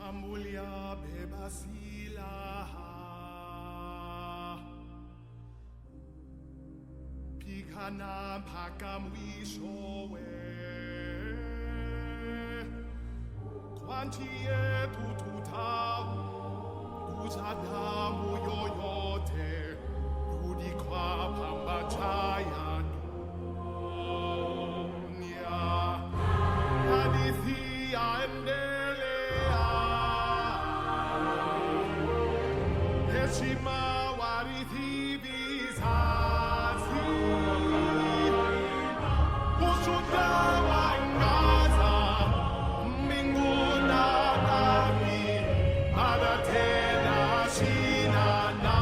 Amulya bebasilaha Pikana pakamwishowe Kwantiye tututau Utadamu yoyote Rudi kwa pambachaya dunia Hadithi yaendelea Heshima warithi vizazi Ushuda wangaza Mbingu na ardhi Mara tena shina na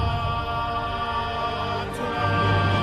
tuna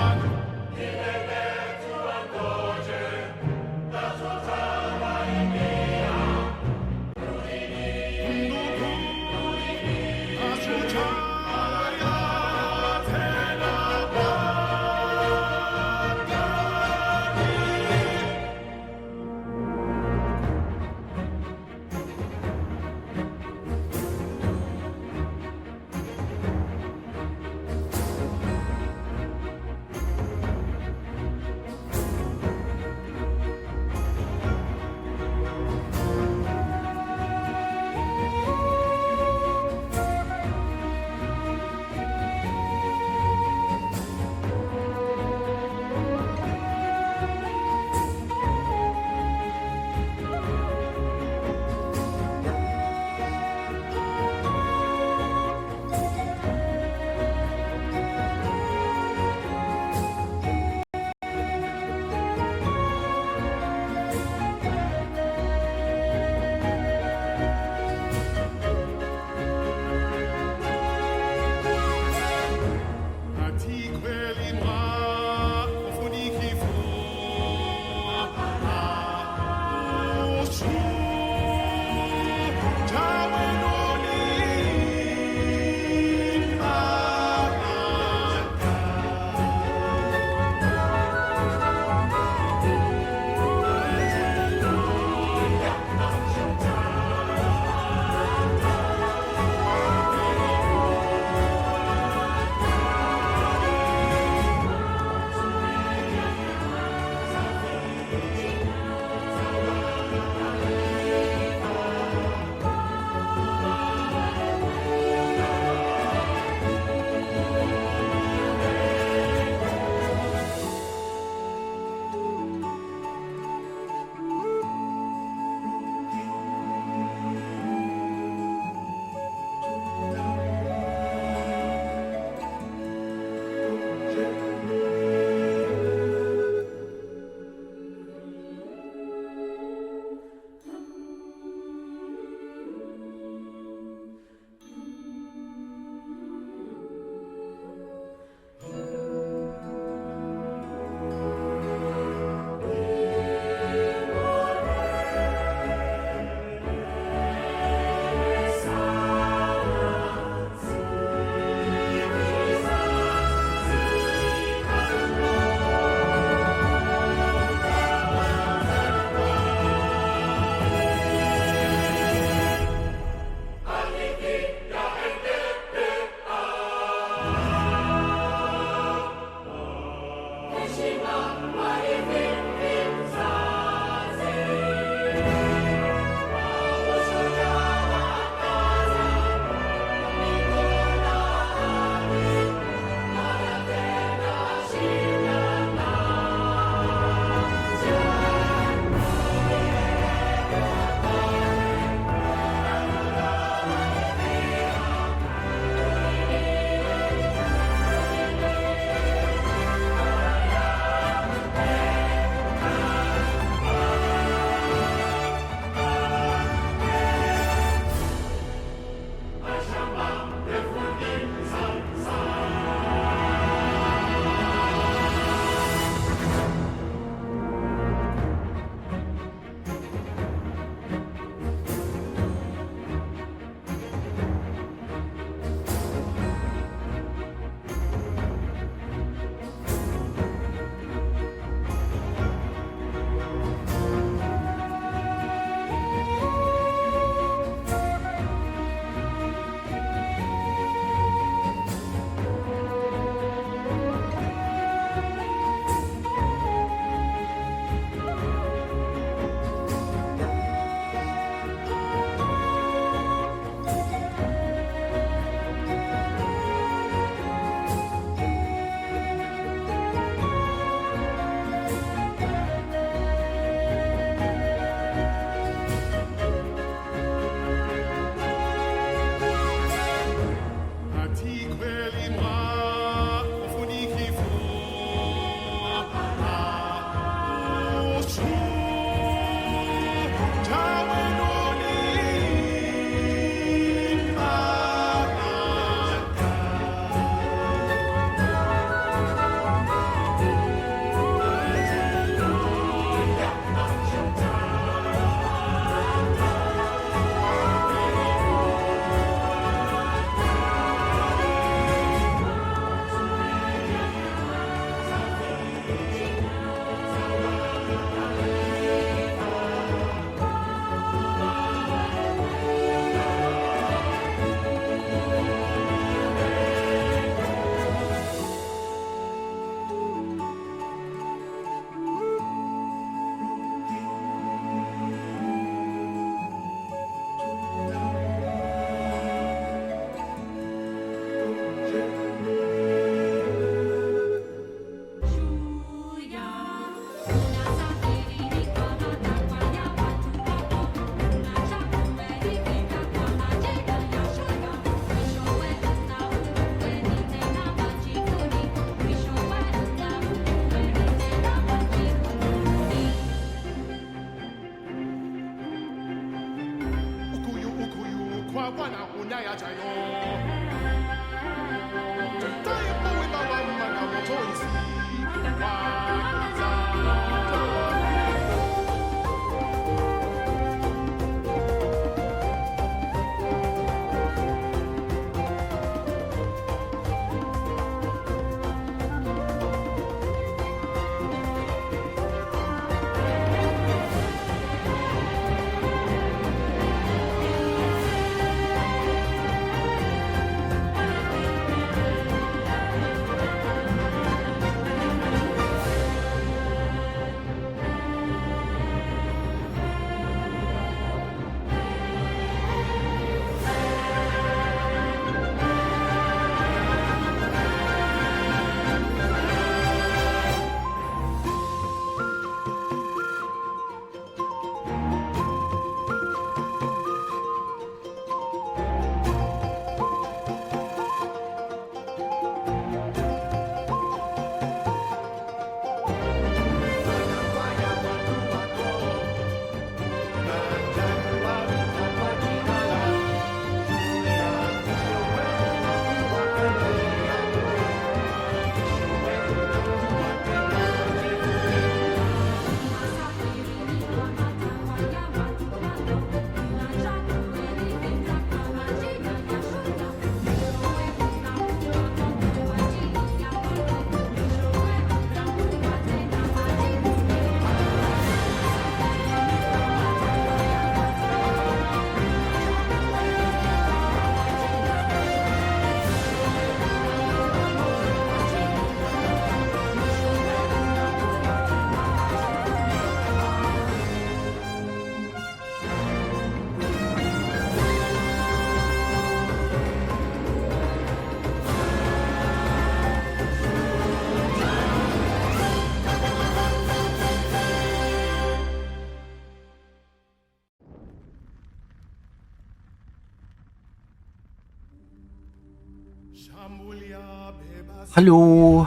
Hallo.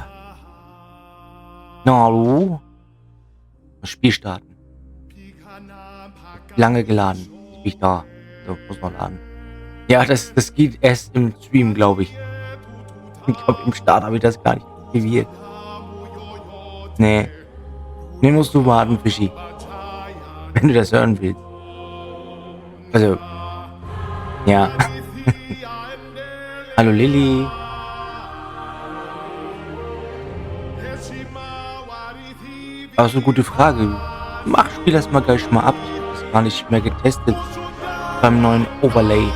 Na, hallo. Das Spiel starten. Lange geladen. Jetzt bin ich da. So, muss noch laden. Ja, das geht erst im Stream, glaube ich. Ich glaube, im Start habe ich das gar nicht aktiviert. Nee. Nee, musst du warten, Fischi. Wenn du das hören willst. Also, ja. Hallo Lilly. Aber so eine gute Frage. Spiel das mal gleich mal ab. Ich habe das gar nicht mehr getestet beim neuen Overlay.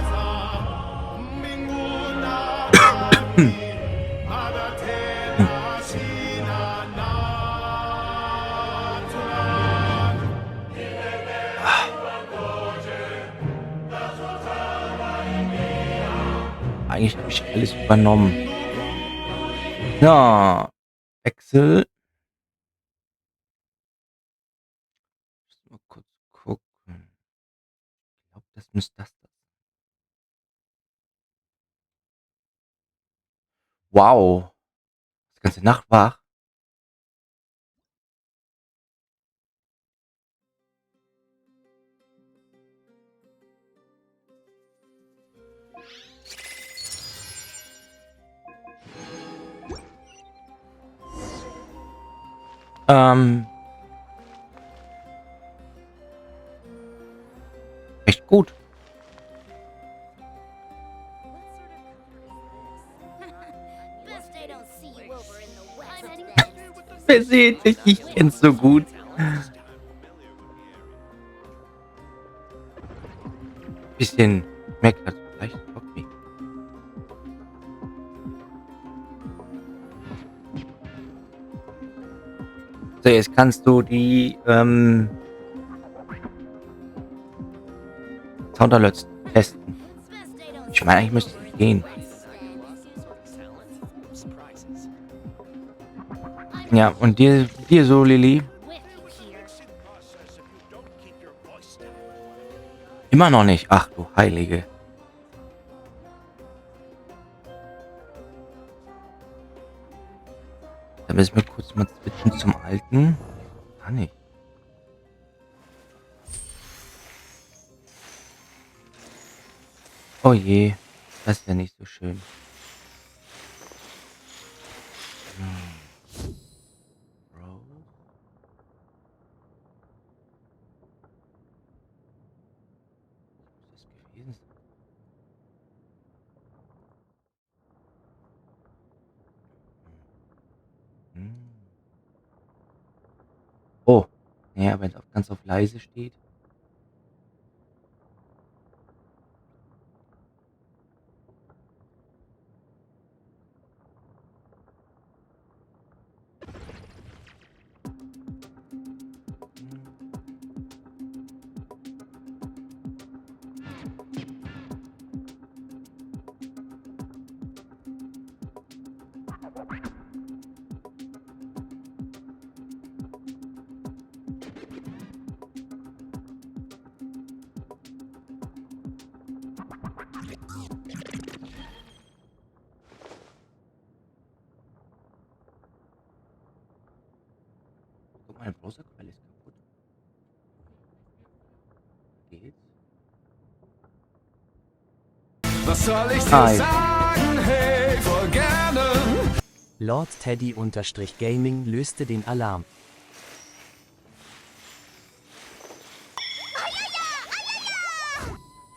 Eigentlich habe ich alles übernommen. Ja, Wechsel. Mal kurz gucken. Ich glaube, das müsste das. Wow. Die ganze Nacht wach. Echt gut. Wer seht, ich kenn's so gut. Bisschen merkt das vielleicht. Okay. So, jetzt kannst du die Sound Alerts testen. Ich meine, eigentlich müsste es gehen. Ja, und dir so, Lilly? Immer noch nicht. Ach du Heilige. Da müssen wir kurz mal switchen zum Alten. Kann nicht. Oh je. Das ist ja nicht so schön. Hm. Bro. Was ist das gewesen? Hm. Oh. Ja, wenn es auf ganz auf leise steht. Guck mal, der Browserquelle ist kaputt. Geht's? Was soll ich dir Hi. sagen? Hey, voll gerne. Lord Teddy-Gaming löste den Alarm.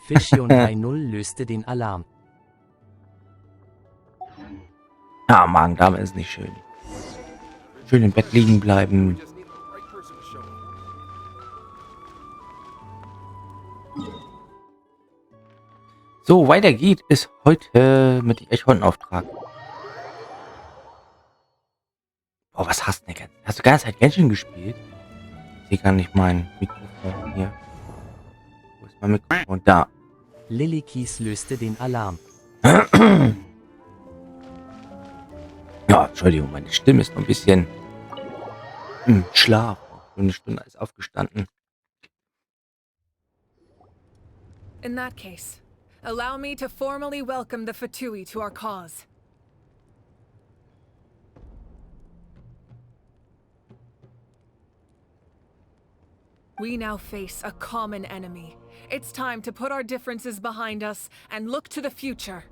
Fischion 3.0 löste den Alarm. Ja, Magen-Darm ist nicht schön. Schön im Bett liegen bleiben. So, weiter geht es heute mit dem Archonten Auftrag. Oh, was hast du denn? Hast du die ganze Zeit Genshin gespielt? Ich sehe gar nicht mein Mikrofon hier. Wo ist mein Mikrofon? Da. Lily Keys löste den Alarm. Ja, Entschuldigung, meine Stimme ist noch ein bisschen im Schlaf. Nur eine Stunde ist aufgestanden. In that case, allow me to formally welcome the Fatui to our cause. We now face a common enemy. It's time to put our differences behind us and look to the future.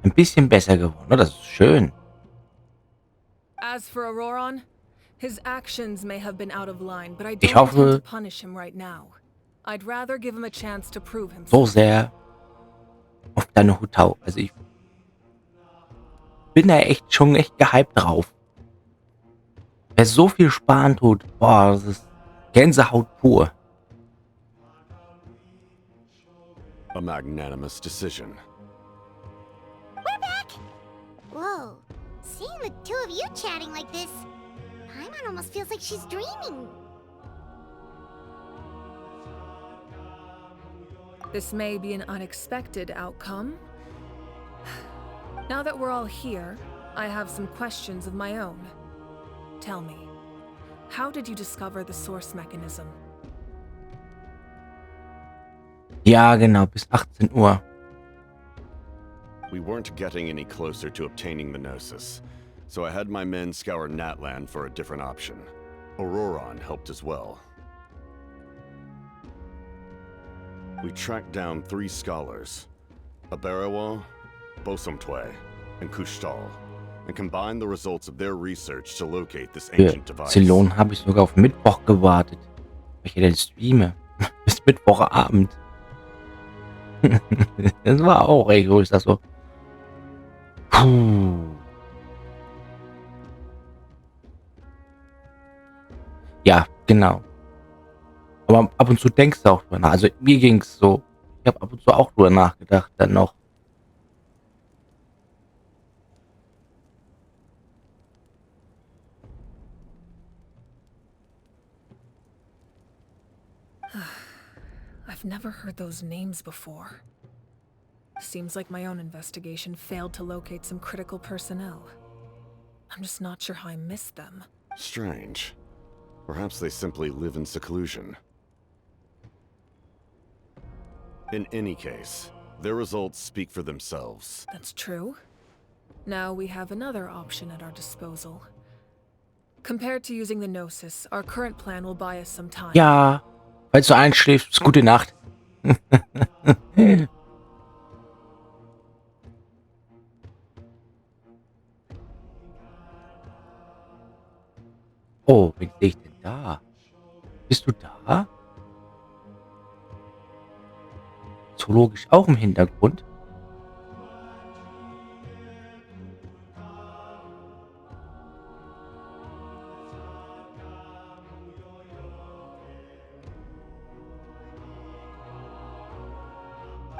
Ein bisschen besser geworden, oder? Das ist schön. As for Auroron, his actions may have been out of line, but I Ich don't intend hoffe to punish him right now. I'd rather give him a chance to prove so himself. sehr auf deine Hutau. Also ich bin da schon echt gehypt drauf. Wer so viel sparen tut, boah, das ist Gänsehaut pur. A magnanimous decision. We're back! Whoa, seeing the two of you chatting like this, Paimon almost feels like she's dreaming. This may be an unexpected outcome. Now that we're all here, I have some questions of my own. Tell me, how did you discover the source mechanism? Ja, genau, bis 18 Uhr. We weren't getting any closer to obtaining the Gnosis, so I had my men scour Natlan for a different option. Auroron helped as well. We tracked down 3 scholars, Aberawa, Bosumtwe, and Kushtal, and combined the results of their research to locate this Für ancient device. Xilonen habe ich sogar auf Mittwoch gewartet. Weil ich ja dann streame. Bis Mittwochabend. Das war auch echt, wo ich das so. Puh. Ja, genau. Aber ab und zu denkst du auch drüber nach. Also mir ging's so. Ich habe ab und zu auch drüber nachgedacht dann noch. I've never heard those names before. Seems like my own investigation failed to locate some critical personnel. I'm just not sure how I missed them. Strange. Perhaps they simply live in seclusion. In any case, their results speak for themselves. That's true. Now we have another option at our disposal. Compared to using the Gnosis, our current plan will buy us some time. Ja, Falls du einschläfst, gute Nacht. Oh, wen sehe ich denn da? Bist du da? Zoologisch auch im Hintergrund.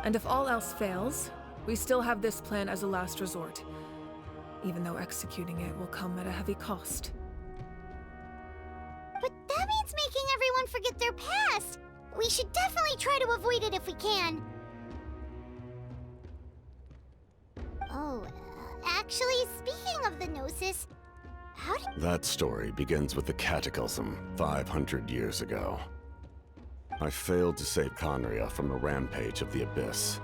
And if all else fails, we still have this plan as a last resort, even though executing it will come at a heavy cost. But that means making everyone forget their past. We should definitely try to avoid it if we can. Oh, actually, speaking of the Gnosis, how did... That story begins with the Cataclysm 500 years ago. I failed to save Conria from a rampage of the Abyss.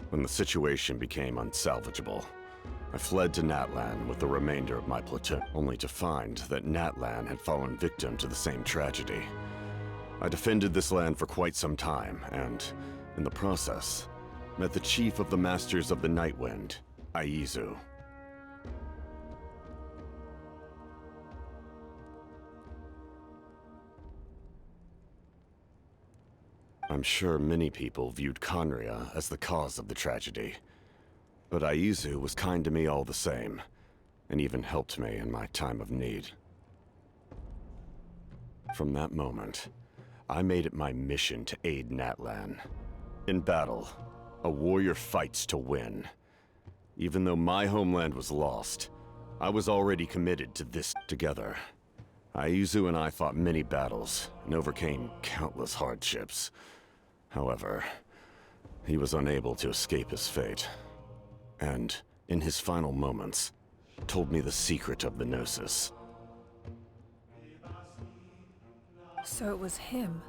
When the situation became unsalvageable, I fled to Natlan with the remainder of my platoon, only to find that Natlan had fallen victim to the same tragedy. I defended this land for quite some time, and, in the process, met the chief of the Masters of the Nightwind, Aizu. I'm sure many people viewed Conria as the cause of the tragedy, but Aizu was kind to me all the same, and even helped me in my time of need. From that moment, I made it my mission to aid Natlan. In battle, a warrior fights to win. Even though my homeland was lost, I was already committed to this together. Aizu and I fought many battles and overcame countless hardships. However, he was unable to escape his fate, and, in his final moments, told me the secret of the Gnosis. So it was him.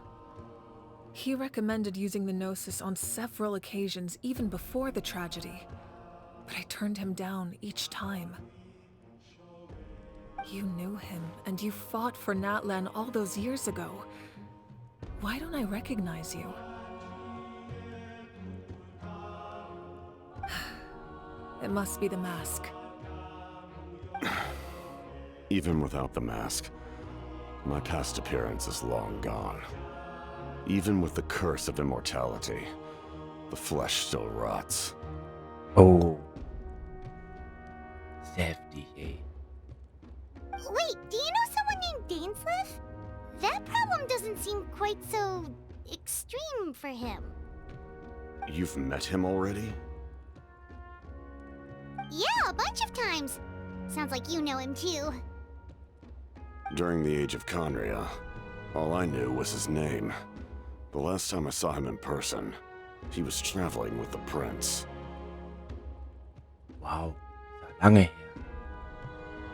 He recommended using the Gnosis on several occasions, even before the tragedy. But I turned him down each time. You knew him, and you fought for Natlan all those years ago. Why don't I recognize you? It must be the mask. Even without the mask, my past appearance is long gone. Even with the curse of immortality, the flesh still rots. Oh. Heftig, ey. Wait, do you know someone named Dainsleif? That problem doesn't seem quite so... extreme for him. You've met him already? Yeah, a bunch of times. Sounds like you know him too. During the age of Conria, all I knew was his name. The last time I saw him in person, he was traveling with the prince. Wow. Lange her.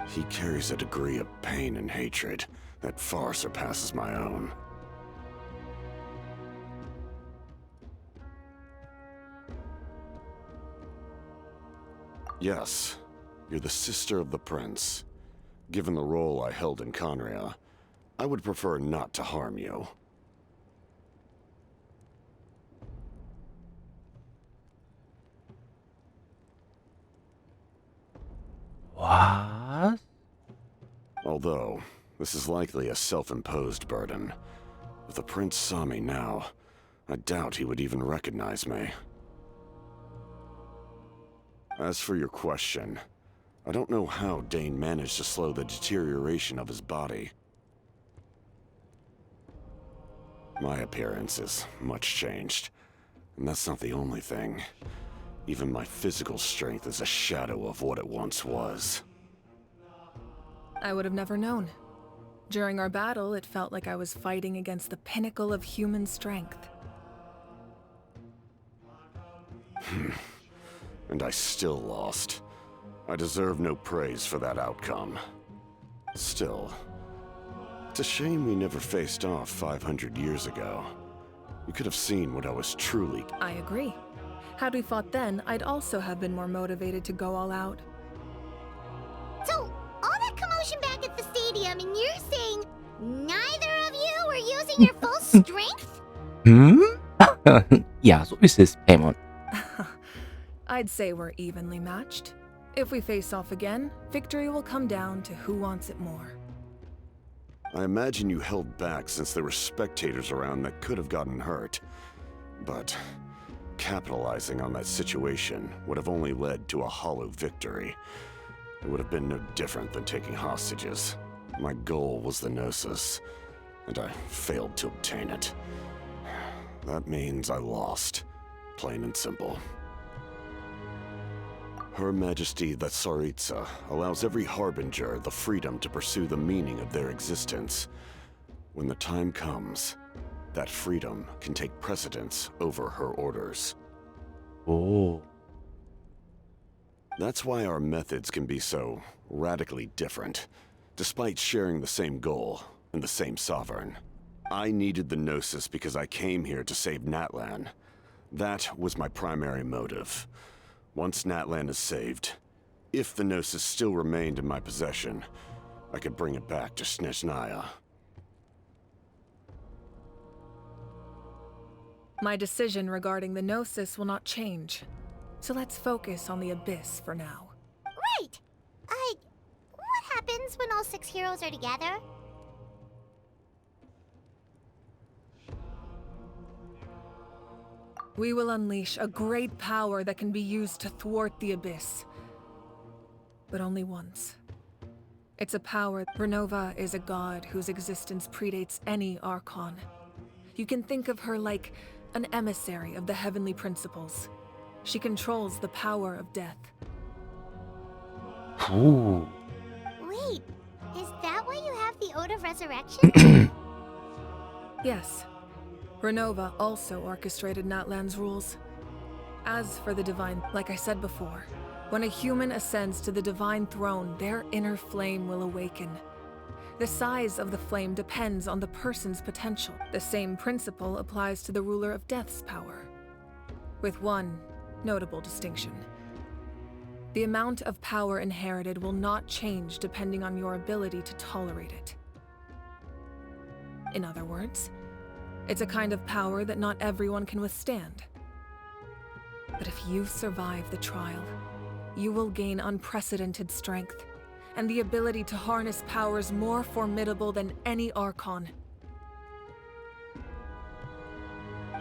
He carries a degree of pain and hatred that far surpasses my own. Yes, you're the sister of the prince. Given the role I held in Conria, I would prefer not to harm you. Was? Although, this is likely a self-imposed burden. If the prince saw me now, I doubt he would even recognize me. As for your question, I don't know how Dane managed to slow the deterioration of his body. My appearance is much changed, and that's not the only thing. Even my physical strength is a shadow of what it once was. I would have never known. During our battle, it felt like I was fighting against the pinnacle of human strength. And I still lost. I deserve no praise for that outcome. Still, it's a shame we never faced off 500 years ago. You could have seen what I was truly... I agree. Had we fought then, I'd also have been more motivated to go all out. So, all that commotion back at the stadium, and you're saying neither of you were using in your full strength? Hm? Ja, so ist es, Paimon. I'd say we're evenly matched. If we face off again, victory will come down to who wants it more. I imagine you held back since there were spectators around that could have gotten hurt. But capitalizing on that situation would have only led to a hollow victory. It would have been no different than taking hostages. My goal was the Gnosis, and I failed to obtain it. That means I lost, plain and simple. Her Majesty the Tsaritsa allows every Harbinger the freedom to pursue the meaning of their existence. When the time comes, that freedom can take precedence over her orders. Oh. That's why our methods can be so radically different, despite sharing the same goal and the same sovereign. I needed the Gnosis because I came here to save Natlan. That was my primary motive. Once Natlan is saved, if the Gnosis still remained in my possession, I could bring it back to Snezhnaya. My decision regarding the Gnosis will not change. So let's focus on the Abyss for now. Right! What happens when all 6 heroes are together? We will unleash a great power that can be used to thwart the Abyss. But only once. It's a power. Renova is a god whose existence predates any Archon. You can think of her like an emissary of the heavenly principles. She controls the power of death. Ooh. Wait, is that why you have the Ode of Resurrection? Yes. Renova also orchestrated Natlan's rules. As for the divine, like I said before, when a human ascends to the divine throne, their inner flame will awaken. The size of the flame depends on the person's potential. The same principle applies to the ruler of death's power, with one notable distinction. The amount of power inherited will not change depending on your ability to tolerate it. In other words, it's a kind of power that not everyone can withstand. But if you survive the trial, you will gain unprecedented strength, and the ability to harness powers more formidable than any Archon.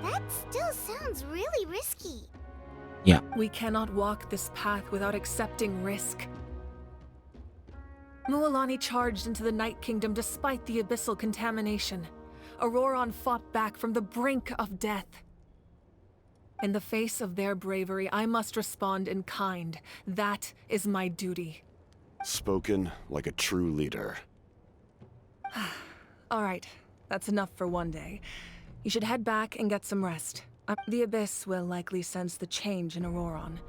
That still sounds really risky. Yeah. We cannot walk this path without accepting risk. Mualani charged into the Night Kingdom despite the abyssal contamination. Auroron fought back from the brink of death. In the face of their bravery, I must respond in kind. That is my duty. Spoken like a true leader. All right, that's enough for one day. You should head back and get some rest. The Abyss will likely sense the change in Auroron.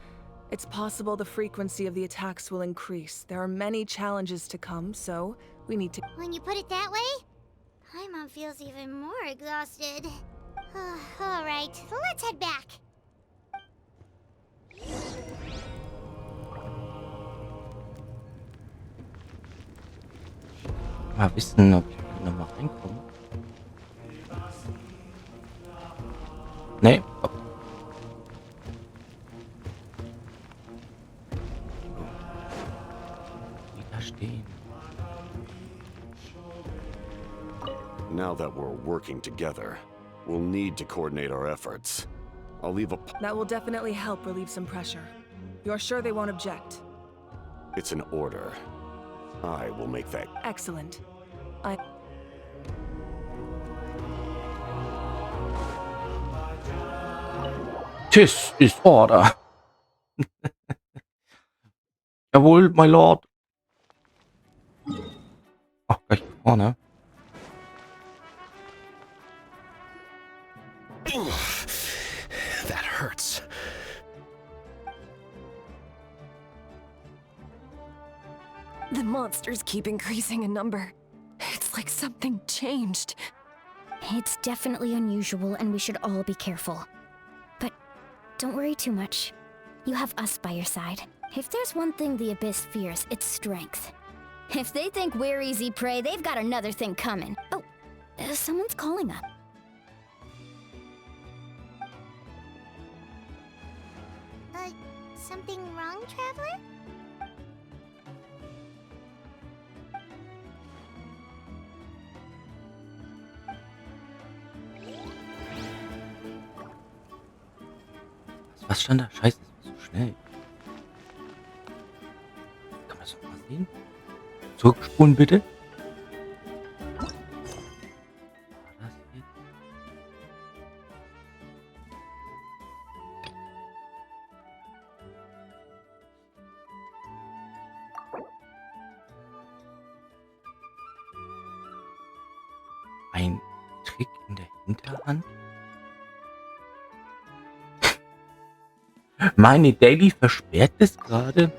It's possible the frequency of the attacks will increase. There are many challenges to come, so we need to... When you put it that way, Paimon feels even more exhausted. Alright, let's head back. Mal wissen, ob ich hier nochmal reinkomme. Nee. Oh. Wieder stehen. Now that we're working together, we'll need to coordinate our efforts. I'll leave a... That will definitely help relieve some pressure. You're sure they won't object? It's an order. I will make that... Excellent. This is order. Jawohl, my lord. Ach, gleich vorne. That hurts. The monsters keep increasing in number. It's like something changed. It's definitely unusual and we should all be careful. But don't worry too much. You have us by your side. If there's one thing the Abyss fears, it's strength. If they think we're easy prey, they've got another thing coming. Oh, Someone's calling up. Something wrong, Traveler? Was stand da? Scheiße, das war so schnell. Kann man das noch mal sehen? Zurückspulen bitte. War das jetzt? Ein Trick in der Hinterhand? Meine Daily versperrt es gerade.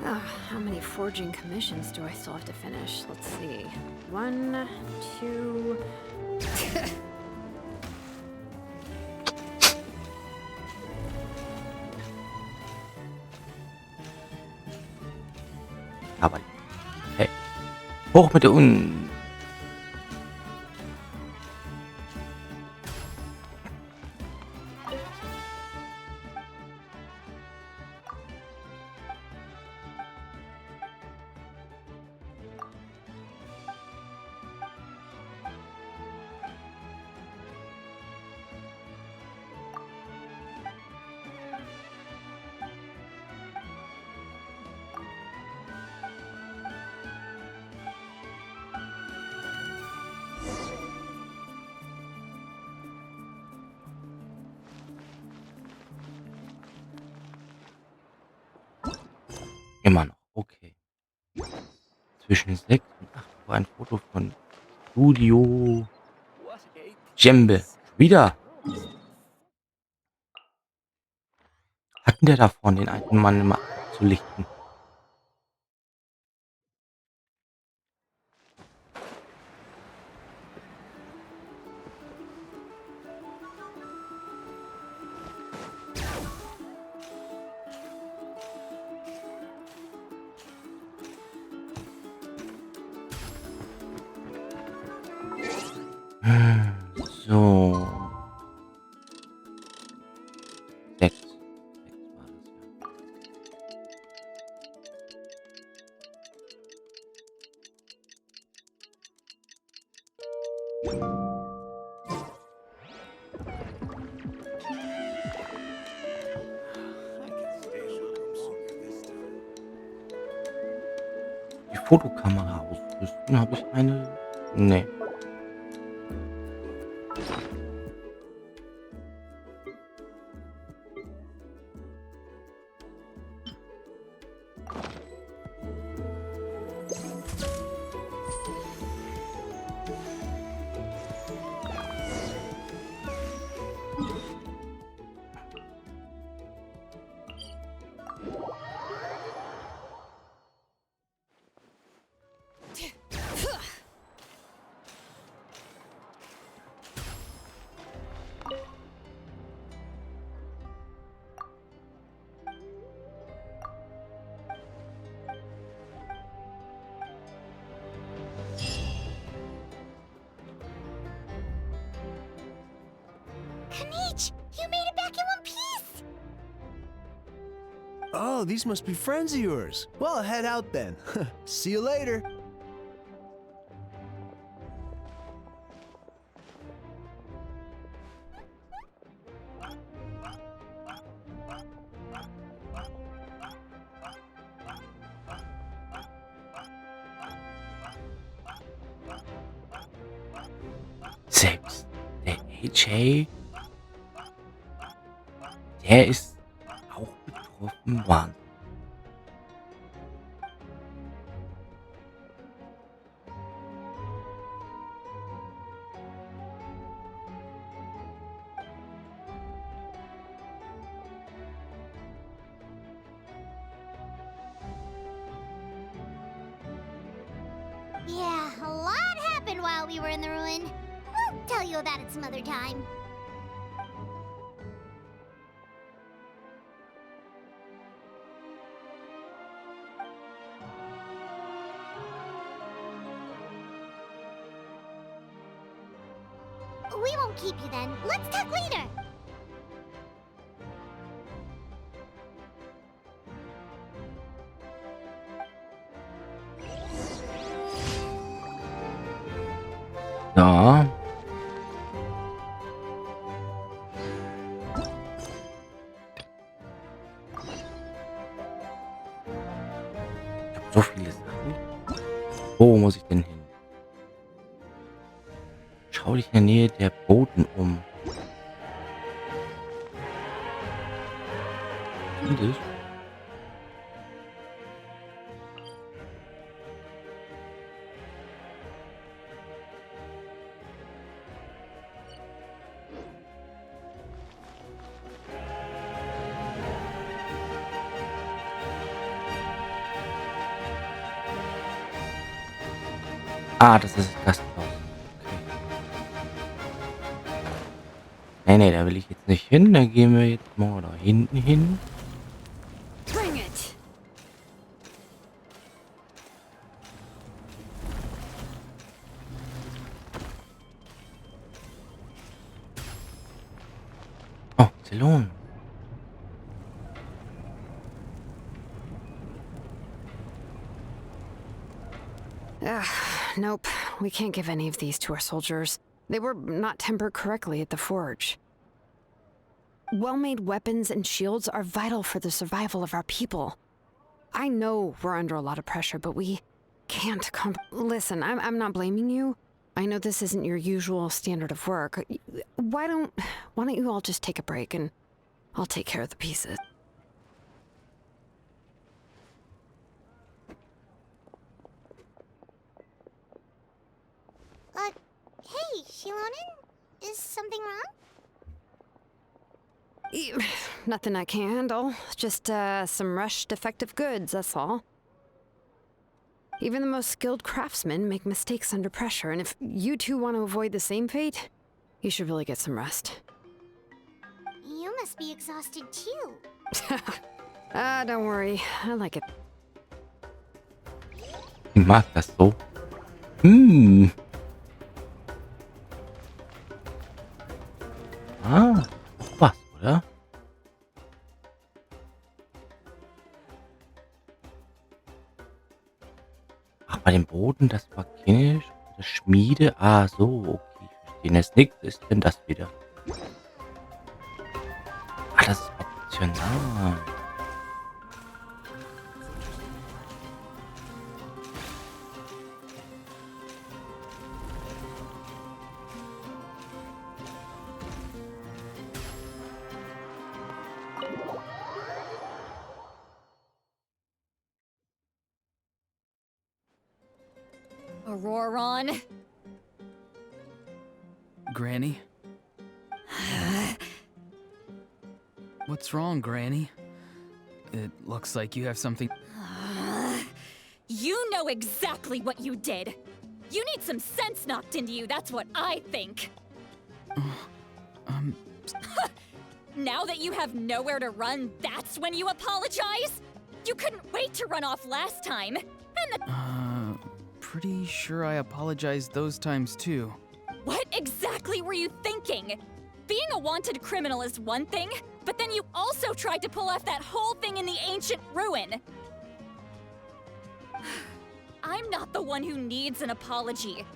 Oh, how many forging commissions do I still have to finish? Let's see. 1, 2. Aber hey, hoch mit der Un. Immer noch, okay. Zwischen 6 und 8 Uhr ein Foto von Studio Jembe. Wieder. Hatten der davon, den alten Mann immer abzulichten? So. 6. 6 war das ja. Die Fotokamera ausrüsten, habe ich eine? Nee. Kanich, you made it back in one piece! Oh, these must be friends of yours. Well, head out then. See you later. Selbst der AJ, der ist auch betroffen. Wahnsinn. Yeah, a lot happened while we were in the ruin. We'll tell you about it some other time. We won't keep you then. Let's talk later. Ja. Ich habe so viele Sachen. Wo muss ich denn hin? Schau dich in der Nähe der Boden um. Vieles. Ah, das ist das Gasthaus. Okay. Nee, da will ich jetzt nicht hin. Da gehen wir jetzt mal da hinten hin. Bring it. Oh, Xilonen. Nope, we can't give any of these to our soldiers. They were not tempered correctly at the forge. Well-made weapons and shields are vital for the survival of our people. I know we're under a lot of pressure, but we can't Listen, I'm not blaming you. I know this isn't your usual standard of work. Why don't you all just take a break and I'll take care of the pieces. Hey, Xilonen? Is something wrong? Nothing I can't handle. Just some rushed defective goods, that's all. Even the most skilled craftsmen make mistakes under pressure, and if you two want to avoid the same fate, you should really get some rest. You must be exhausted too. Don't worry. I like it. Ich mag das so. Ah, was, oder? Ach, bei dem Boden, das war Kinnisch, das Schmiede. Ah, so, okay, ich verstehe. Das nichts ist denn das wieder? Ah, das ist optional. Auroron. Granny? What's wrong, Granny? It looks like you have something... You know exactly what you did. You need some sense knocked into you, that's what I think. Now that you have nowhere to run, that's when you apologize? You couldn't wait to run off last time. And Pretty sure I apologized those times too. What exactly were you thinking? Being a wanted criminal is one thing, but then you also tried to pull off that whole thing in the ancient ruin. I'm not the one who needs an apology.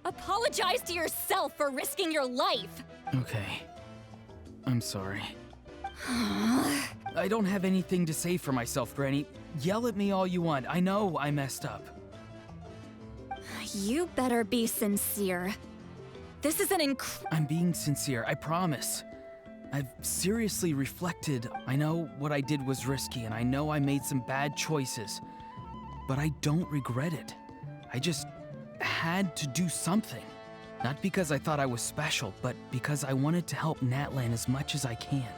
Apologize to yourself for risking your life. Okay. I'm sorry. I don't have anything to say for myself, Granny. Yell at me all you want. I know I messed up. You better be sincere. This is an I'm being sincere, I promise. I've seriously reflected. I know what I did was risky, and I know I made some bad choices. But I don't regret it. I just had to do something. Not because I thought I was special, but because I wanted to help Natlan as much as I can.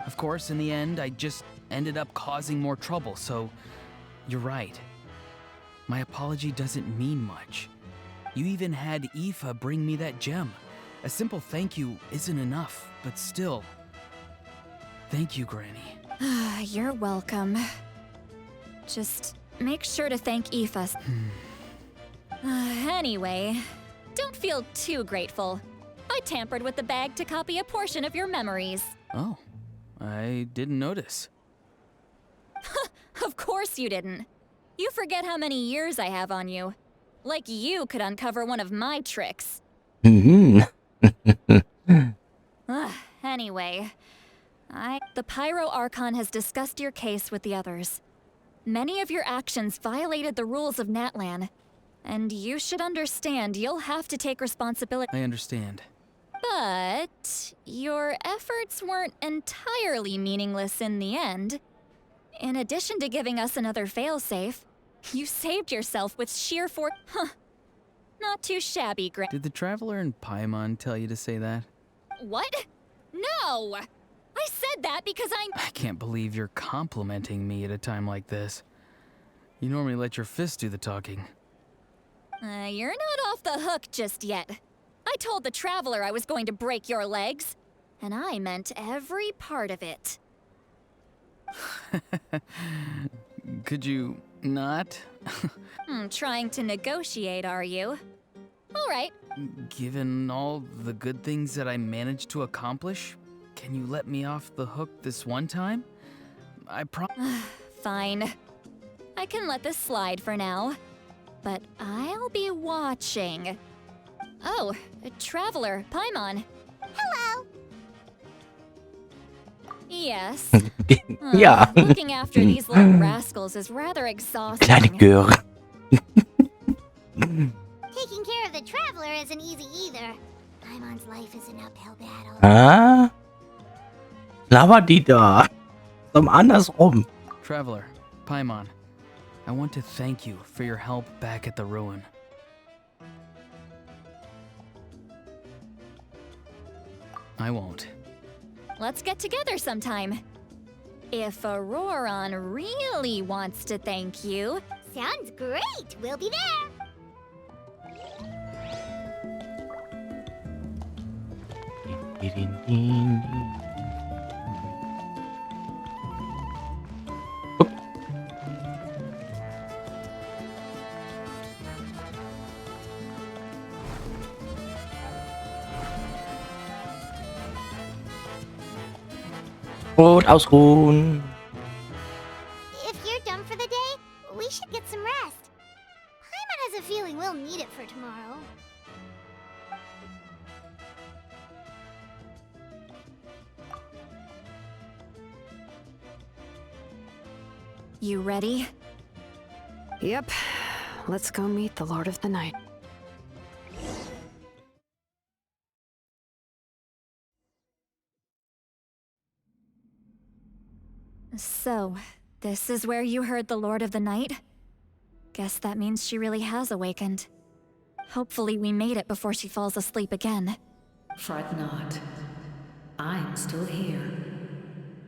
Of course, in the end, I just ended up causing more trouble, so you're right. My apology doesn't mean much. You even had Aoife bring me that gem. A simple thank you isn't enough, but still. Thank you, Granny. You're welcome. Just make sure to thank Aoife. Anyway, don't feel too grateful. I tampered with the bag to copy a portion of your memories. Oh, I didn't notice. Of course you didn't. You forget how many years I have on you. Like you could uncover one of my tricks. Anyway, the Pyro Archon has discussed your case with the others. Many of your actions violated the rules of Natlan, and you should understand you'll have to take responsibility. I understand. But your efforts weren't entirely meaningless in the end. In addition to giving us another failsafe, you saved yourself with sheer force. Not too shabby, Did the Traveler and Paimon tell you to say that? What? No! I said that because I can't believe you're complimenting me at a time like this. You normally let your fists do the talking. You're not off the hook just yet. I told the Traveler I was going to break your legs, and I meant every part of it. Could you not? Trying to negotiate, are you? All right. Given all the good things that I managed to accomplish, can you let me off the hook this one time? I promise. Fine. I can let this slide for now. But I'll be watching. Oh, Traveler, Paimon. Hello! Yes. Ja. Looking after these little rascals is rather exhausting. Kleine Göre. Taking care of the Traveler isn't easy either. Paimon's life is an uphill battle. Ah? Labert die da. Zum andersrum. Traveler, Paimon, I want to thank you for your help back at the ruin. I won't. Let's get together sometime. If Auroron really wants to thank you. Sounds great! We'll be there! Und ausruhen. If you're done for the day, we should get some rest. Paimon has a feeling we'll need it for tomorrow. You ready? Yep. Let's go meet the Lord of the Night. So, this is where you heard the Lord of the Night? Guess that means she really has awakened. Hopefully we made it before she falls asleep again. Fret not. I'm still here.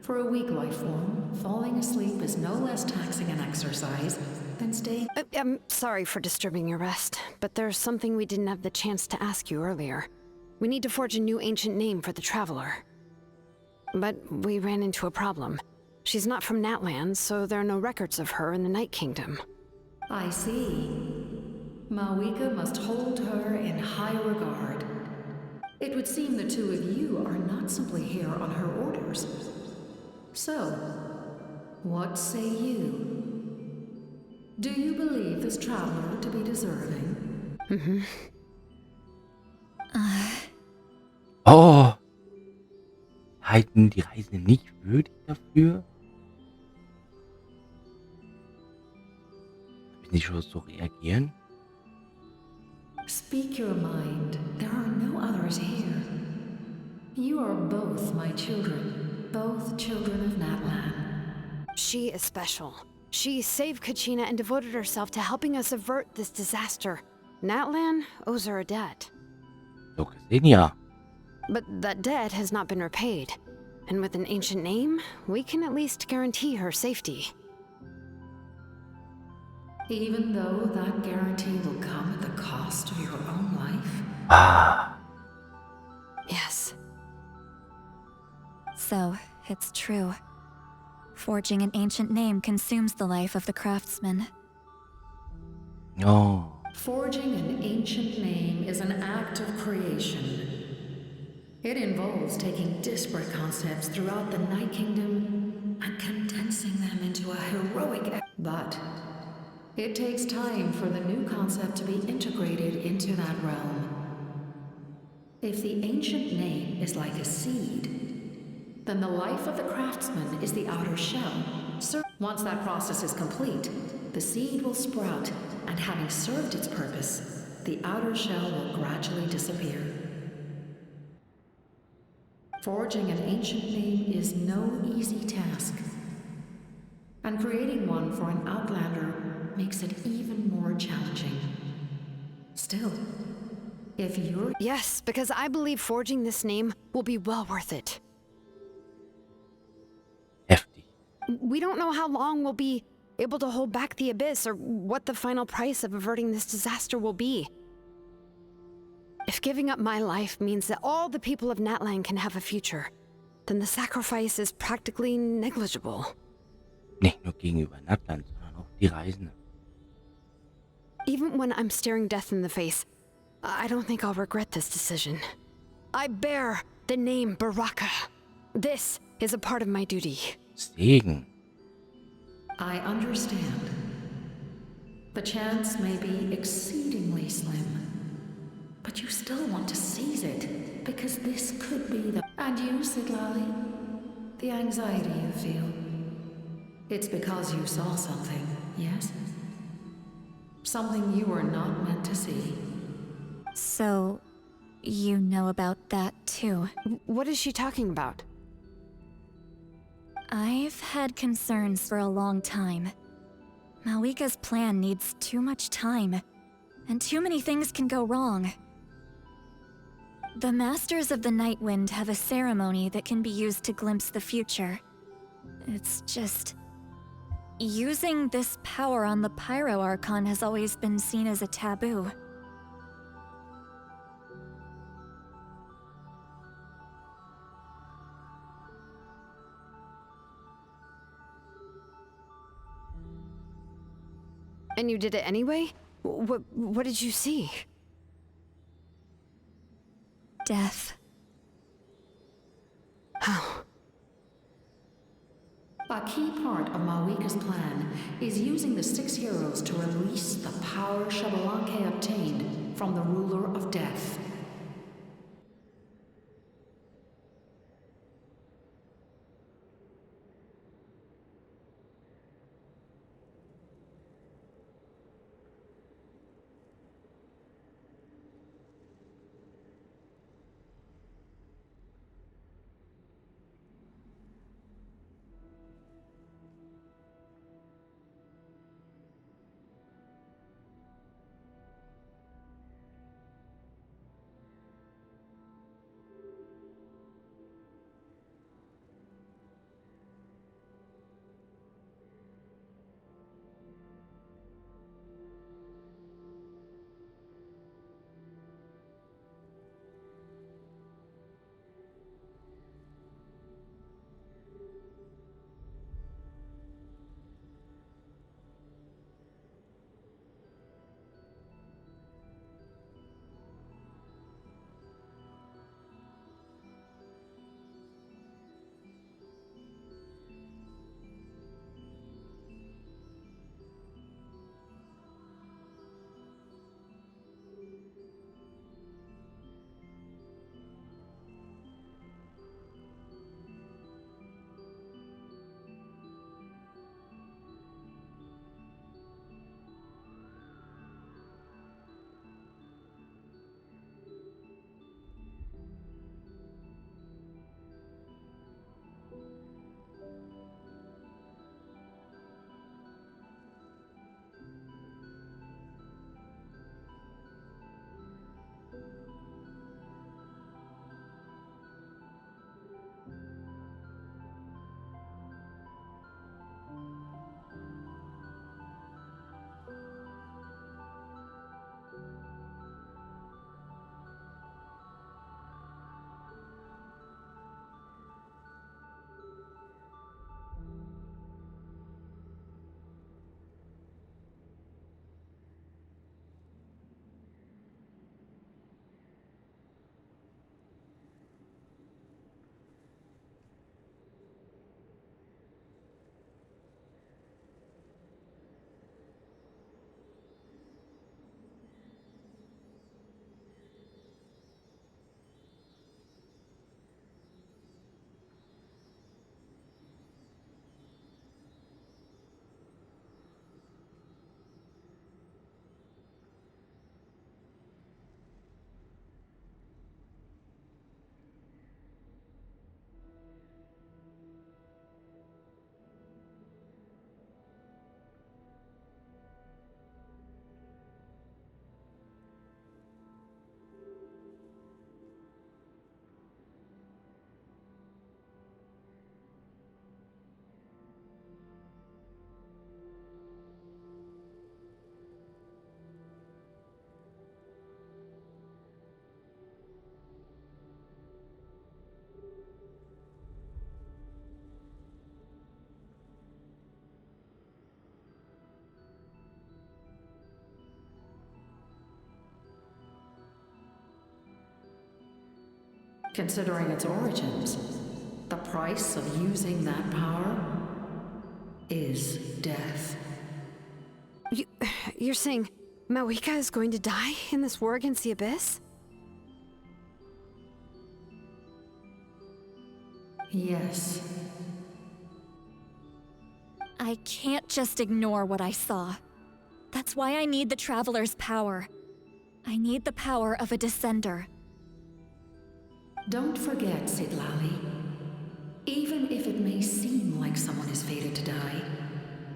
For a weak life form, falling asleep is no less taxing an exercise than staying. I'm sorry for disturbing your rest, but there's something we didn't have the chance to ask you earlier. We need to forge a new ancient name for the Traveler. But we ran into a problem. She's not from Natlan, so there are no records of her in the Night Kingdom. I see. Mawika must hold her in high regard. It would seem the two of you are not simply here on her orders. So, what say you? Do you believe this Traveler to be deserving? Mm-hmm. Oh. Halten die Reise nicht würdig dafür? Will ich schon so reagieren? Speak your mind. There are no others here. You are both my children. Both children of Natlan. She is special. She saved Kachina and devoted herself to helping us avert this disaster. Natlan owes her a debt. So gesehen, ja. But that debt has not been repaid. And with an ancient name, we can at least guarantee her safety. Even though that guarantee will come at the cost of your own life? Ah. Yes. So, it's true. Forging an ancient name consumes the life of the craftsman. Oh. Forging an ancient name is an act of creation. It involves taking disparate concepts throughout the Night Kingdom and condensing them into a heroic. But it takes time for the new concept to be integrated into that realm. If the ancient name is like a seed, then the life of the craftsman is the outer shell. Once that process is complete, the seed will sprout, and having served its purpose, the outer shell will gradually disappear. Forging an ancient name is no easy task, and creating one for an outlander makes it even more challenging. Still, if you're... Yes, because I believe forging this name will be well worth it. Heftig. We don't know how long we'll be able to hold back the abyss or what the final price of averting this disaster will be. If giving up my life means that all the people of Natlan can have a future, then the sacrifice is practically negligible. Nicht nur gegenüber Natland, sondern auch die Reisenden. Even when I'm staring death in the face, I don't think I'll regret this decision. I bear the name Baraka. This is a part of my duty. Segen. I understand. The chance may be exceedingly slim, but you still want to seize it, because this could be the... And you, Siglali? The anxiety you feel. It's because you saw something, yes? Something you were not meant to see. So, you know about that too. What is she talking about? I've had concerns for a long time. Malika's plan needs too much time, and too many things can go wrong. The Masters of the Night Wind have a ceremony that can be used to glimpse the future. It's just... using this power on the Pyro Archon has always been seen as a taboo. And you did it anyway? What did you see? Death. How? A key part of Malika's plan is using the 6 heroes to release the power Xbalanque obtained from the ruler of death. Considering its origins, the price of using that power is death. You're saying Mawika is going to die in this war against the Abyss? Yes. I can't just ignore what I saw. That's why I need the Traveler's power. I need the power of a Descender. Don't forget, Sidlali. Even if it may seem like someone is fated to die,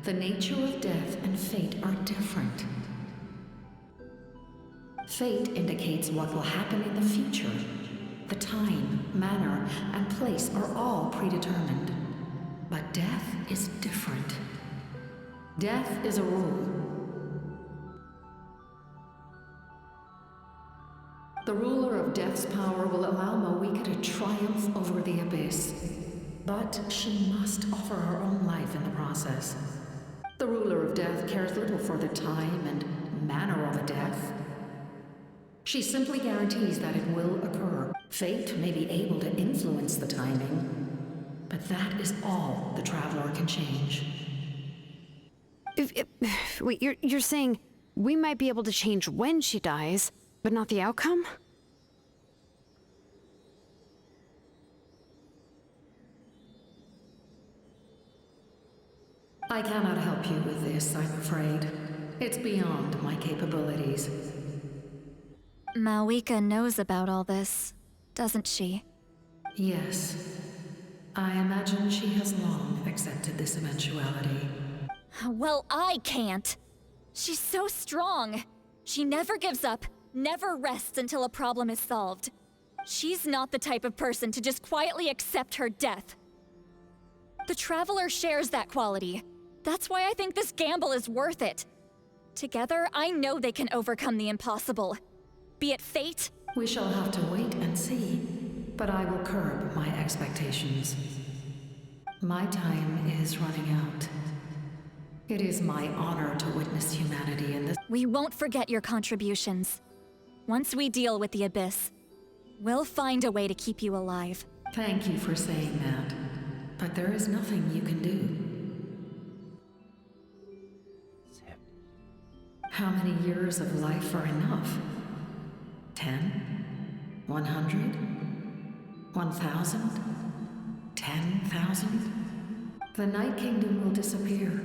the nature of death and fate are different. Fate indicates what will happen in the future. The time, manner, and place are all predetermined. But death is different. Death is a rule. The ruler of Death's power will allow Mawika to triumph over the Abyss. But she must offer her own life in the process. The ruler of Death cares little for the time and manner of a death. She simply guarantees that it will occur. Fate may be able to influence the timing, but that is all the Traveler can change. Wait, you're saying we might be able to change when she dies, but not the outcome? I cannot help you with this, I'm afraid. It's beyond my capabilities. Mawika knows about all this, doesn't she? Yes. I imagine she has long accepted this eventuality. Well, I can't. She's so strong. She never gives up, never rests until a problem is solved. She's not the type of person to just quietly accept her death. The Traveler shares that quality. That's why I think this gamble is worth it. Together, I know they can overcome the impossible. Be it fate. We shall have to wait and see, but I will curb my expectations. My time is running out. It is my honor to witness humanity in this. We won't forget your contributions. Once we deal with the Abyss, we'll find a way to keep you alive. Thank you for saying that, but there is nothing you can do. How many years of life are enough? 10? 100? 1,000? 10,000? The Night Kingdom will disappear.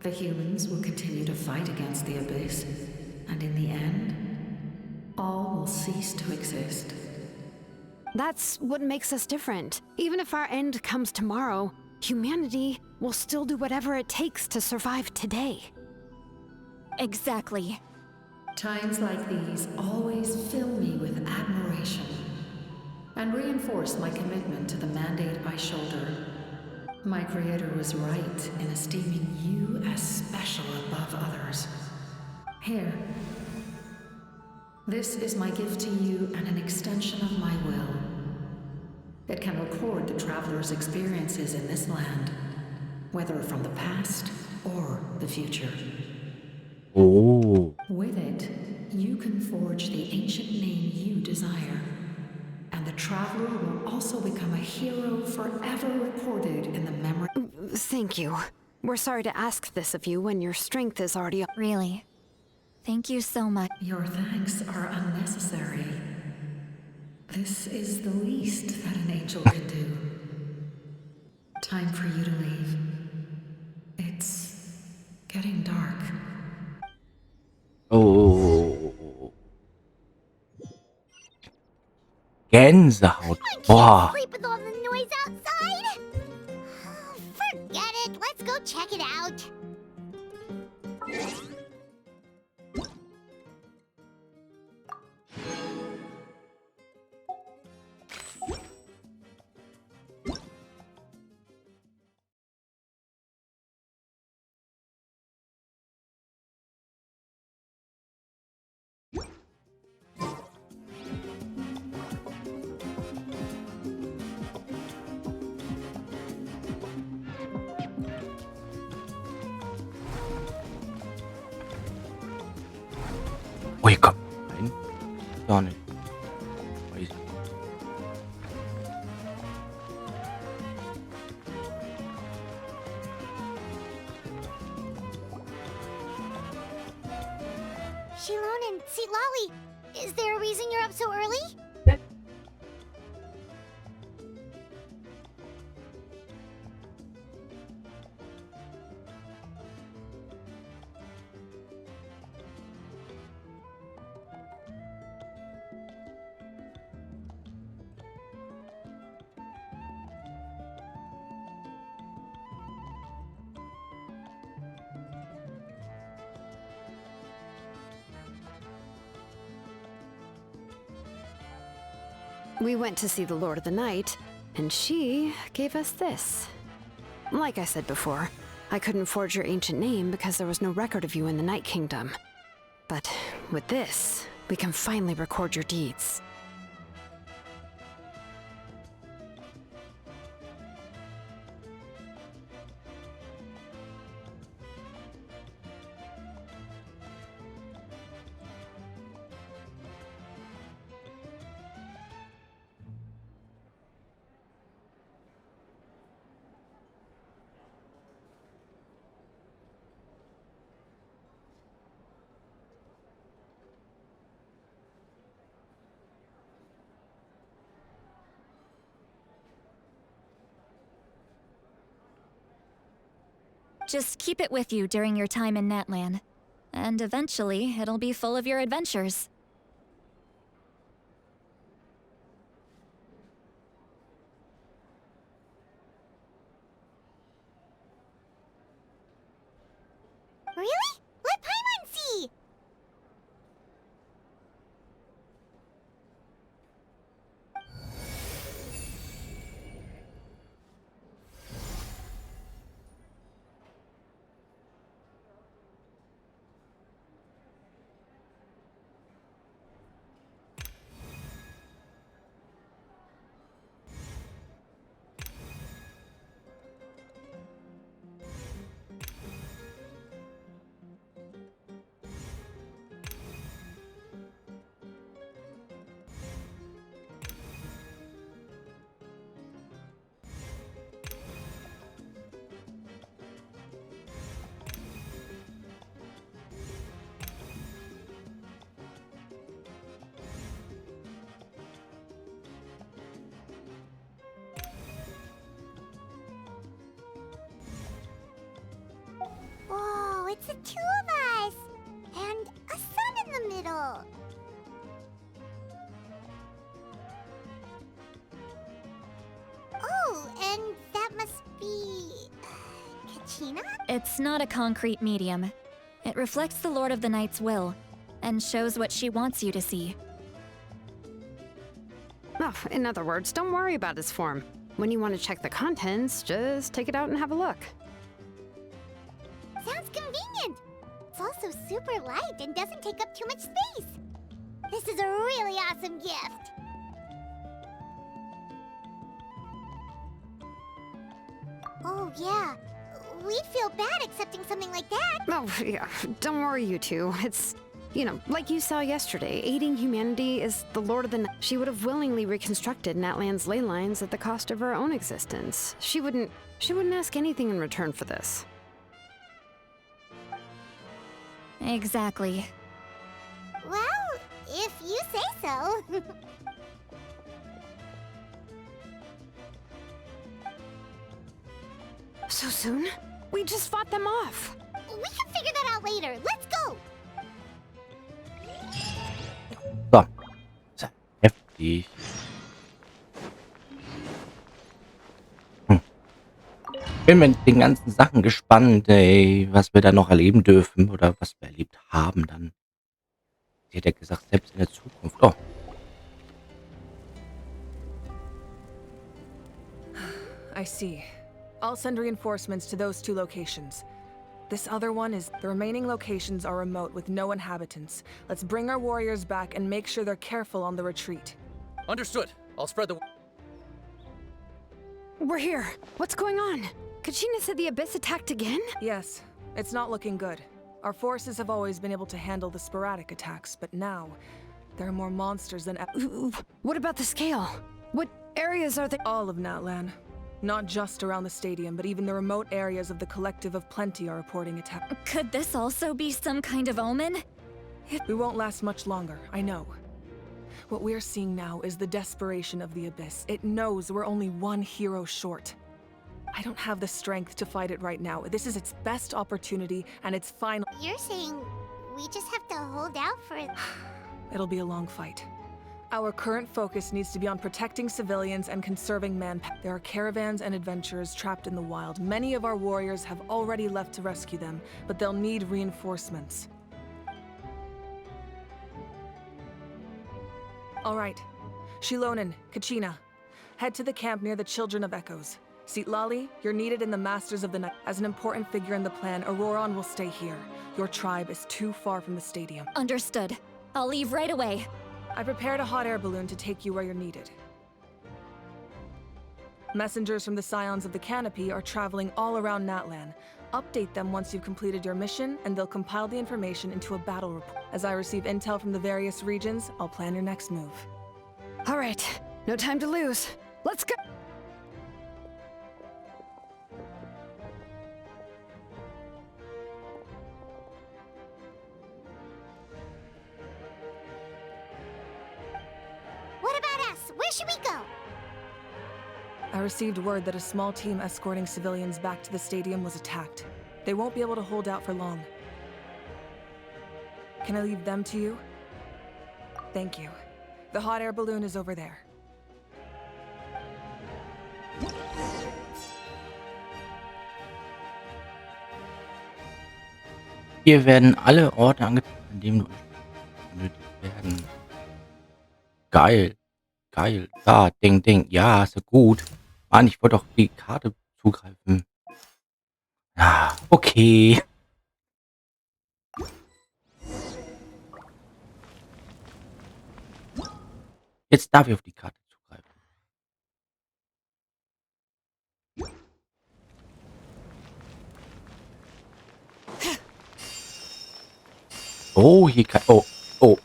The humans will continue to fight against the Abyss, and in the end, all will cease to exist. That's what makes us different. Even if our end comes tomorrow, humanity will still do whatever it takes to survive today. Exactly. Times like these always fill me with admiration and reinforce my commitment to the mandate I shoulder. My creator was right in esteeming you as special above others. Here. This is my gift to you and an extension of my will. It can record the Traveler's experiences in this land, whether from the past or the future. Oh. With it, you can forge the ancient name you desire, and the Traveler will also become a hero forever recorded in the memory. Thank you. We're sorry to ask this of you when your strength is already... Really. Thank you so much. Your thanks are unnecessary. This is the least that an angel can do. Time for you to leave. It's getting dark. Oh. Gänsehaut. Boah. Sleep with all the noise outside? Forget it. Let's go check it out. Ui, komm. Nein. Gar nicht. Weiß. Xilonen, seat Lolly, is there a reason you're up so early? We went to see the Lord of the Night, and she gave us this. Like I said before, I couldn't forge your ancient name because there was no record of you in the Night Kingdom. But with this, we can finally record your deeds. Just keep it with you during your time in Natlan. And eventually, it'll be full of your adventures. Really? Let Paimon see! Whoa, it's the two of us! And a sun in the middle! Oh, and that must be... Kachina? It's not a concrete medium. It reflects the Lord of the Night's will, and shows what she wants you to see. Oh, in other words, don't worry about its form. When you want to check the contents, just take it out and have a look. Sounds convenient! It's also super light and doesn't take up too much space. This is a really awesome gift! Oh yeah, we'd feel bad accepting something like that. Oh, yeah, don't worry, you two. It's, you know, like you saw yesterday, aiding humanity is the Lord of the Night. She would have willingly reconstructed Natlan's ley lines at the cost of her own existence. She wouldn't ask anything in return for this. Exactly. Well, if you say so. So soon? We just fought them off. We can figure that out later. Let's go! So. Ist ja heftig. Bin mit den ganzen Sachen gespannt, ey, was wir da noch erleben dürfen oder was wir erlebt haben dann. Sie hat ja gesagt, selbst in der Zukunft. Oh. I see. I'll send reinforcements to those two locations. This other one is... The remaining locations are remote with no inhabitants. Let's bring our warriors back and make sure they're careful on the retreat. Understood. I'll spread the... We're here. What's going on? Kachina said the Abyss attacked again? Yes. It's not looking good. Our forces have always been able to handle the sporadic attacks, but now... there are more monsters than ever. What about the scale? What areas are they? All of Natlan. Not just around the stadium, but even the remote areas of the Collective of Plenty are reporting attacks. Could this also be some kind of omen? We won't last much longer, I know. What we're seeing now is the desperation of the Abyss. It knows we're only one hero short. I don't have the strength to fight it right now. This is its best opportunity, and its final— You're saying we just have to hold out for it? It'll be a long fight. Our current focus needs to be on protecting civilians and conserving manpower. There are caravans and adventurers trapped in the wild. Many of our warriors have already left to rescue them, but they'll need reinforcements. All right. Xilonen, Kachina, head to the camp near the Children of Echoes. Lali, you're needed in the Masters of the Night. As an important figure in the plan, Auroron will stay here. Your tribe is too far from the stadium. Understood. I'll leave right away. I prepared a hot air balloon to take you where you're needed. Messengers from the Scions of the Canopy are traveling all around Natlan. Update them once you've completed your mission, and they'll compile the information into a battle report. As I receive intel from the various regions, I'll plan your next move. All right, no time to lose. Let's go! What about us? Where should we go? I received word that a small team escorting civilians back to the stadium was attacked. They won't be able to hold out for long. Can I leave them to you? Thank you. The hot air balloon is over there. Hier werden alle Orte angezeigt, an denen du benötigt werden. Geil. Geil. Da, Ding. Ja, ist ja gut. Mann, ich wollte doch die Karte zugreifen. Ah, okay. Jetzt darf ich auf die Karte zugreifen. Oh, hier kann... Oh.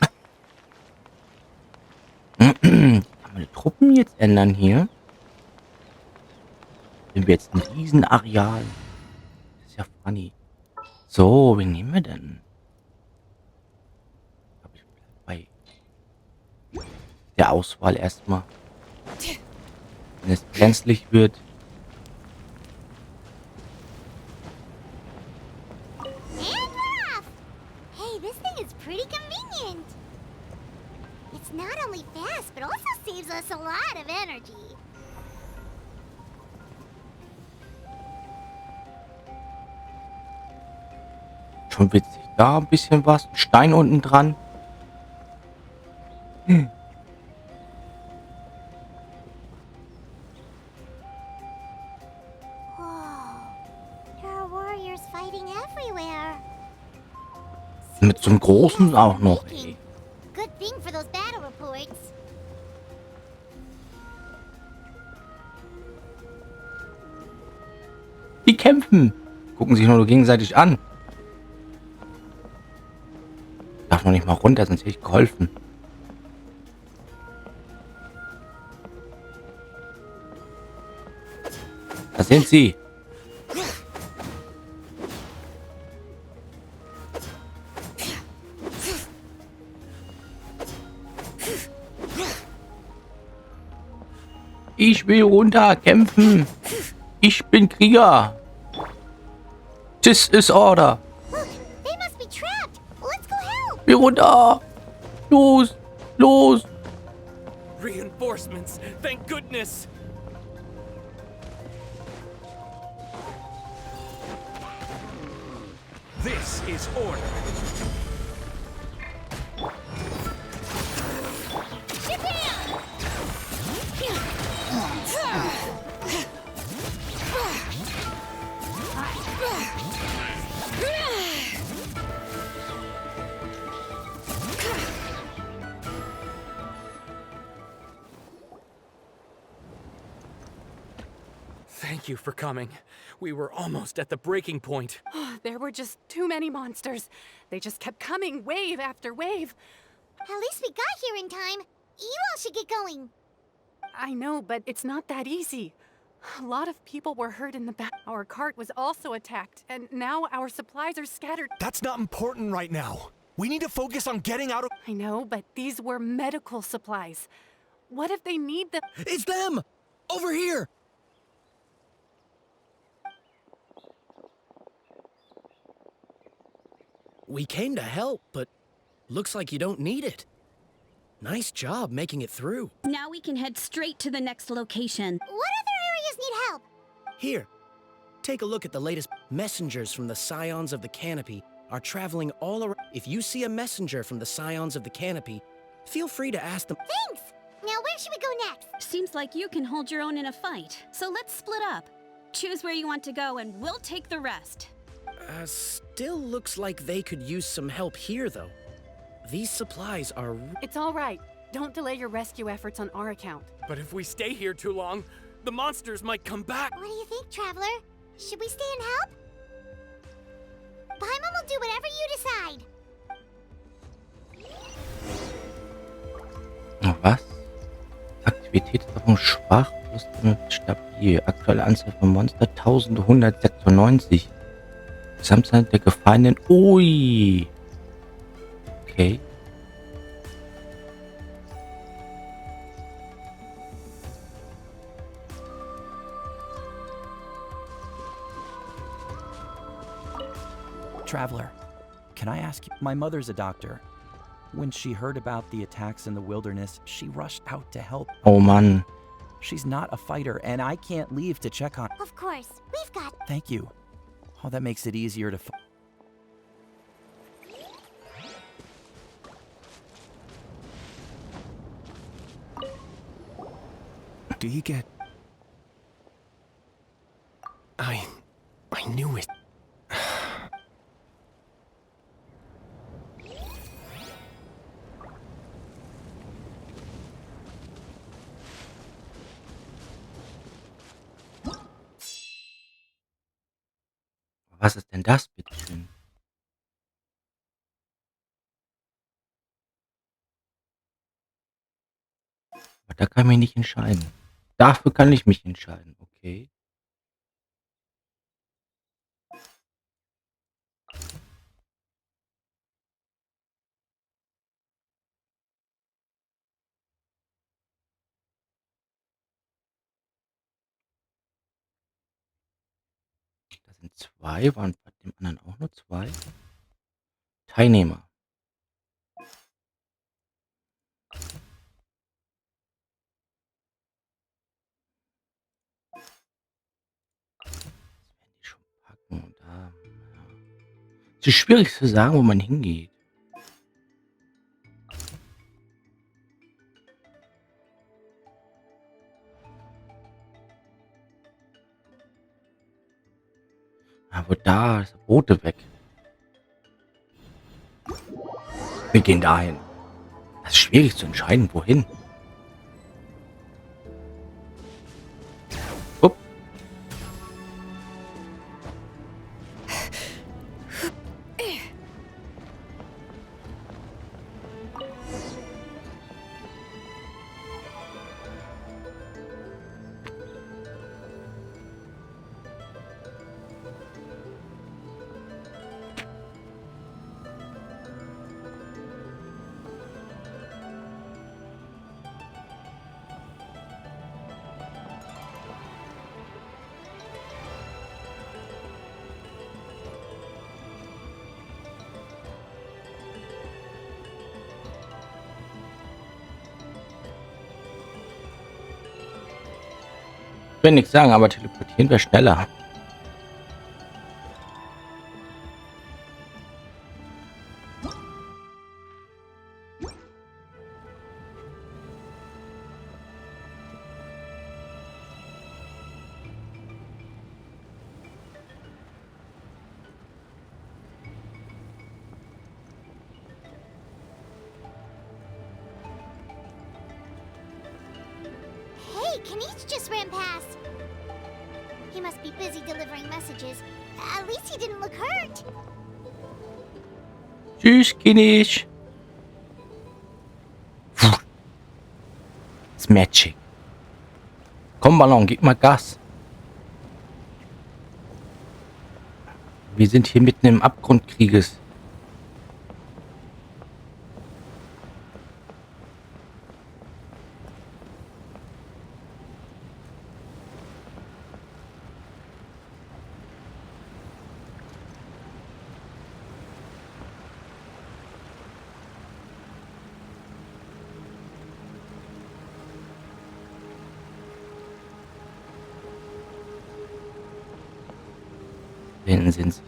Kann meine Truppen jetzt ändern hier? Sind wir jetzt ein Riesenareal? Das ist ja funny. So, wen nehmen wir denn? Hab ich bei der Auswahl erstmal. Wenn es brenzlig wird. And we're off! Hey, this thing is pretty convenient. It's not only fast, but also saves us a lot of energy. Schon witzig. Da ein bisschen was. Ein Stein unten dran. Mit so einem großen auch noch, ey. Good thing for those battle reports. Die kämpfen. Gucken sich nur gegenseitig an. Darf noch nicht mal runter, sonst hätte ich geholfen. Da sind sie. Ich will runter kämpfen. Ich bin Krieger. This is order. They must be trapped. Let's go help. Wir runter. Los. Los. Reinforcements. Thank goodness. This is order. Thank you for coming. We were almost at the breaking point. There were just too many monsters. They just kept coming, wave after wave. At least we got here in time. You all should get going. I know, but it's not that easy. A lot of people were hurt in the back. Our cart was also attacked, and now our supplies are scattered. That's not important right now. We need to focus on getting out of... I know, but these were medical supplies. What if they need them? It's them! Over here! We came to help, but looks like you don't need it. Nice job making it through. Now we can head straight to the next location. What other areas need help? Here, take a look at the latest. Messengers from the Scions of the Canopy are traveling all around. If you see a messenger from the Scions of the Canopy, feel free to ask them. Thanks! Now where should we go next? Seems like you can hold your own in a fight, so let's split up. Choose where you want to go and we'll take the rest. Still looks like they could use some help here, though. These supplies are... It's all right. Don't delay your rescue efforts on our account. But if we stay here too long, the monsters might come back. What do you think, Traveler? Should we stay and help? Paimon will do whatever you decide. Was? Aktivität ist davon schwach, plus stabil. Aktuelle Anzahl von Monster 1196. Gesamtzahl der Gefallenen. Ui. Okay. Traveler, can I ask you? My mother's a doctor. When she heard about the attacks in the wilderness, she rushed out to help. Oh Mann. She's not a fighter, and I can't leave to check on. Of course, we've got... Thank you. Oh, that makes it easier to... Do you get... I knew it. Was ist denn das, bitteschön? Aber da kann ich mich nicht entscheiden. Dafür kann ich mich entscheiden, okay. Da sind zwei, waren bei dem anderen auch nur zwei Teilnehmer. Und da, ja. Es ist schwierig zu sagen, wo man hingeht. Aber da ist der Boote weg. Wir gehen dahin. Das ist schwierig zu entscheiden, wohin. Upp. Ich will nichts sagen, aber teleportieren wir schneller. Hey, Kanish just ran past. He must be busy delivering messages. At least he didn't look hurt. Tschüss, Kinisch. Das Magic. Komm, Ballon, gib mal Gas. Wir sind hier mitten im Abgrund Krieges. hinten sind sie.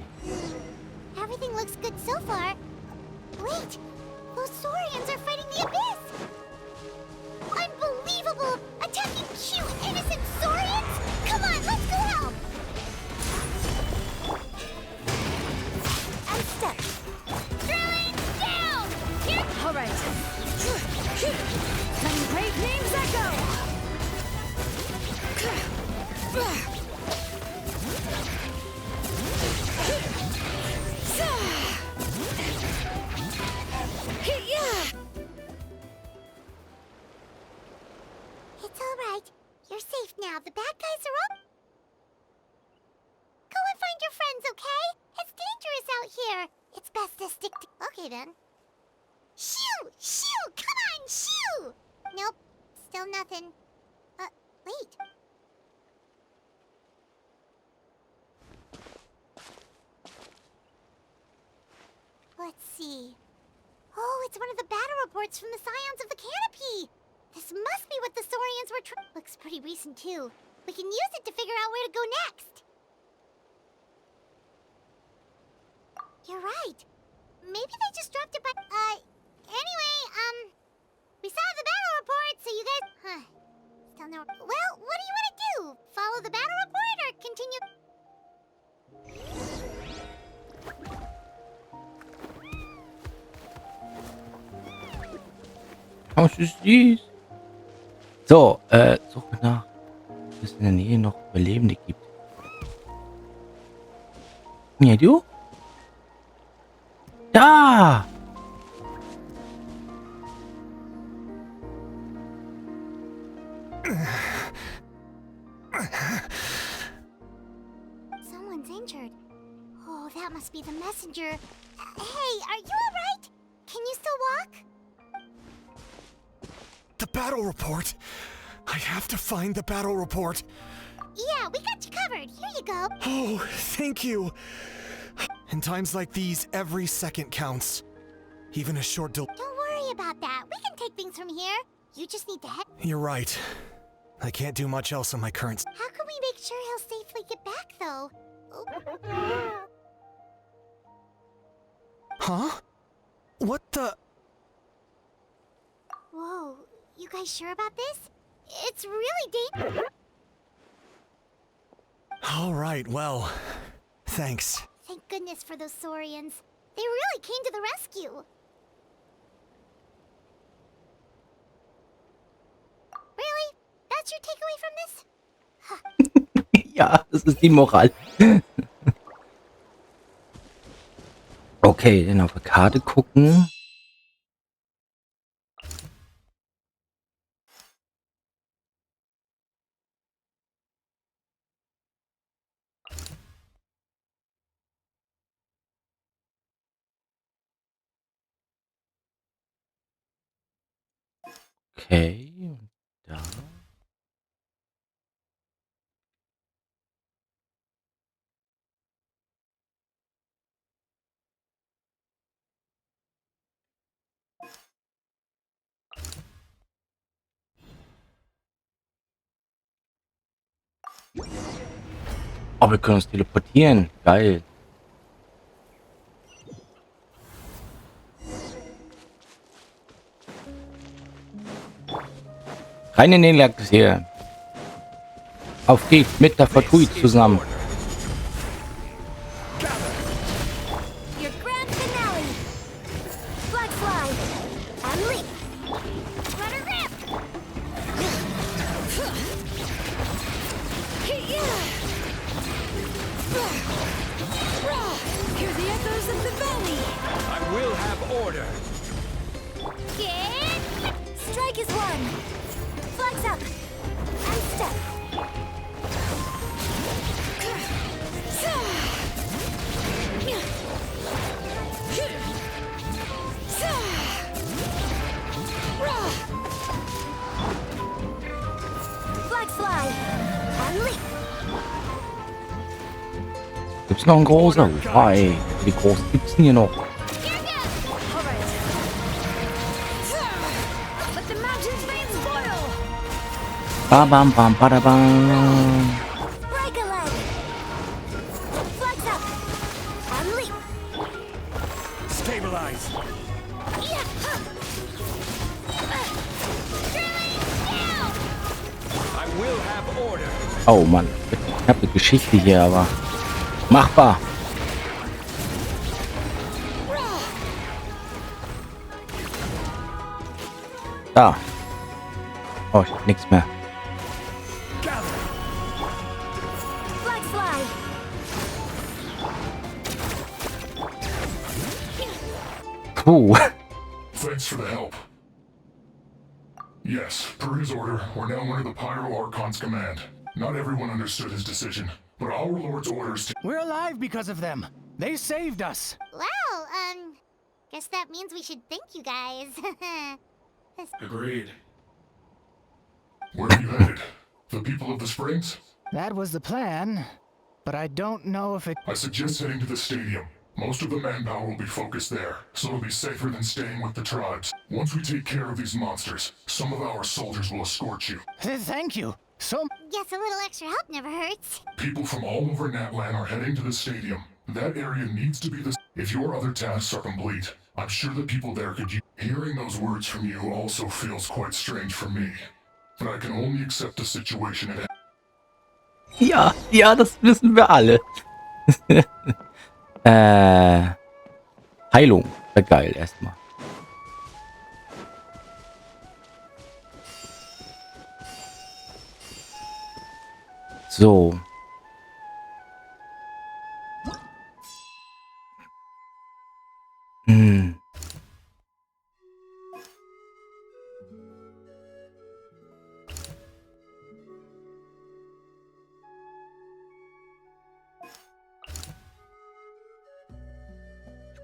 Everything looks good so far. Wait, those Saurians are fighting the abyss. Unbelievable! Attacking cute, innocent Saurians? Come on, let's go help! I'm stuck. Throwing down! Here! Alright. Letting great names echo! It's alright. You're safe now. The bad guys are all... Go and find your friends, okay? It's dangerous out here. It's best to stick to... Okay, then. Shoo! Shoo! Come on, shoo! Nope. Still nothing. Wait. Let's see. Oh, it's one of the battle reports from the Scions of the Canopy! This must be what the Saurians were looks pretty recent, too. We can use it to figure out where to go next. You're right. Maybe they just dropped it by... Anyway, we saw the battle report, so you guys... Still no... Well, what do you want to do? Follow the battle report or continue... Oh, süß. So, suche nach, ob es in der Nähe noch Überlebende gibt. Ja, du? Da! Someone's injured. Oh, that must be the messenger. Hey, are you alright? Can you still walk? The battle report! I have to find the battle report. Yeah, we got you covered. Here you go. Oh, thank you. In times like these, every second counts. Even a short delay. Don't worry about that. We can take things from here. You just need to head... You're right. I can't do much else on my current... How can we make sure he'll safely get back, though? Huh? What the... Whoa, you guys sure about this? It's really dangerous. All right, well, thanks. Thank goodness for those Saurians. They really came to the rescue. Really? That's your takeaway from this? Ja, das ist die Moral. Okay, dann auf der Karte gucken. Okay, und da. Oh, wir können uns teleportieren. Geil. Rein in den Lack hier. Auf geht's mit der Vertui zusammen. Your grand finale. Flag slide. And leap. Rudder grip. Hear the echoes of the valley. I will have order. Get. Strike is one. Flags up. And step. Flag slide. And leap. Gibt's noch einen großen? Hi. Wie groß gibt's denn hier noch? Let the mountain's veins boil. Bam, bam, bam, badabam. Break a leg. Flags up. Stabilize. I will have order. Oh Mann, ich habe eine Geschichte hier, aber machbar. Da. Oh, ich hab nichts mehr. Puh. Thanks for the help. Yes, per his order, we're now under the Pyro Archon's command. Not everyone understood his decision, but our Lord's orders. We're alive because of them. They saved us. Well, guess that means we should thank you guys. Agreed. Where are you headed? The people of the Springs? That was the plan, but I don't know if it... I suggest heading to the stadium. Most of the manpower will be focused there, so it'll be safer than staying with the tribes. Once we take care of these monsters, some of our soldiers will escort you. Thank you. Guess a little extra help never hurts. People from all over Natlan are heading to the stadium. That area needs to be the... If your other tasks are complete, I'm sure the people there could use... Hearing those words from you also feels quite strange for me. But I can only accept the situation at... Ja, das wissen wir alle. Heilung. Wäre geil erstmal. So.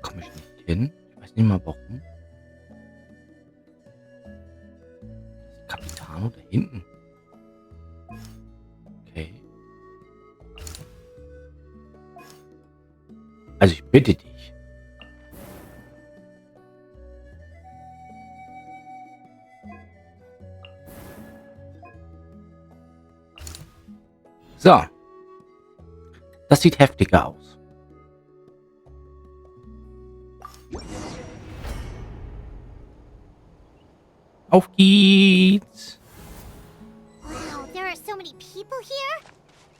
Komme ich nicht hin? Ich weiß nicht mal warum. Capitano da hinten. Okay. Also ich bitte dich. So. Das sieht heftiger aus. Auf geht's! Wow, there are so many people here.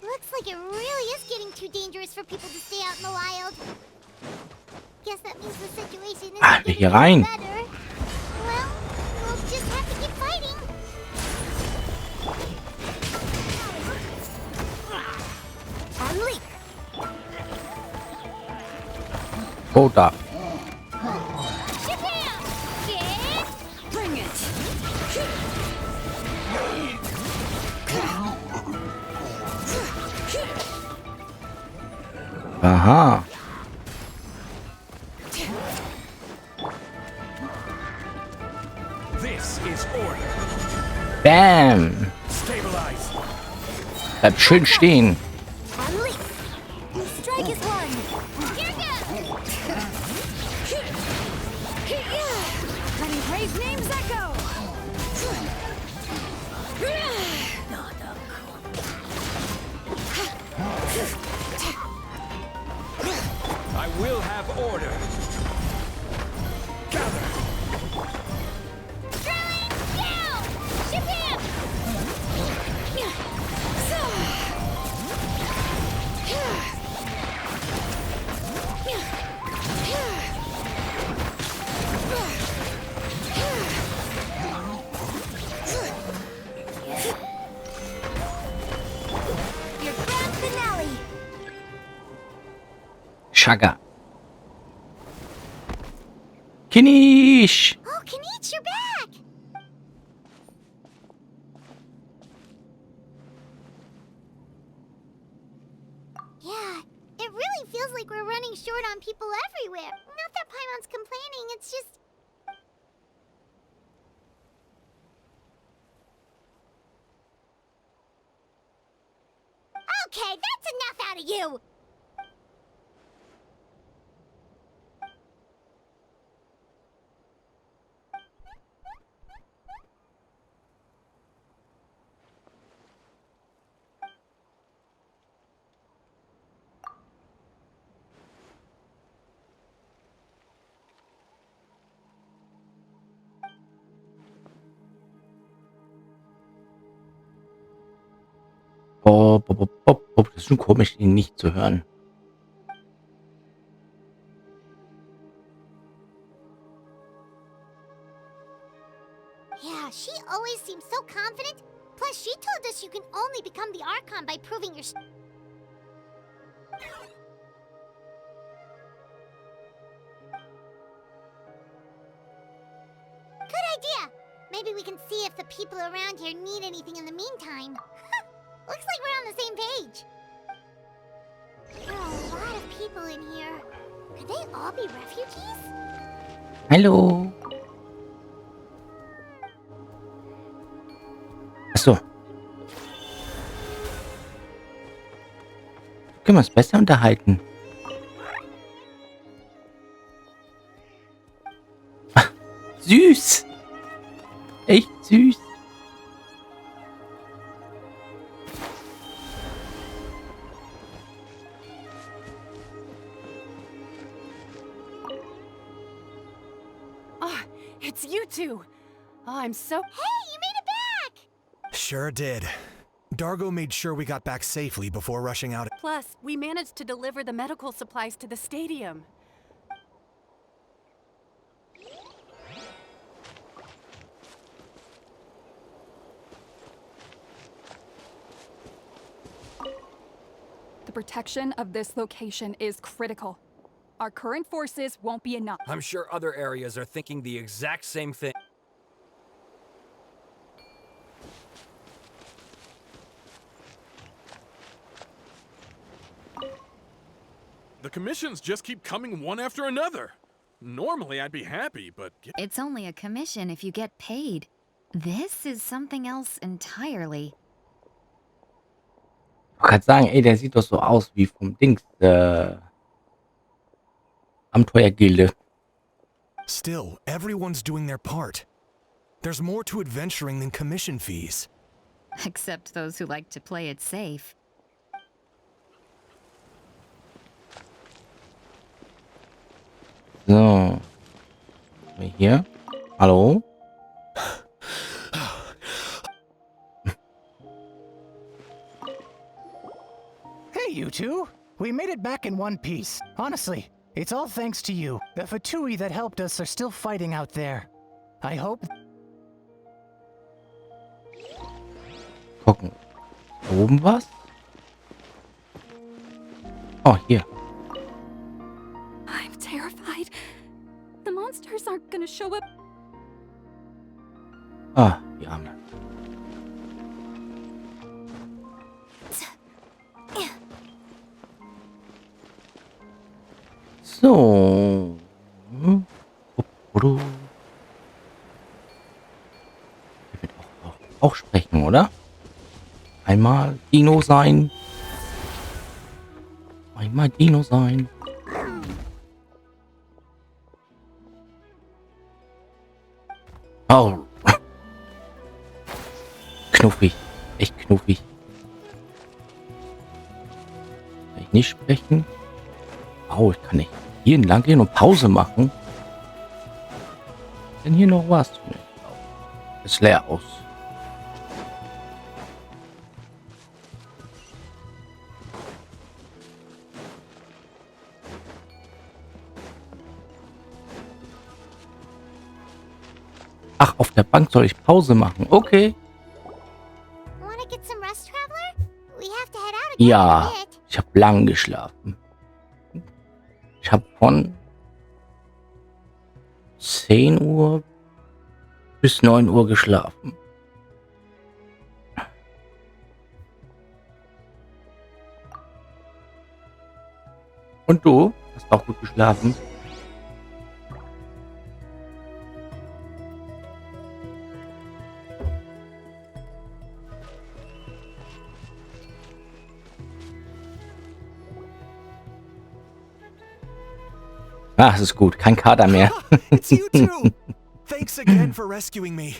Looks like it really is getting too dangerous for people to stay out in the wild. Guess that means the situation is getting hier rein. better. Well, we'll just have to keep fighting. Unleash. Oh, da. Bring it. Aha. This is order. Bam. Stabilize. Bleib schön stehen. Strike is one. Here goes. Letting praise names echo. I will have order. Gather. Drawing down. Ship him. Your grand finale. Shagger. Kinish. Oh, Kenichi, you're back. Yeah, it really feels like we're running short on people everywhere. Not that Paimon's complaining, it's just... Okay, that's enough out of you! Das ist schon komisch, ihn nicht zu hören. Yeah, she always seems so confident. Plus, she told us you can only become the Archon by proving your... Good idea! Maybe we can see if the people around here need anything in the meantime. Looks like we're on the same page. There are a lot of people in here. Could they all be refugees? Hallo. Achso. Können wir uns besser unterhalten? Ach, süß. Echt süß. Oh, it's you two. Oh, I'm so... Hey, you made it back! Sure did. Dargo made sure we got back safely before rushing out. Plus, we managed to deliver the medical supplies to the stadium. The protection of this location is critical. Our current forces won't be enough. I'm sure other areas are thinking the exact same thing. The commissions just keep coming one after another. Normally I'd be happy, but... It's only a commission if you get paid. This is something else entirely. Ich wollte gerade sagen, ey, der sieht doch so aus wie vom Dings, Abenteuergilde. Still, everyone's doing their part. There's more to adventuring than commission fees. Except those who like to play it safe. So. Hier. Hallo? Hey, you two! We made it back in one piece. Honestly, it's all thanks to you. The Fatui that helped us are still fighting out there. I hope... Gucken. Da oben was? Oh, hier. I'm terrified. The monsters aren't gonna show up. Ah, die Arme. So. Hier wird auch sprechen, oder? Einmal Dino sein. Einmal Dino sein. Oh. Knuffig. Echt knuffig. Kann ich nicht sprechen? Oh, ich kann nicht hier entlang gehen und Pause machen. Denn hier noch was? Ist leer aus. Ach, auf der Bank soll ich Pause machen. Okay. Ja, ich habe lang geschlafen. Ich habe von 10 Uhr bis 9 Uhr geschlafen. Und du? Hast auch gut geschlafen? Ah, es ist gut. Kein Kater mehr. It's you too. Thanks again for rescuing me.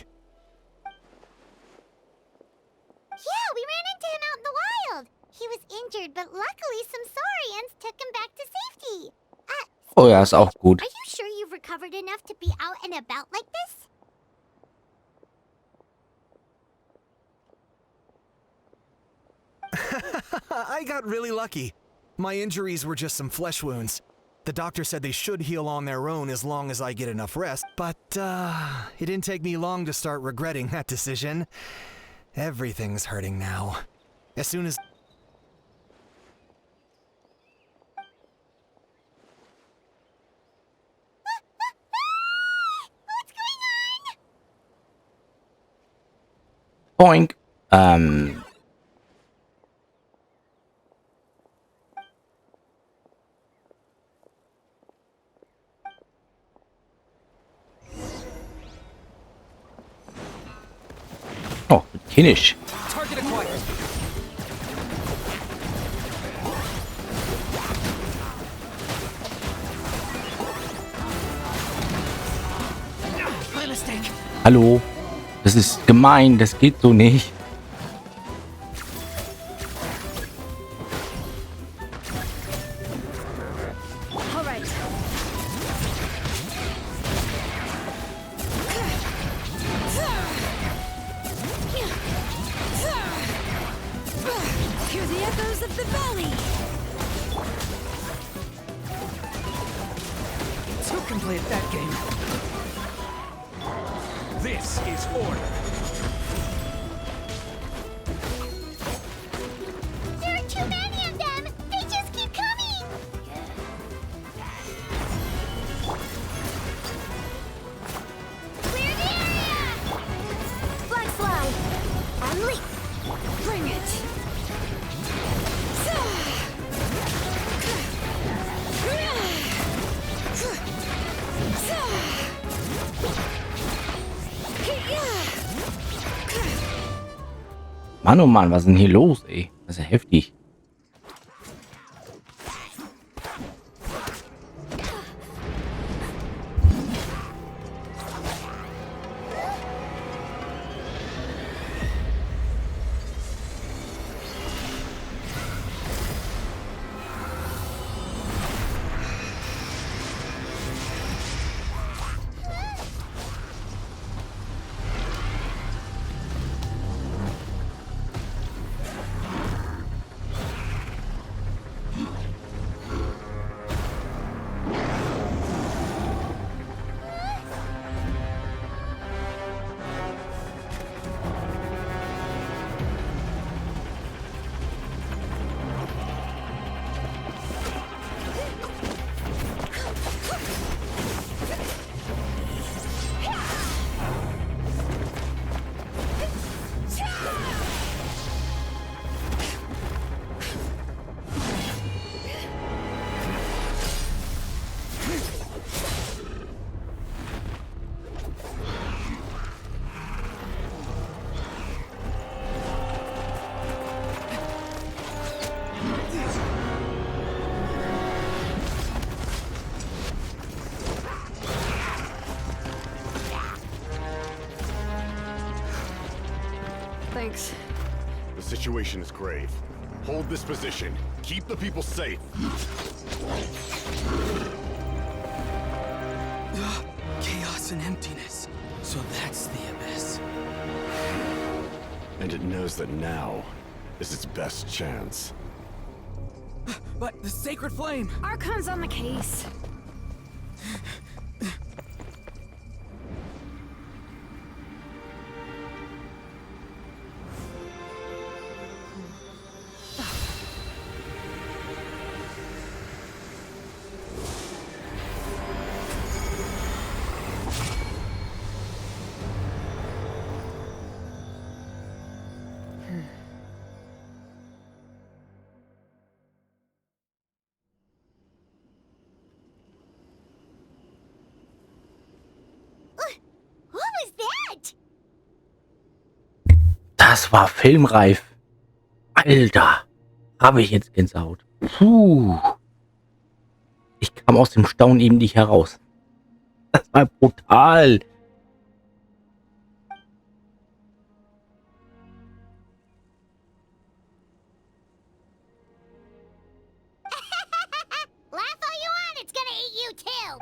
Yeah, we ran into him out in the wild. He was injured, but luckily some Saurians took him back to safety. Oh ja, ist auch gut. Are you sure you've recovered enough to be out and about like this? I got really lucky. My injuries were just some flesh wounds. The doctor said they should heal on their own as long as I get enough rest, but it didn't take me long to start regretting that decision. Everything's hurting now. As soon as... Boink. Oh, Kinnish. Target acquired. My mistake. Hallo. Das ist gemein, das geht so nicht. All right. Hear the echoes of the valley. Who can play at that game? This is order. There are too many of them! They just keep coming! Clear the area! Flag slide. And leap. Bring it. Mann, oh Mann, was ist denn hier los, ey? Das ist ja heftig. Thanks. The situation is grave. Hold this position. Keep the people safe. Chaos and emptiness. So that's the abyss. And it knows that now is its best chance. But the sacred flame! Archon's on the case. Das war filmreif. Alter, habe ich jetzt Gänsehaut. Puh. Ich kam aus dem Staunen eben nicht heraus. Das war brutal. Laugh all you want, it's gonna eat you too!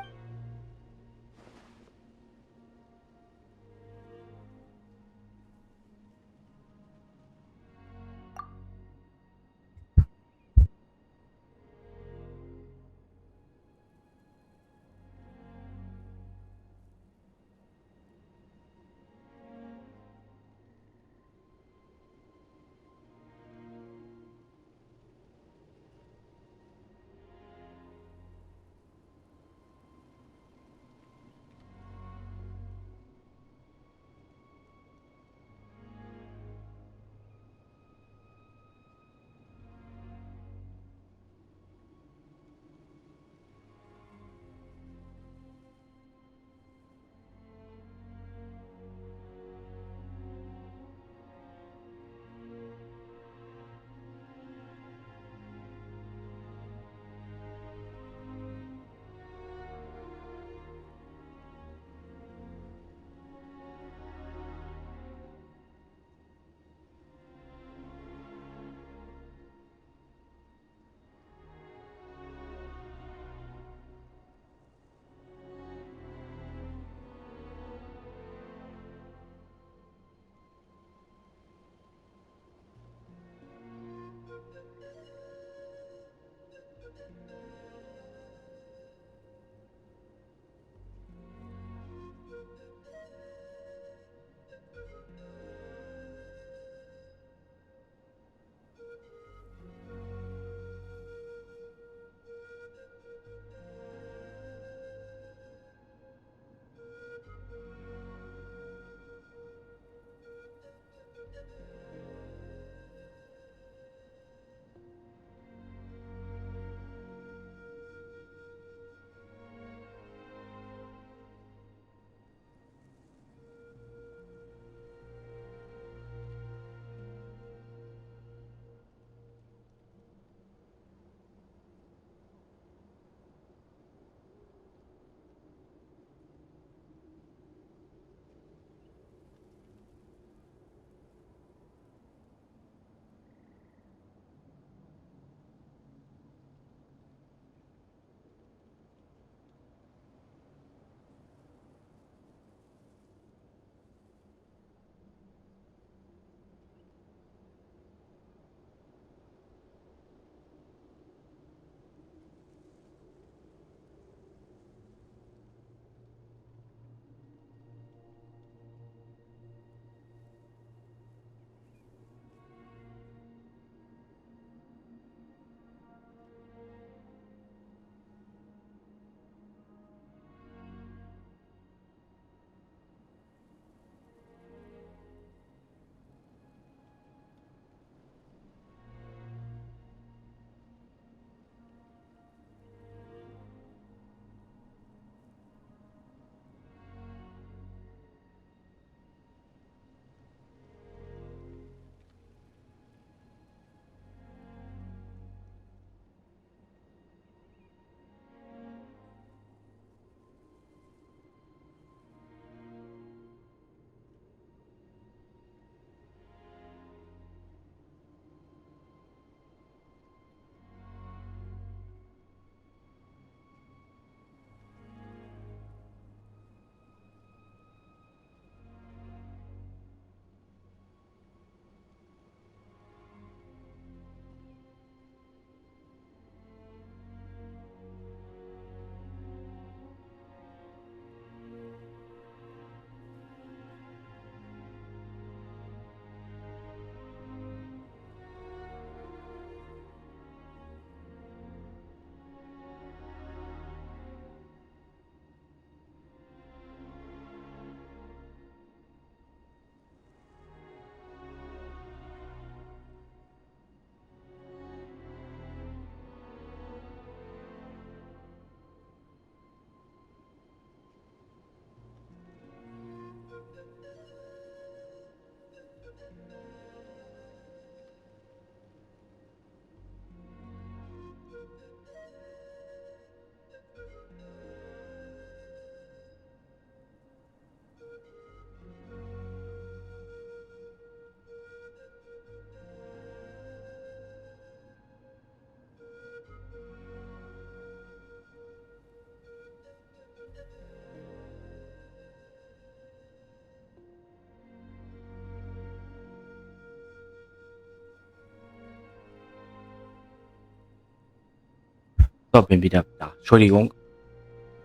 So, bin wieder da. Entschuldigung.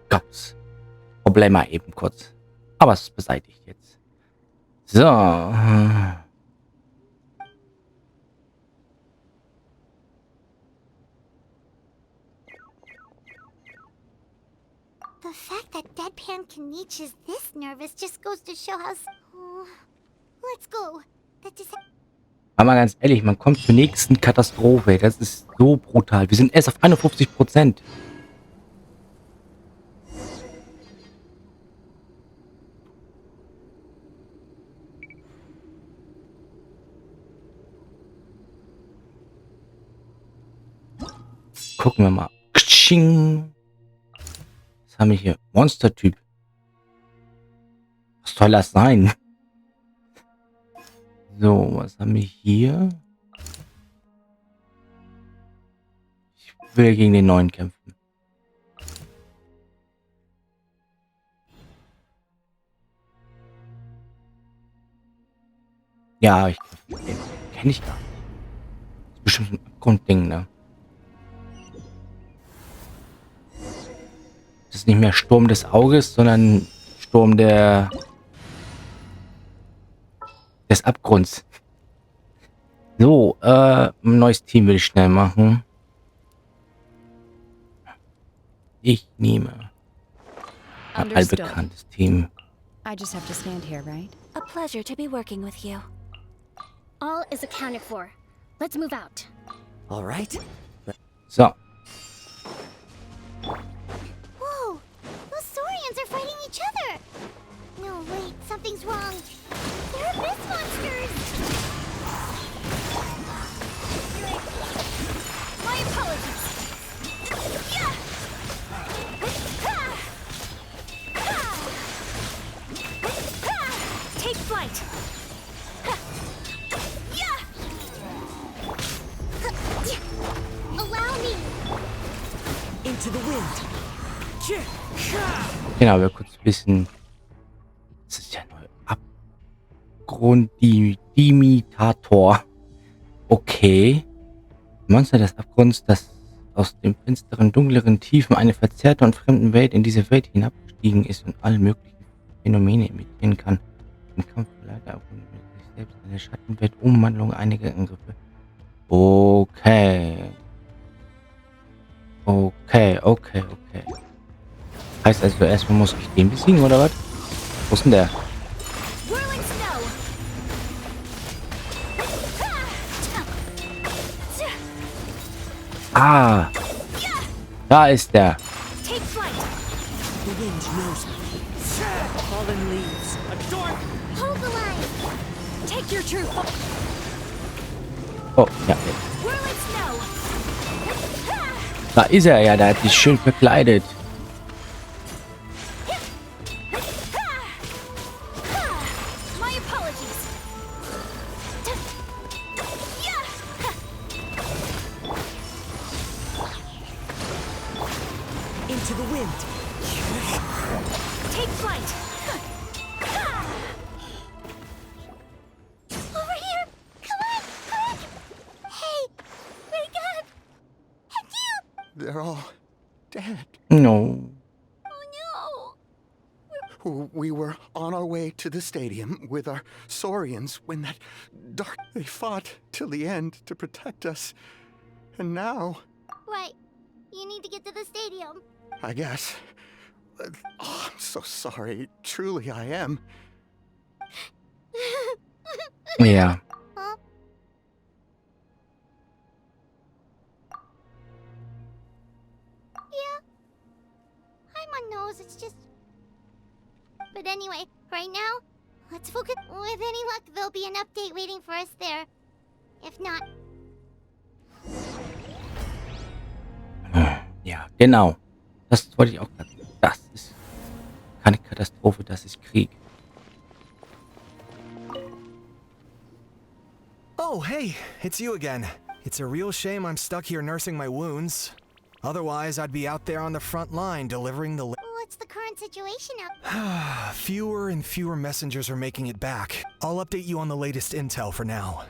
Gab's Probleme eben kurz. Aber es ist beseitigt jetzt. So. The fact that Deadpan Kenichi is this nervous just goes to show how... Oh, let's go. That is... Aber mal ganz ehrlich, man kommt zur nächsten Katastrophe. Das ist so brutal. Wir sind erst auf 51%. Gucken wir mal. Ksching. Was haben wir hier? Monster-Typ. Was soll das sein? So, was haben wir hier? Ich will gegen den neuen kämpfen. Ja, ich kenne ich gar nicht. Das ist bestimmt ein Grundding, ne? Das ist nicht mehr Sturm des Auges, sondern Sturm des Abgrunds. So, ein neues Team will ich schnell machen. Ich nehme ein allbekanntes Team. I just have to stand here, right? A pleasure to be working with you. All is accounted for. Let's move out. All right. So. Whoa! Those Saurians are fighting each other! No, wait, something's wrong. They're abyss monsters! My apologies! Yeah! Take flight! Allow me! Into the wind. Genau, wir kurz ein bisschen. Das ist ja neu. Abgrunddimitator. Okay. Monster des Abgrunds, das aus dem finsteren, dunkleren Tiefen eine verzerrte und fremden Welt in diese Welt hinabgestiegen ist und alle möglichen Phänomene imitieren kann. Im Kampf leider auch mit sich selbst eine Schattenwelt, Umwandlung, einige Angriffe. Okay. Okay. Heißt also, erstmal muss ich den besiegen, oder was? Wo ist denn der? Ah! Da ist der. Oh, ja. Da ist er ja, der hat sich schön verkleidet. Into the wind. Take flight. Over here. Come on. Hey, wake up. And you. They're all dead. No. We were on our way to the stadium with our Saurians when that dark... They fought till the end to protect us. And now... Right. You need to get to the stadium. I guess. Oh, I'm so sorry. Truly, I am. Yeah. Huh? Yeah. I'm on nose. It's just... But anyway, right now, let's focus. With any luck, there'll be an update waiting for us there. If not... Ja, genau. Das wollte ich auch sagen. Das ist keine Katastrophe, das ist Krieg. Oh, hey, it's you again. It's a real shame I'm stuck here nursing my wounds. Otherwise, I'd be out there on the front line delivering the... What's the current situation out? Fewer and fewer messengers are making it back. I'll update you on the latest intel for now.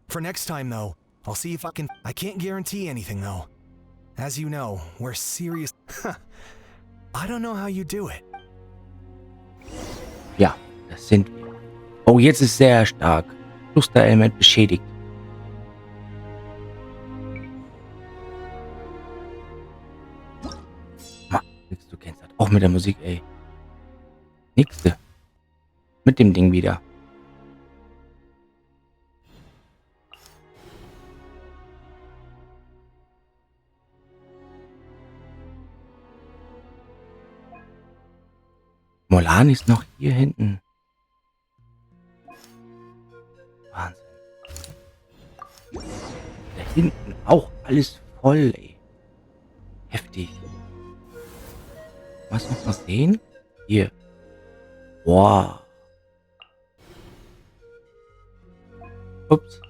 For next time, though, I'll see if I can... I can't guarantee anything, though. As you know, we're serious. I don't know how you do it. Ja, das sind wir. Oh, jetzt ist sehr stark. Cluster-Element beschädigt. Nix, du kennst das. Auch mit der Musik, ey. Nächste. Mit dem Ding wieder. Molan ist noch hier hinten. Wahnsinn. Da hinten auch alles voll, ey. Heftig. Was noch was sehen? Hier. Wow. Ups.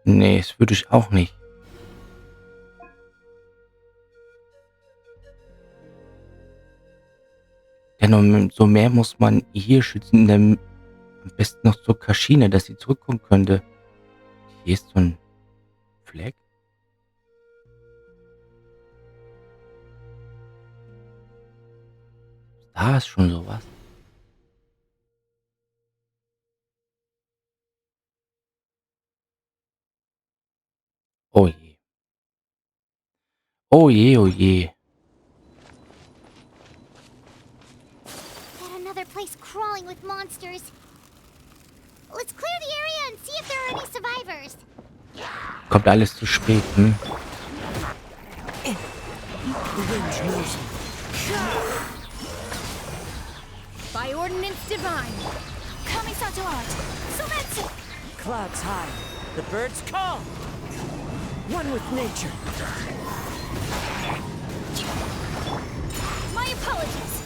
Nee, das würde ich auch nicht. Denn umso mehr muss man hier schützen, am besten noch zur Kaschine, dass sie zurückkommen könnte. Hier ist so ein Fleck. Da ist schon sowas. Oh je. Oh je, oh je. Got another place crawling with monsters. Let's clear the area and see if there are any survivors. Kommt alles zu spät, hm? The wind knows me. By ordinance divine. Kamisato art. Sometsu. Clouds high. The birds call. One with nature. My apologies.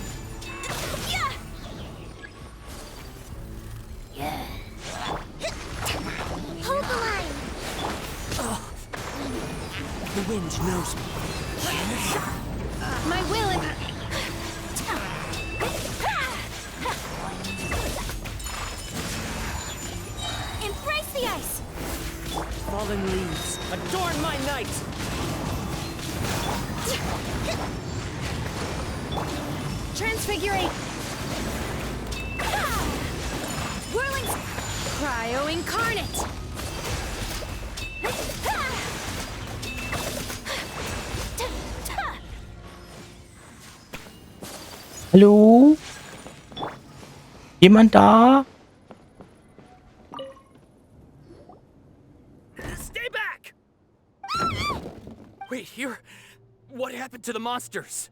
Yeah. Hold the line. The wind knows me. My will and... Embrace the ice. Fallen leaves, adorn my night. Transfigurate. Whirling... Cryo incarnate. Hallo? Jemand da? Stay back! Wait, here? What happened to the monsters?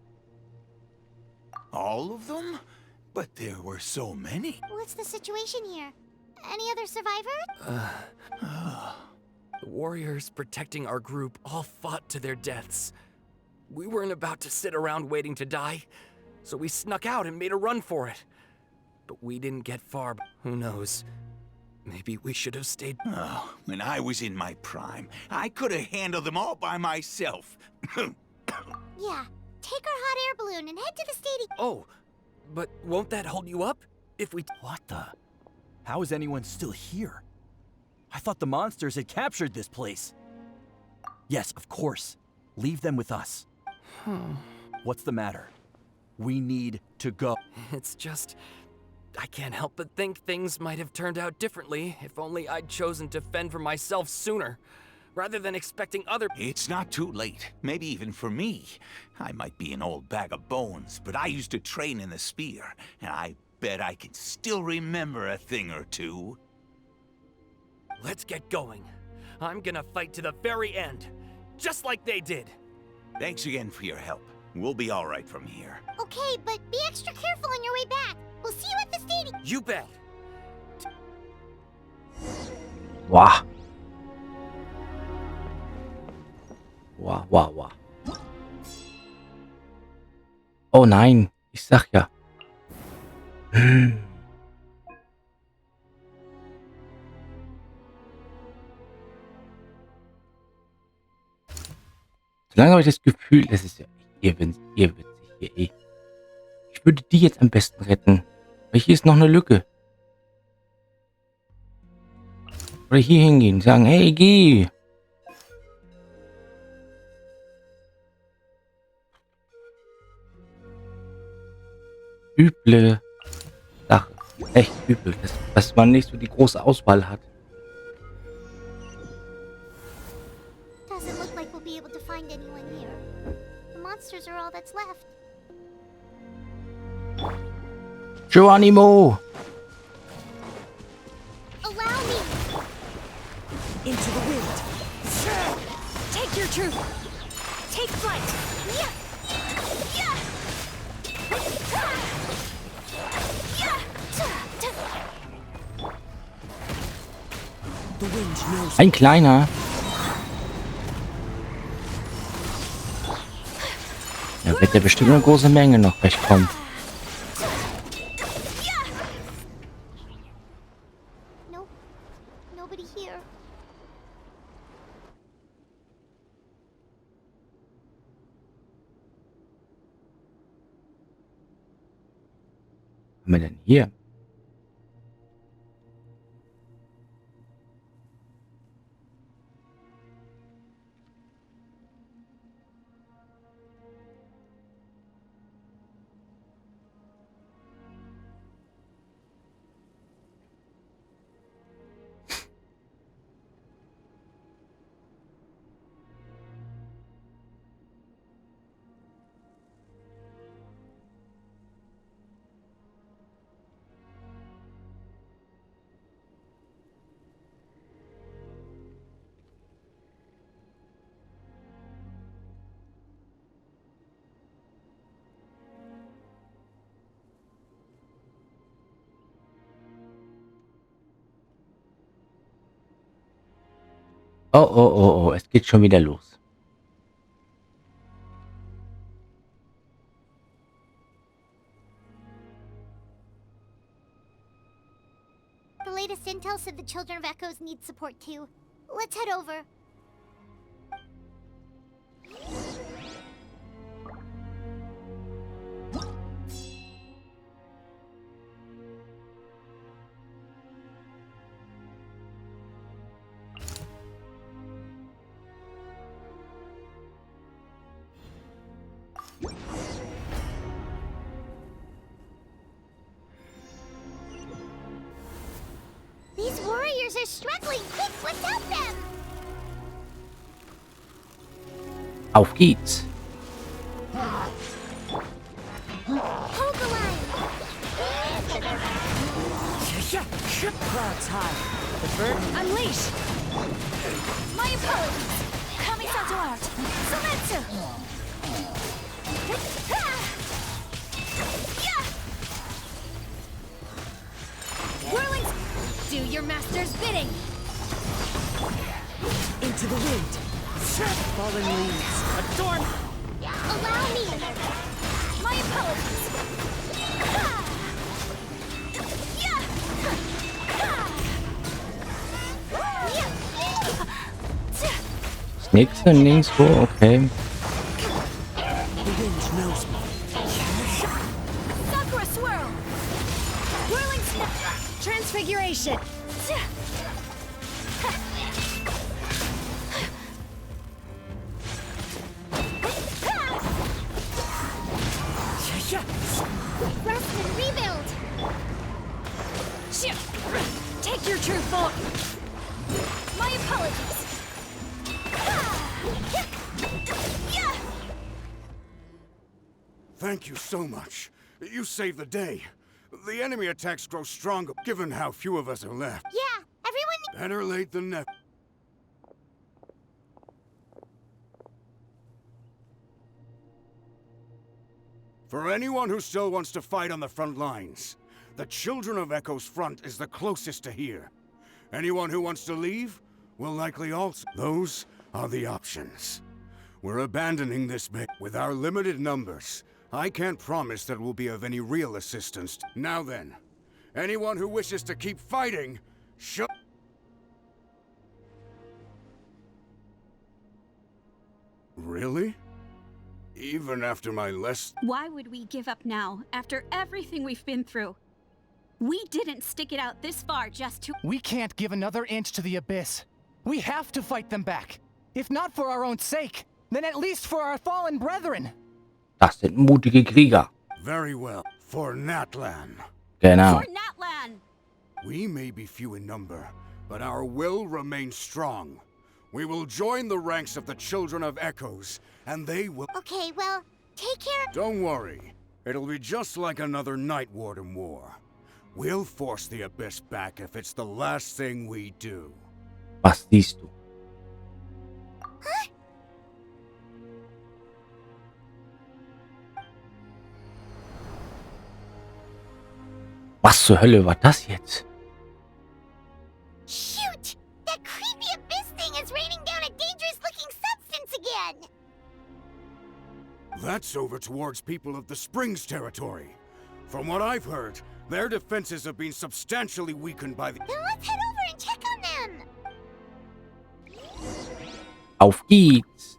All of them? But there were so many. What's the situation here? Any other survivors? The warriors protecting our group all fought to their deaths. We weren't about to sit around waiting to die, so we snuck out and made a run for it. But we didn't get far. Who knows? Maybe we should have stayed. Oh, when I was in my prime, I could have handled them all by myself. Yeah. Take our hot air balloon and head to the stadium. Oh, but won't that hold you up? If we... What the? How is anyone still here? I thought the monsters had captured this place. Yes, of course. Leave them with us. What's the matter? We need to go. It's just... I can't help but think things might have turned out differently if only I'd chosen to fend for myself sooner, rather than expecting other... It's not too late, maybe even for me. I might be an old bag of bones, but I used to train in the spear, and I bet I can still remember a thing or two. Let's get going. I'm gonna fight to the very end, just like they did. Thanks again for your help. We'll be all right from here. Okay, but be extra careful on your way back. We'll see you at the stadium. You bet. Wow. Wow, wow, wow. Oh nein, ich sag ja. So lange habe ich das Gefühl, das ist ja hier witzig hier, ey. Ich würde die jetzt am besten retten. Weil hier ist noch eine Lücke. Oder hier hingehen, sagen, hey, geh. Üble Sache. Echt übel, dass man nicht so die große Auswahl hat. Doesn't look like we'll be able to find anyone here. The monsters are all that's left. Geronimo! Allow me! Into the wind. Take your truth. Take flight. Yeah. Yeah. The wind knows. Ein kleiner. Da wird ja bestimmt eine große Menge noch recht kommen. Nope. Nobody here. Was haben wir denn hier? Oh, oh, oh, oh, es geht schon wieder los. The latest intel said the Children of Echoes need support too. Let's head over. These warriors are struggling. Quick, let's help them. Auf geht's. Hold the line. Clouds high. The bird unleash. My apologies. Kamisato out. Sumetsu. Whirling. Do your master's bidding. Into the wind. Fallen leaves. Adorn. Allow me. My apologies. Nichts und nirgendwo, okay. The wind knows me. Sakura swirl. Whirling snap. Transfiguration. Rest and rebuild. Take your true form. My apologies. Thank you so much. You saved the day. The enemy attacks grow stronger, given how few of us are left. Yeah, everyone... Better late than never. For anyone who still wants to fight on the front lines, the Children of Echo's front is the closest to here. Anyone who wants to leave will likely also... Those are the options. We're abandoning this base. With our limited numbers, I can't promise that we'll be of any real assistance. Now then, anyone who wishes to keep fighting, should... Really? Even after my less... Why would we give up now, after everything we've been through? We didn't stick it out this far just to— We can't give another inch to the Abyss. We have to fight them back. If not for our own sake, then at least for our fallen brethren. Das sind mutige Krieger. Very well. For Natlan. Genau. For Natlan! We may be few in number, but our will remains strong. We will join the ranks of the Children of Echoes, and they will— Okay, well, take care. Don't worry. It'll be just like another Night Warden war. We'll force the Abyss back if it's the last thing we do. Was siehst du? Was zur Hölle war das jetzt? Shoot! That creepy abyss thing is raining down a dangerous-looking substance again! That's over towards people of the Springs territory. From what I've heard, their defenses have been substantially weakened by the— Then let's head over and check on them! Auf geht's!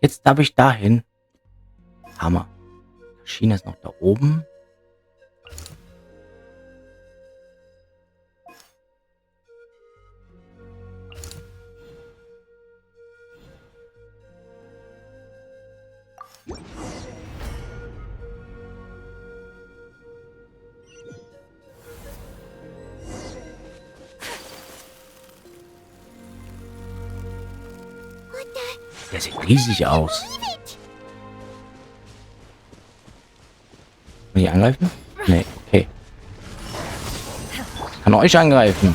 Jetzt darf ich dahin. Hammer. Die Schiene ist noch da oben. Der sieht riesig aus. Kann ich angreifen? Nee, okay. Kann euch angreifen.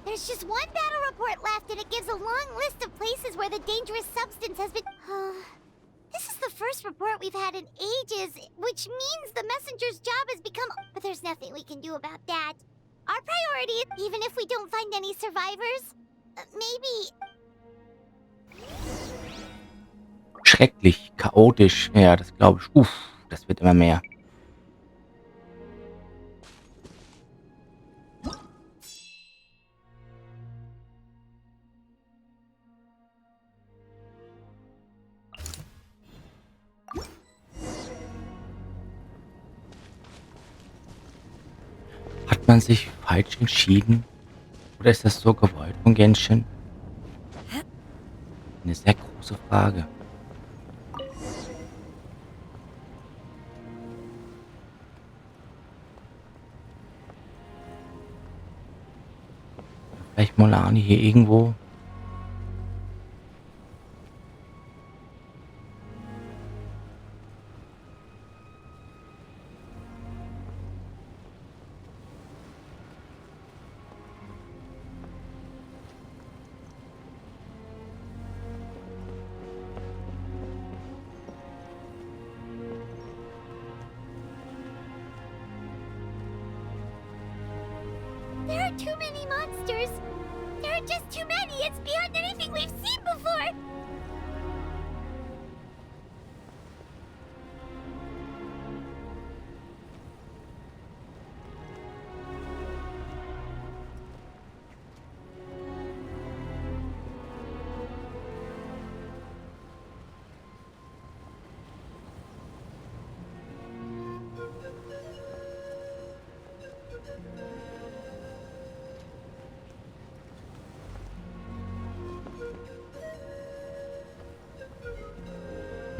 There's just one battle report left, and it gives a long list of places where the dangerous substance has been— This is the first report we've had in ages, which means the messenger's job has become— But there's nothing we can do about that. Our priority, even if we don't find any survivors, maybe— Schrecklich, chaotisch. Ja, das glaube ich. Uff, das wird immer mehr. Hat man sich falsch entschieden? Oder ist das so gewollt von Genshin? Eine sehr große Frage. Vielleicht Molani hier irgendwo. There are too many monsters! There are just too many! It's beyond anything we've seen before!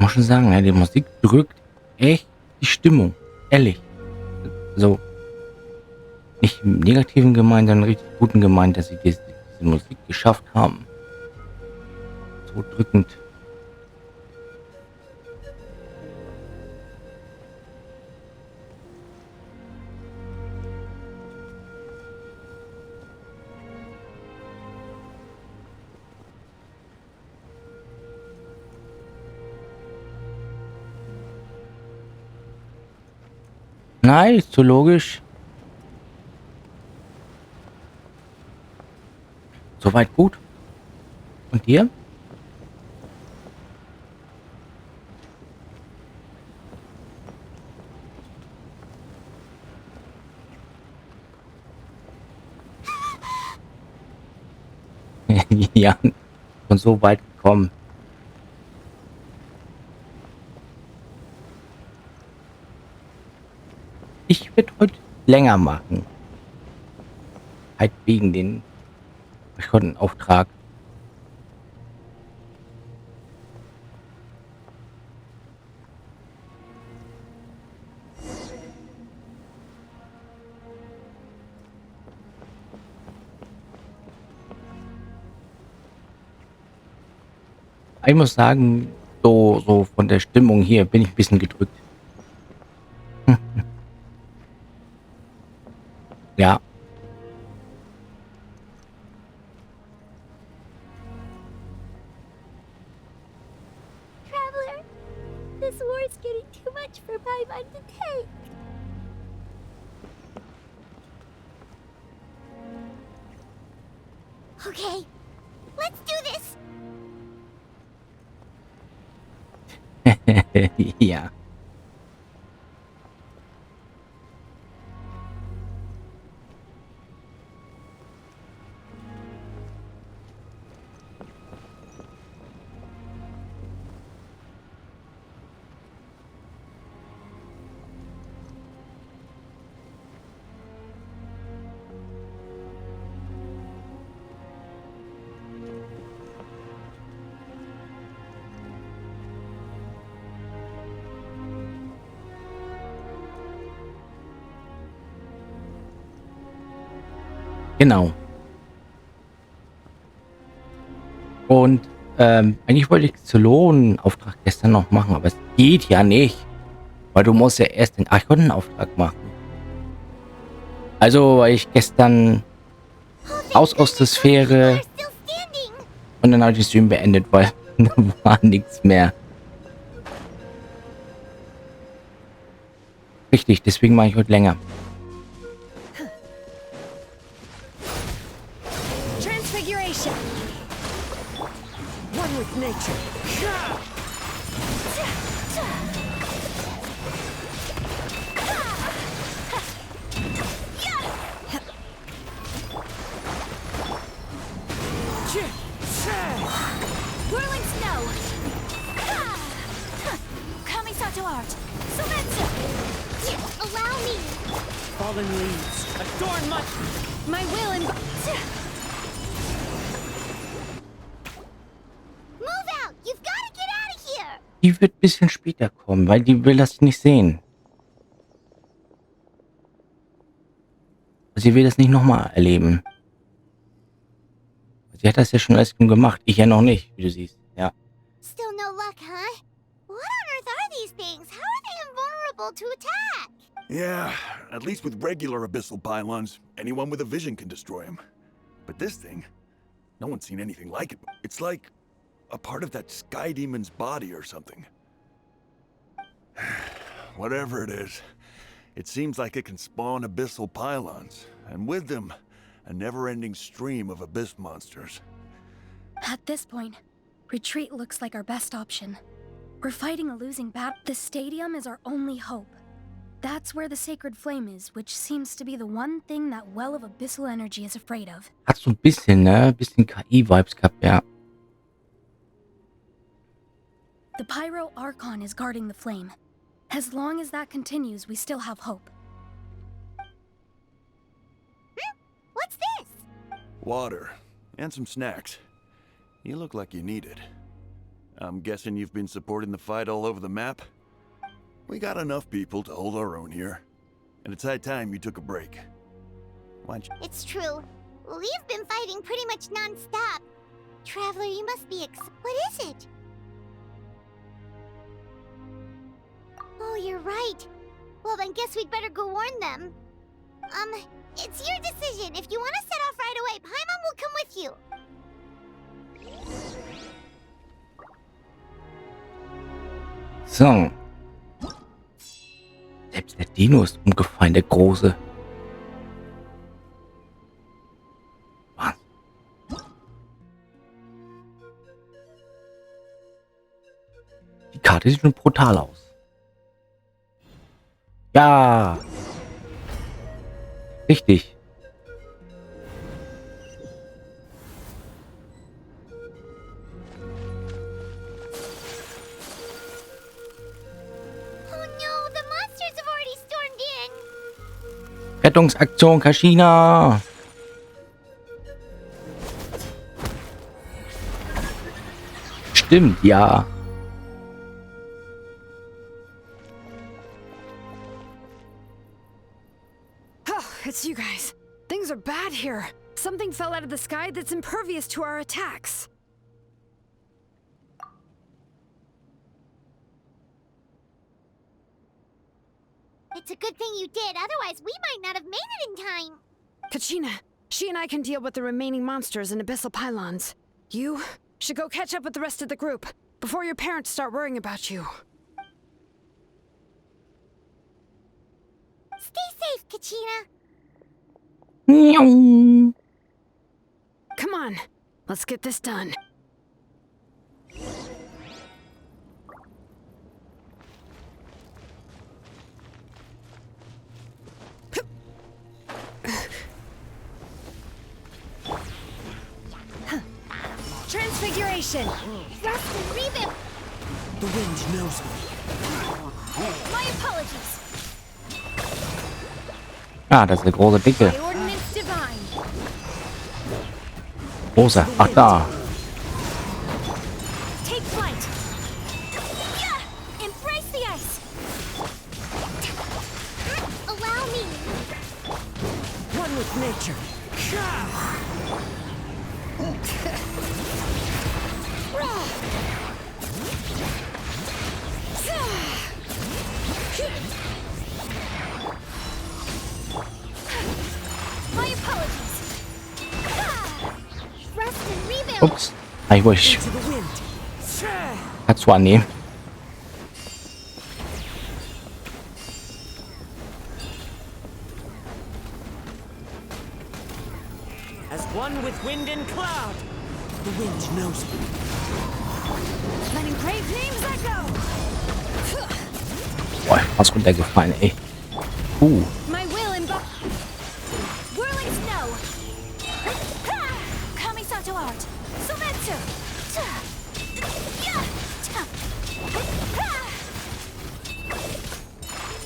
Ich muss schon sagen, ja, die Musik drückt echt die Stimmung. Ehrlich. So. Nicht im Negativen gemeint, sondern richtig guten gemeint, dass sie diese Musik geschafft haben. So drückend. Nein, ist zu logisch. Soweit gut. Und dir? Ja, schon so weit gekommen. Ich werde heute länger machen. Halt wegen den Archonten Auftrag. Ich muss sagen, so von der Stimmung hier bin ich ein bisschen gedrückt. Ja. Traveler, this war is getting too much for my mind to take. Okay, let's do this. Ja. Genau. Und eigentlich wollte ich Xilonen Auftrag gestern noch machen, aber es geht ja nicht. Weil du musst ja erst den Archonten Auftrag machen. Also war ich gestern raus aus der Sphäre und dann habe ich den Stream beendet, weil da war nichts mehr. Richtig, deswegen mache ich heute länger. Transfiguration. One with nature. Whirling snow. Kamisato art. Sumetsu. Allow me. Fallen leaves. Adorn my will and Move out. You've got to get out of here. Die wird ein bisschen später kommen, weil die will das nicht sehen. Sie will das nicht nochmal erleben. Sie hat das ja schon alles gemacht. Ich ja noch nicht, wie du siehst. Ja. Still no luck, huh? What on earth are these things? How are they invulnerable to attack? Yeah, at least with regular abyssal pylons, anyone with a vision can destroy them. But this thing, no one's seen anything like it. It's like a part of that sky demon's body or something. Whatever it is, it seems like it can spawn abyssal pylons, and with them, a never-ending stream of abyss monsters. At this point, retreat looks like our best option. We're fighting a losing battle. The stadium is our only hope. That's where the sacred flame is, which seems to be the one thing that well of abyssal energy is afraid of. Hat so ein bisschen, ne? Bisschen KI-Vibes gehabt, ja. The Pyro Archon is guarding the flame. As long as that continues, we still have hope. What's this? Water, and some snacks. You look like you need it. I'm guessing you've been supporting the fight all over the map? We got enough people to hold our own here. And it's high time you took a break. Why don't you... It's true. We've been fighting pretty much non-stop. Traveler, you must be what is it? Oh, you're right. Well, then guess we'd better go warn them. It's your decision. If you want to set off right away, Paimon will come with you. So. Selbst der Dino ist umgefallen, der große. Was? Die Karte sieht schon brutal aus. Ja. Richtig. Rettungsaktion Kaschina. Stimmt, ja. Oh, it's you guys. Things are bad here. Something fell out of the sky that's impervious to our attacks. It's a good thing you did, otherwise we might not have made it in time. Kachina, she and I can deal with the remaining monsters and abyssal pylons. You should go catch up with the rest of the group before your parents start worrying about you. Stay safe, Kachina. Meow. Come on, let's get this done. Transfiguration! Rust and reboot! The wind knows me. My apologies! Ah, das ist der große Dicke. My ordinance divine! Großer. Ach, da. Take flight! Yeah! Embrace the ice! Allow me! One with nature. My apologies! Rest and rebuild! Ups. I wish. Hat zwar nehmen. As one with wind and cloud. The wind knows me. Letting brave names echo! Boah, was runtergefallen, ey. My will in whirling snow! Kamisato art! Sometsu!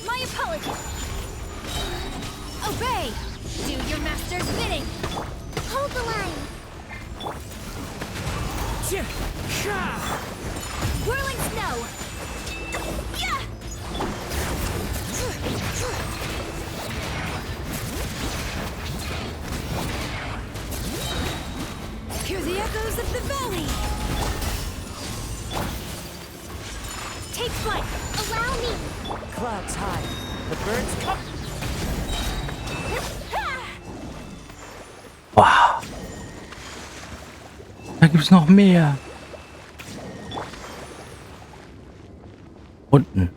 My apologies! Obey! Do your master's bidding! Hold the line! Whirling snow! Hear the echoes of the valley. Take flight! Allow me! Clouds high. The birds come. Wow. Da gibt's noch mehr. Unten.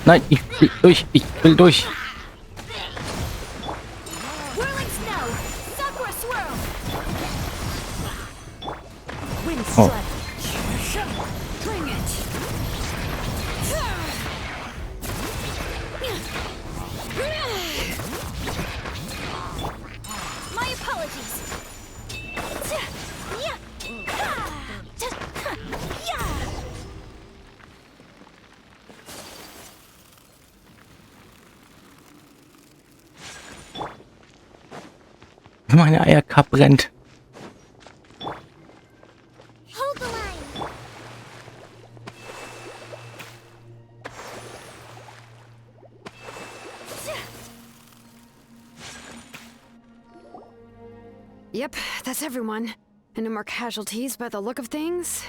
Nein, ich will durch. Ich will durch. Whirling snow! Sakura swirl! Wind Oh. strike! Bring it! My apologies! Meine Eiercup brennt. Hold the line! Yep, that's everyone. And no more casualties by the look of things.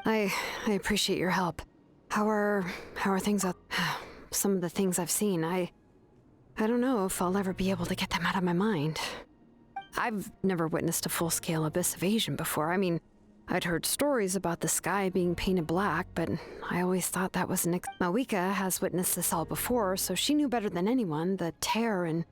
I appreciate your help. How are things out? Some of the things I've seen, I don't know if I'll ever be able to get them out of my mind. I've never witnessed a full-scale abyss invasion before. I mean, I'd heard stories about the sky being painted black, but I always thought that was Malika has witnessed this all before, so she knew better than anyone the terror and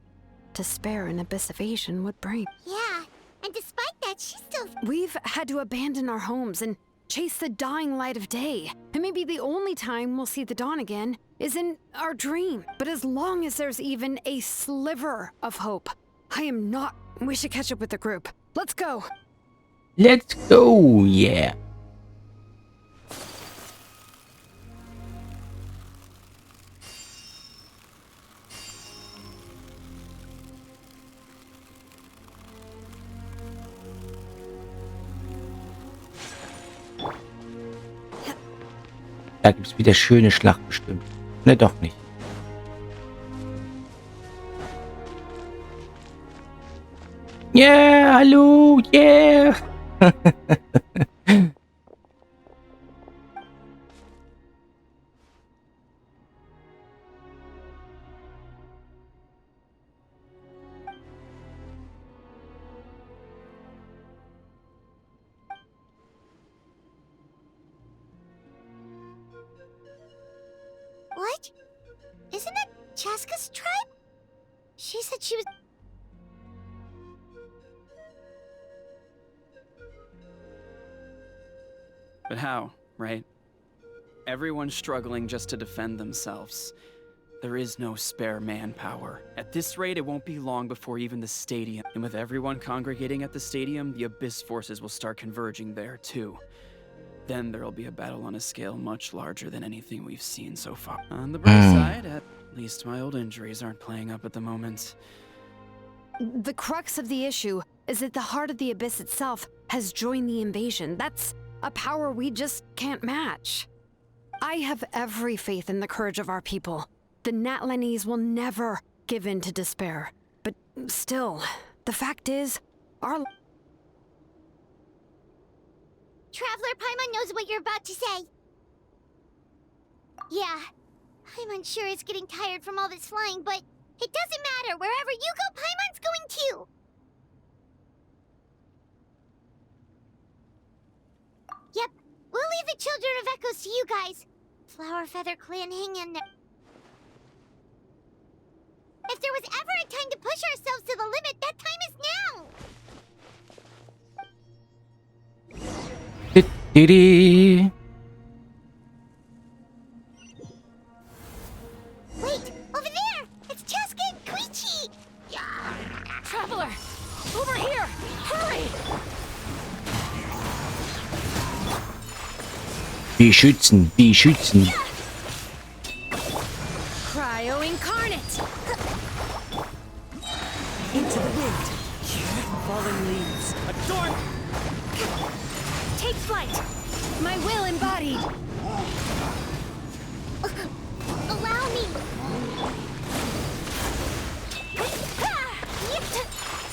despair an abyss invasion would bring. Yeah, and despite that, she's still... We've had to abandon our homes and chase the dying light of day. And maybe the only time we'll see the dawn again is in our dream. But as long as there's even a sliver of hope, I am not... We should catch up with the group. Let's go. Let's go, yeah. Da gibt es wieder schöne Schlacht bestimmt. Ne, doch nicht. Yeah, hallo, yeah. What? Isn't that Chaska's tribe? She said she was... But how, right? Everyone's struggling just to defend themselves. There is no spare manpower. At this rate, it won't be long before even the stadium. And with everyone congregating at the stadium, the Abyss forces will start converging there, too. Then there'll be a battle on a scale much larger than anything we've seen so far. On the bright side, at least my old injuries aren't playing up at the moment. The crux of the issue is that the heart of the Abyss itself has joined the invasion. That's a power we just can't match. I have every faith in the courage of our people. The Natlanese will never give in to despair. But still, the fact is, our... Traveler Paimon knows what you're about to say. Yeah, I'm unsure it's getting tired from all this flying, but it doesn't matter. Wherever you go, Paimon's going too. Yep, we'll leave the Children of Echoes to you guys. Flower Feather Clan, hang in there. If there was ever a time to push ourselves to the limit, that time is now! Diddy. Wait, over there! It's Chaska and Koichi! Traveler! Over here! Hurry! Die Schützen, die Schützen. Cryo Incarnate! Into the wind. Falling leaves. Adorn! Take flight! My will embodied. Allow me!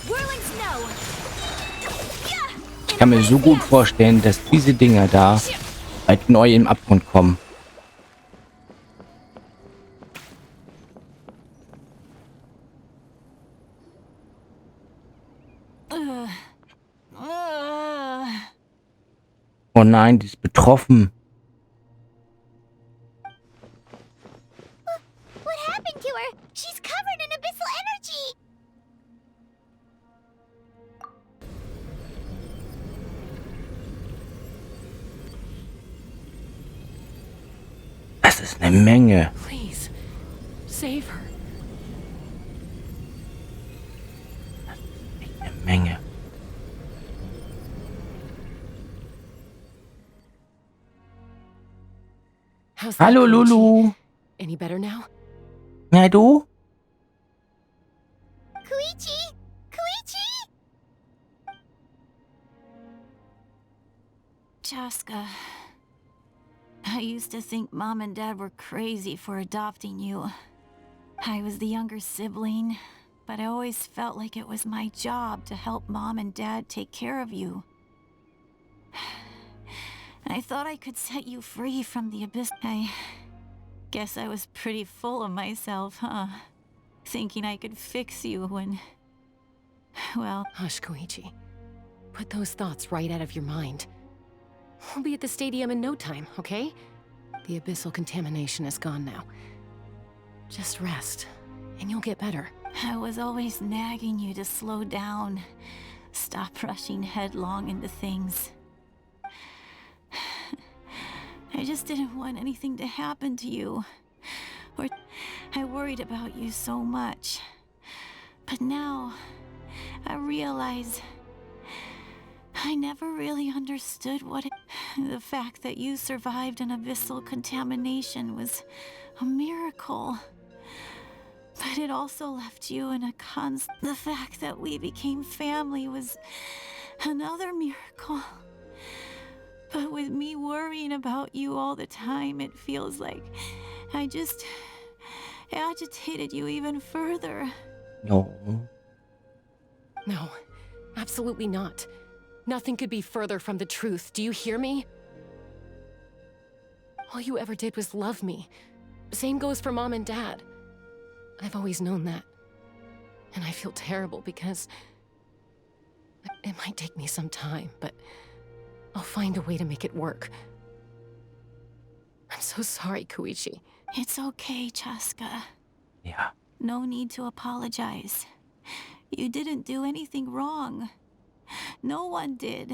Whirling Snow! Ich kann mir so gut vorstellen, dass diese Dinger da bald neu im Abgrund kommen. Oh nein, die ist betroffen. What happened to her? She's covered in abyssal energy! Das ist eine Menge. Please, save her. Das ist echt eine Menge. How's Hallo that, Lulu. Any better now? Ja, du? Koichi! Koichi! Chaska, I used to think Mom and Dad were crazy for adopting you. I was the younger sibling, but I always felt like it was my job to help Mom and Dad take care of you. I thought I could set you free from the abyss. I guess I was pretty full of myself, huh? Thinking I could fix you when Well... Hush, Koichi. Put those thoughts right out of your mind. We'll be at the stadium in no time, okay? The abyssal contamination is gone now. Just rest, and you'll get better. I was always nagging you to slow down. Stop rushing headlong into things. I just didn't want anything to happen to you. Or I worried about you so much. But now, I realize I never really understood what the fact that you survived an abyssal contamination was a miracle. But it also left you in a the fact that we became family was another miracle. But with me worrying about you all the time, it feels like I just agitated you even further. No. No, absolutely not. Nothing could be further from the truth. Do you hear me? All you ever did was love me. Same goes for Mom and Dad. I've always known that. And I feel terrible because it might take me some time, but I'll find a way to make it work. I'm so sorry, Koichi. It's okay, Chaska. Yeah. No need to apologize. You didn't do anything wrong. No one did.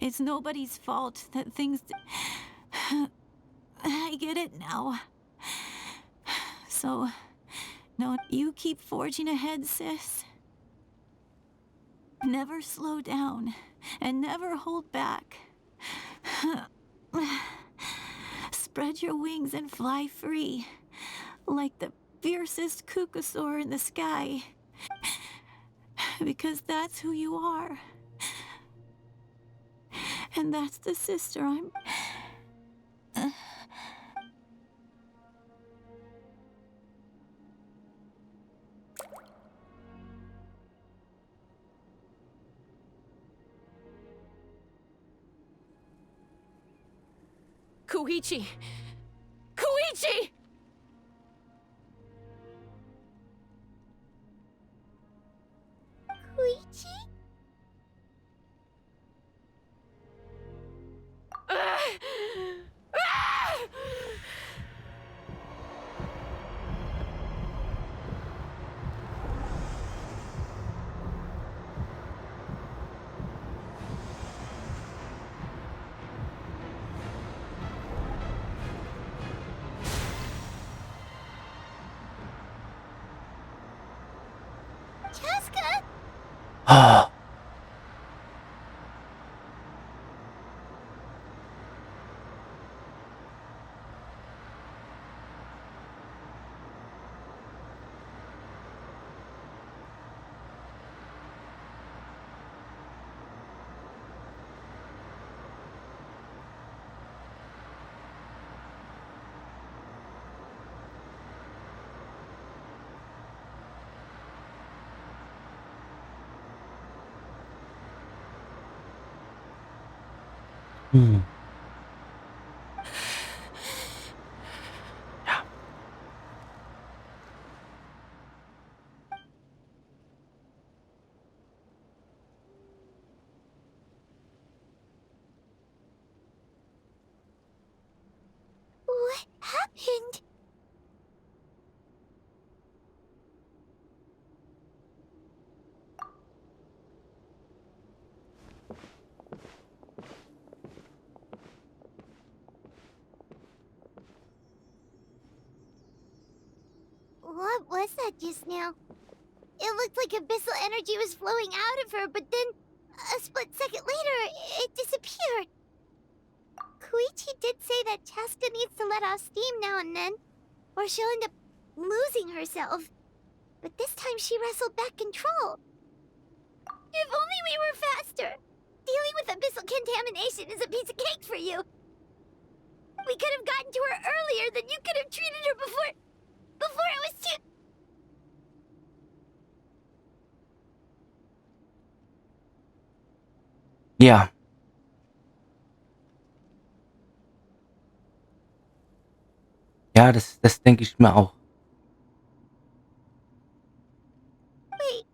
It's nobody's fault that things... I get it now. So, no, you keep forging ahead, sis. Never slow down, and never hold back. Spread your wings and fly free, like the fiercest kukasaur in the sky. Because that's who you are. And that's the sister I'm... Koichi! Koichi! Koichi? Chaska? Ah. Hmm. Ja. What happened? What was that just now? It looked like abyssal energy was flowing out of her, but then a split second later, it disappeared. Koichi did say that Chaska needs to let off steam now and then, or she'll end up losing herself. But this time she wrestled back control. If only we were faster! Dealing with abyssal contamination is a piece of cake for you. We could have gotten to her earlier, then you could have treated her before it was too... Ja. Ja, das denke ich mir auch. Wait,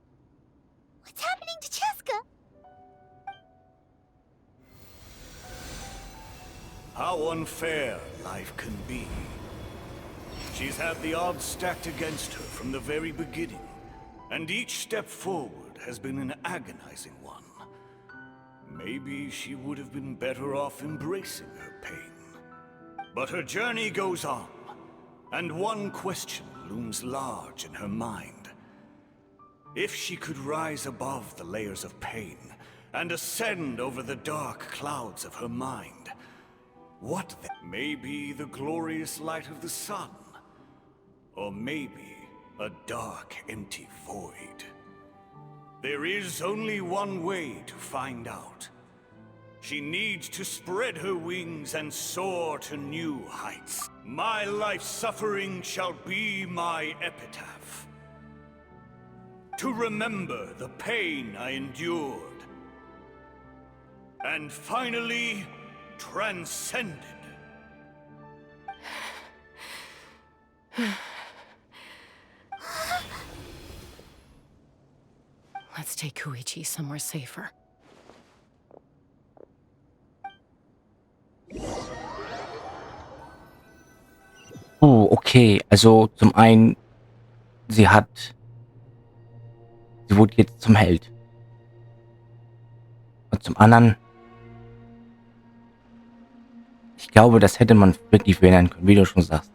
How unfair life can be. She's had the odds stacked against her from the very beginning, and each step forward has been an agonizing one. Maybe she would have been better off embracing her pain. But her journey goes on, and one question looms large in her mind. If she could rise above the layers of pain and ascend over the dark clouds of her mind, what then? Maybe the glorious light of the sun, or maybe a dark, empty void. There is only one way to find out. She needs to spread her wings and soar to new heights. My life's suffering shall be my epitaph. To remember the pain I endured. And finally, transcended. Let's take Koichi somewhere safer. Okay, also zum einen, sie wurde jetzt zum Held. Und zum anderen, ich glaube, das hätte man wirklich verändern können, wie du schon sagst.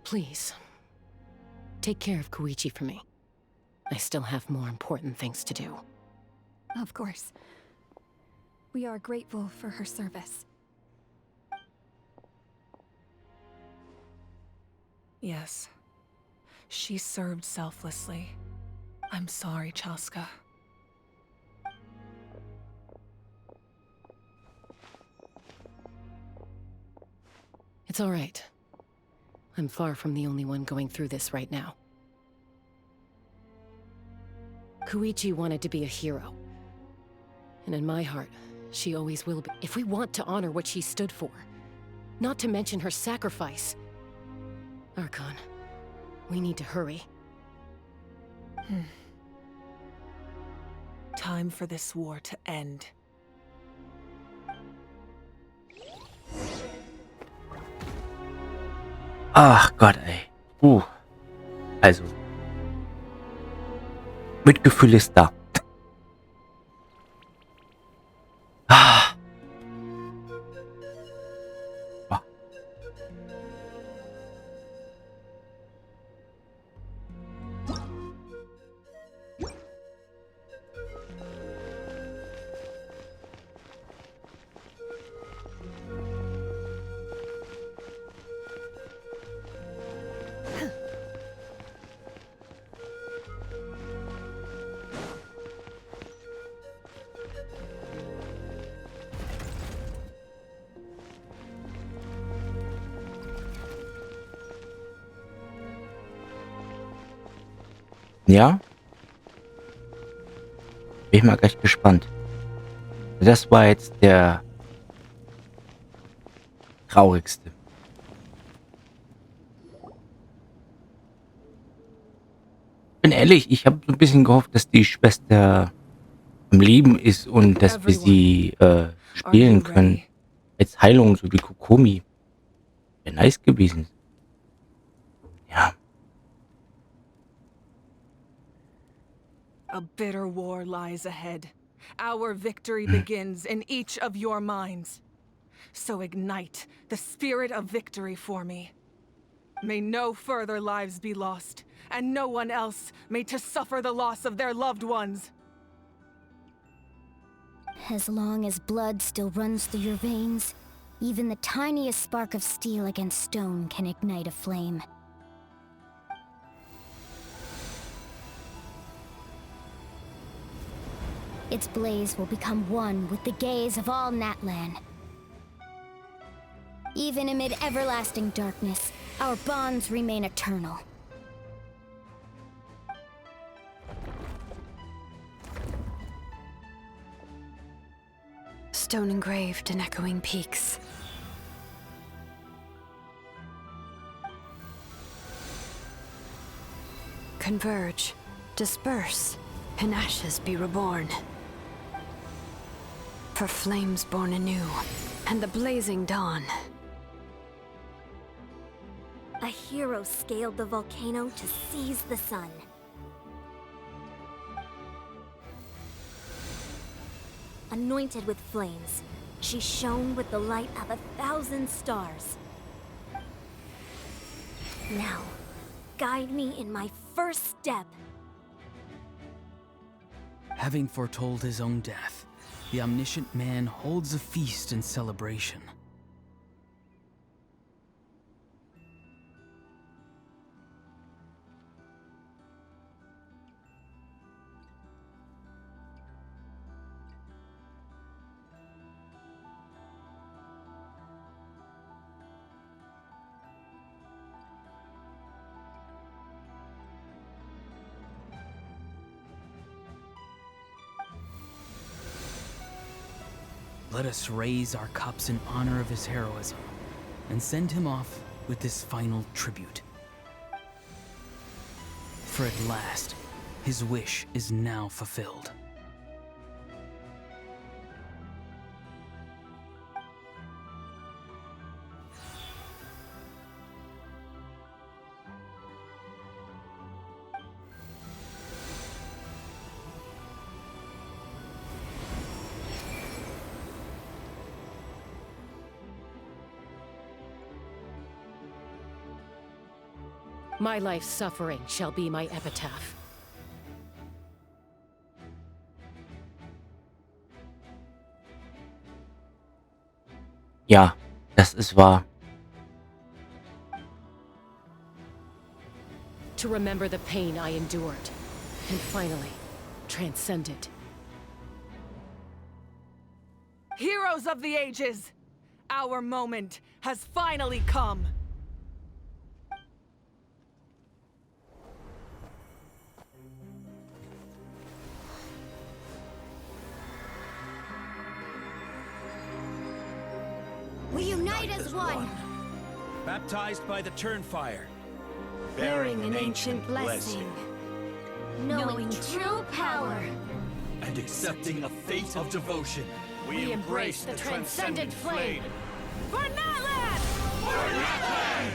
Please, take care of Koichi for me. I still have more important things to do. Of course. We are grateful for her service. Yes. She served selflessly. I'm sorry, Chaska. It's all right. I'm far from the only one going through this right now. Koichi wanted to be a hero. And in my heart, she always will be. If we want to honor what she stood for, not to mention her sacrifice. Archon, we need to hurry. Time for this war to end. Ach Gott, ey. Also. Mitgefühl ist da. Ja? Bin ich mal gleich gespannt. Das war jetzt der traurigste. Bin ehrlich, ich habe so ein bisschen gehofft, dass die Schwester am Leben ist und dass wir sie spielen können. Als Heilung, so wie Kokomi. Wäre nice gewesen. Ja. A bitter war lies ahead. Our victory begins in each of your minds. So ignite the spirit of victory for me. May no further lives be lost, and no one else may to suffer the loss of their loved ones. As long as blood still runs through your veins, even the tiniest spark of steel against stone can ignite a flame. Its blaze will become one with the gaze of all Natlan. Even amid everlasting darkness, our bonds remain eternal. stone engraved in echoing peaks. Converge, disperse, in ashes be reborn. For flames born anew, and the blazing dawn. A hero scaled the volcano to seize the sun. Anointed with flames, she shone with the light of 1,000 stars. Now, guide me in my first step. Having foretold his own death, the omniscient man holds a feast in celebration. Let us raise our cups in honor of his heroism and send him off with this final tribute. For at last, his wish is now fulfilled. My life's suffering shall be my epitaph. Ja, das ist wahr. To remember the pain I endured, and finally, transcend it. Heroes of the ages! Our moment has finally come! We unite as one, Baptized by the Turnfire. bearing an ancient blessing, knowing true power. And accepting a fate of devotion. We embrace the transcendent flame. For Natlan! For Natlan!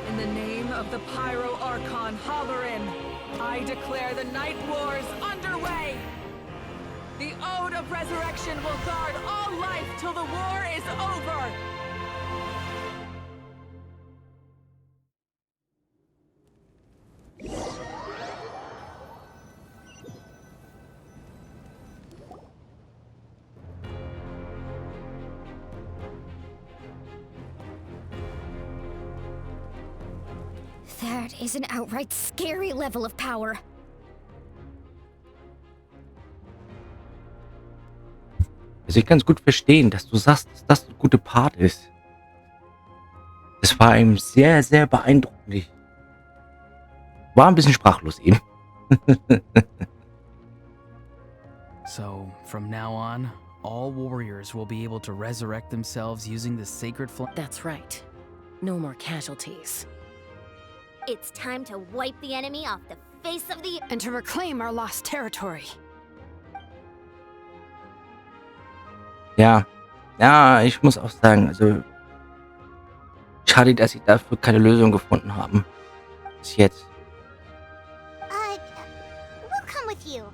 In the name of the Pyro Archon Halloran, I declare the Night Wars underway! The Ode of Resurrection will guard all life till the war is over! That is an outright scary level of power. Also ich kann es gut verstehen, dass du sagst, dass das ein guter Part ist. Es war ihm sehr, sehr beeindruckend. Ich war ein bisschen sprachlos eben. So, from now on, all warriors will be able to resurrect themselves using the sacred flame. That's right. No more casualties. It's time to wipe the enemy off the face of the... And to reclaim our lost territory. Ja, ich muss auch sagen, also schade, dass sie dafür keine Lösung gefunden haben. Bis jetzt. We'll come with you.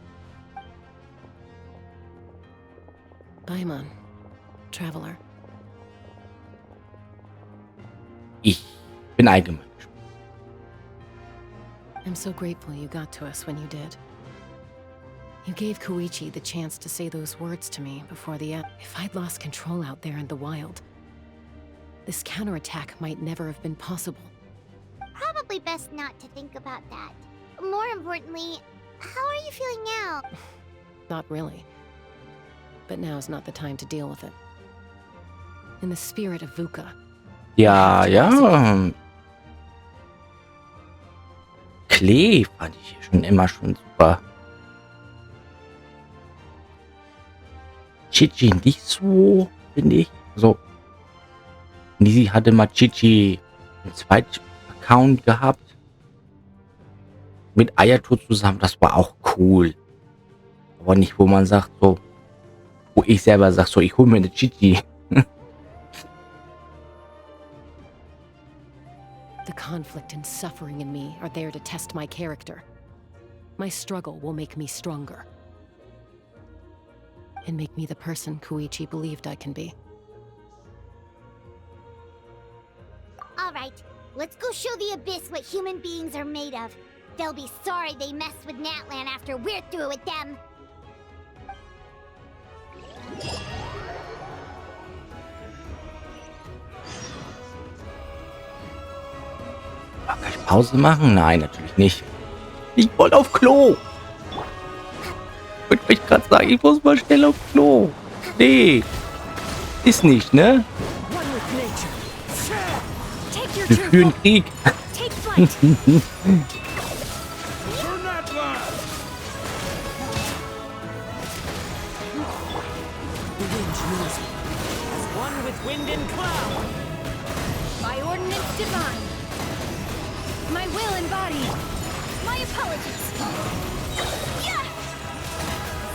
Paimon, traveler. Ich bin allgemein gespannt. I'm so grateful you got to us when you did. You gave Koichi the chance to say those words to me before the end. If I'd lost control out there in the wild, this counterattack might never have been possible. Probably probably best not to think about that. More importantly, how are you feeling now? Not really. But now's not the time to deal with it. In the spirit of VUCA. Ja, ja. Klee fand ich schon immer super. Chichi nicht so, finde ich. So. Nisi hatte mal Chichi einen zweiten Account gehabt. Mit Ayato zusammen, das war auch cool. Aber nicht, wo man sagt, so, wo ich selber sage, so, ich hole mir eine Chichi. The conflict and suffering in me are there to test my character. My struggle will make me stronger. And make me the person Koichi believed I can be. Alright, let's go show the Abyss what human beings are made of. They'll be sorry they messed with Natlan after we're through with them. Kann ich Pause machen? Nein, natürlich nicht. Ich wollte auf Klo. Ich wollte mich gerade sagen, ich muss mal schnell auf Klo. Nee. Ist nicht, ne? Wir führen Krieg. Wind and cloud. My ordinance divine. My will embodied. My apologies. Yeah!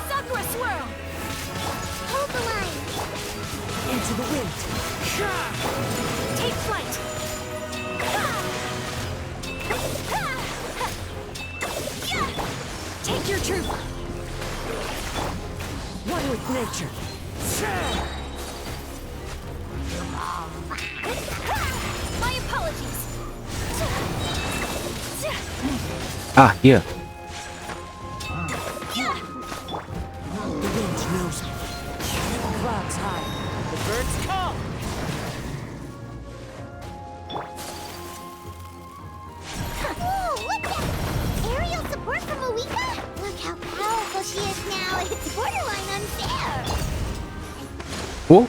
Sakura swirl. Hold the line. Into the wind. Take flight. Take your truth. One with nature. My apologies. Ah, hier. The wind knows me. The clouds high. The birds come. Whoa, look at aerial support from Awika? Look how powerful she is now. It's borderline unfair. Wo?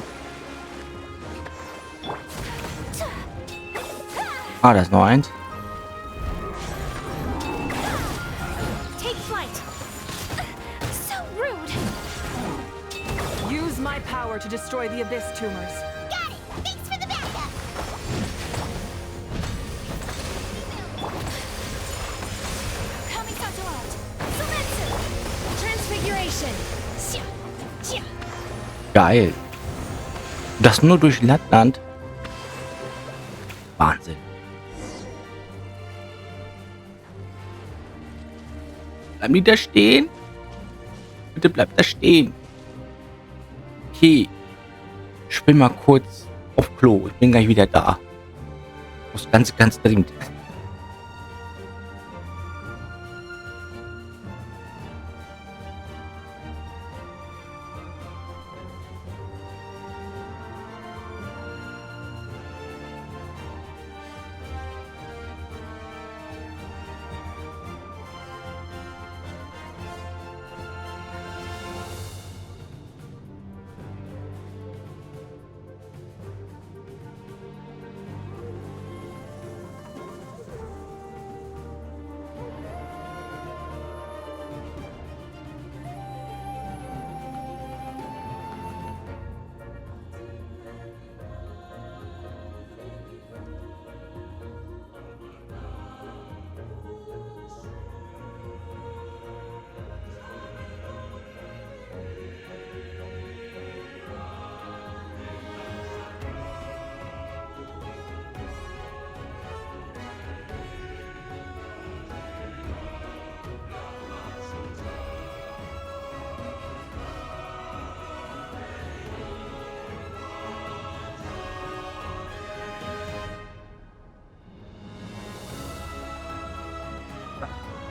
Ah, da ist noch eins. Take flight. So rude. Use my power to destroy the Abyss tumors. Got it. Thanks for the backup. Coming Sato out. Sumetsu. Transfiguration. Geil. Das nur durch Lappland. Wahnsinn. Bleiben die da stehen? Bitte bleibt da stehen. Okay. Ich spiel mal kurz auf Klo. Ich bin gleich wieder da. Muss ganz dringend.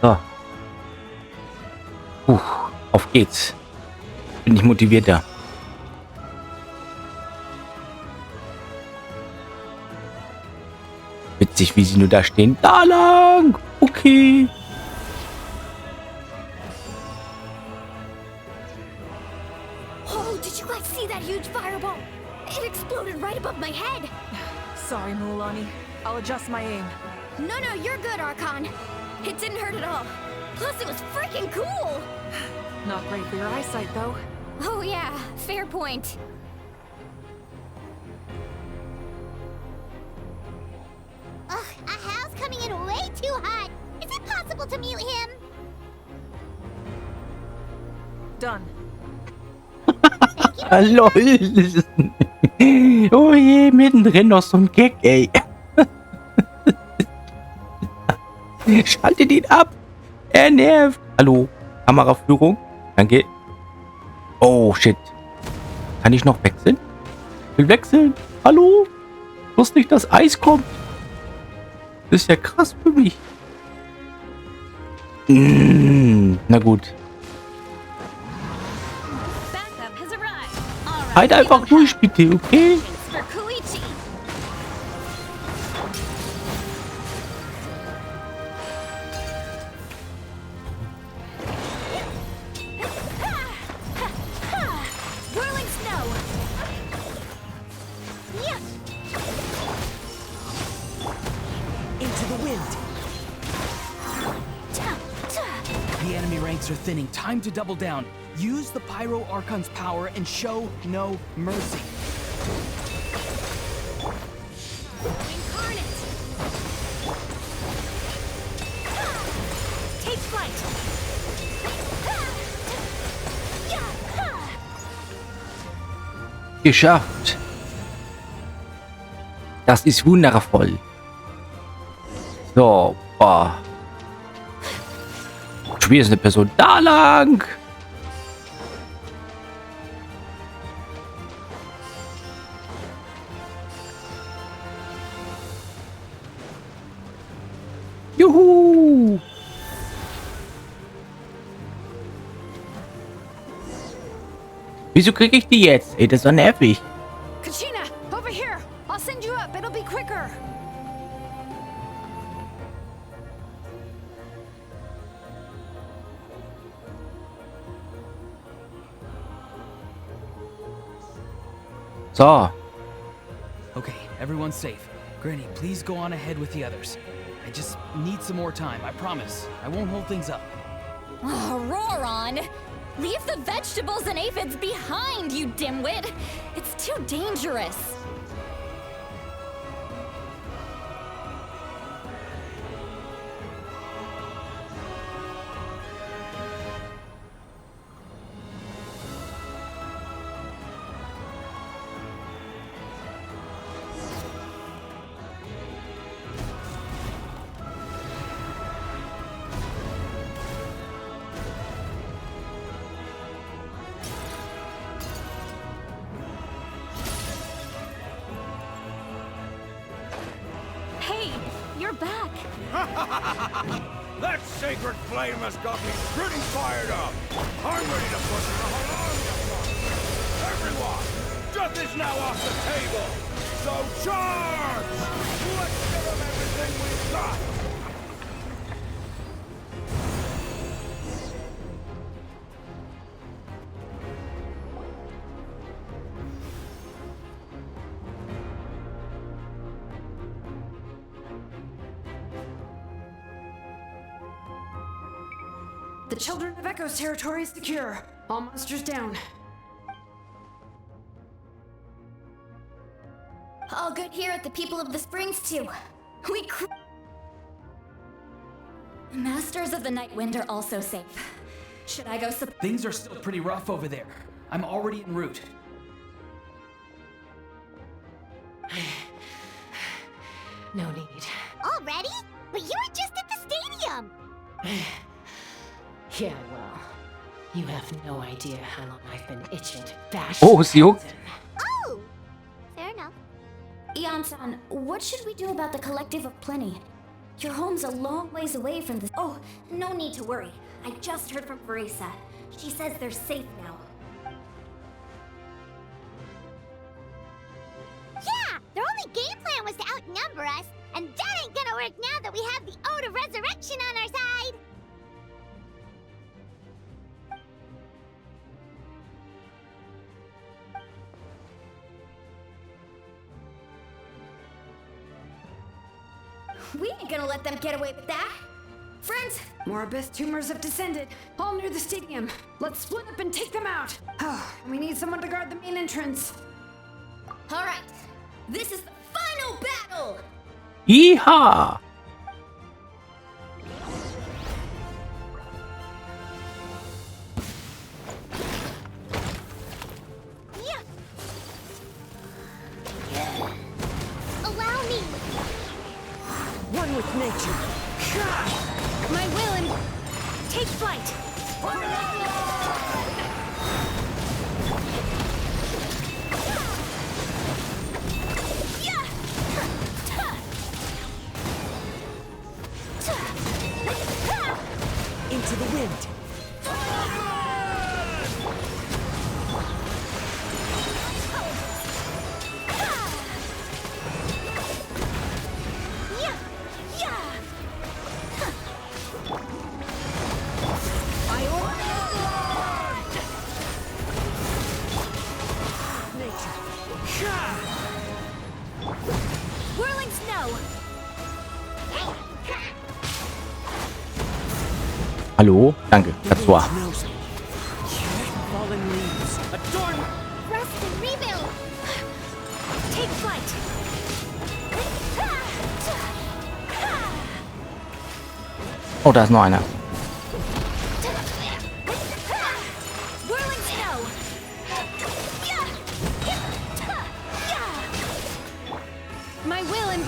So. Auf geht's. Bin ich motivierter. Mit Witzig, wie sie nur da stehen. Da lang! Okay. Oh, did you guys see that huge fireball? It exploded right above my head. Sorry, Mulani. I'll adjust my aim. No, you're good, Archon. It didn't hurt at all. Plus, it was freaking cool. Not great for your eyesight, though. Oh yeah, fair point. Ugh, Hal's coming in way too hot. Is it possible to mute him? Done. Lol. Oh je, mittendrin noch so ein Gag, ey. Schaltet ihn ab. Er nervt. Hallo. Kameraführung. Danke. Oh, shit. Kann ich noch wechseln? Ich will wechseln. Hallo? Ich wusste nicht, dass Eis kommt. Das ist ja krass für mich. Na gut. Halt einfach durch, bitte, okay? Are thinning. Time to double down. Use the Pyro Archon's power and show no mercy. Incarnate! Take flight! Geschafft. Das ist wundervoll. So, boah. Wie ist eine Person da lang? Juhu! Wieso kriege ich die jetzt? Ey, das ist doch nervig. Kachina, over here. I'll send you up. It'll be quicker. So. Okay, everyone's safe. Granny, please go on ahead with the others. I just need some more time, I promise. I won't hold things up. Oh, roar on! Leave the vegetables and aphids behind, you dimwit! It's too dangerous! That sacred flame has got me pretty fired up. I'm ready to push the whole everyone, death is now off the table. So charge! Let's give them everything we've got. The Children of Echo's territory is secure. All monsters down. All good here at the People of the Springs, too. Masters of the Night Wind are also safe. Should I go Things are still pretty rough over there. I'm already en route. No need. Already? But you were just at the stadium! Yeah, well, you have no idea how long I've been itching to bash. Oh, sie juckt. Oh! Fair enough. Ian-san, what should we do about the Collective of Plenty? Your home's a long ways away from the— Oh, no need to worry. I just heard from Marisa. She says they're safe now. Yeah! Their only game plan was to outnumber us, and that ain't work now that we have the Ode of Resurrection on our side. We ain't gonna let them get away with that. Friends, more abyss tumors have descended, all near the stadium. Let's split up and take them out. We need someone to guard the main entrance. All right, this is the final battle. Yeehaw! Allow me. One with nature. My will and take flight. Into the wind. Whirling snow. Hallo? Danke, das war. Fallen leaves. Adorn. Rest and rebuild. Take flight. Oh, da ist noch einer. Whirling snow. My will and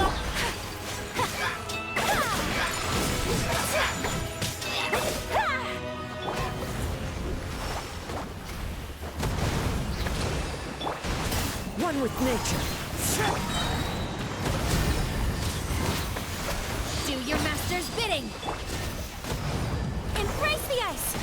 One with nature. do your master's bidding. Embrace the ice.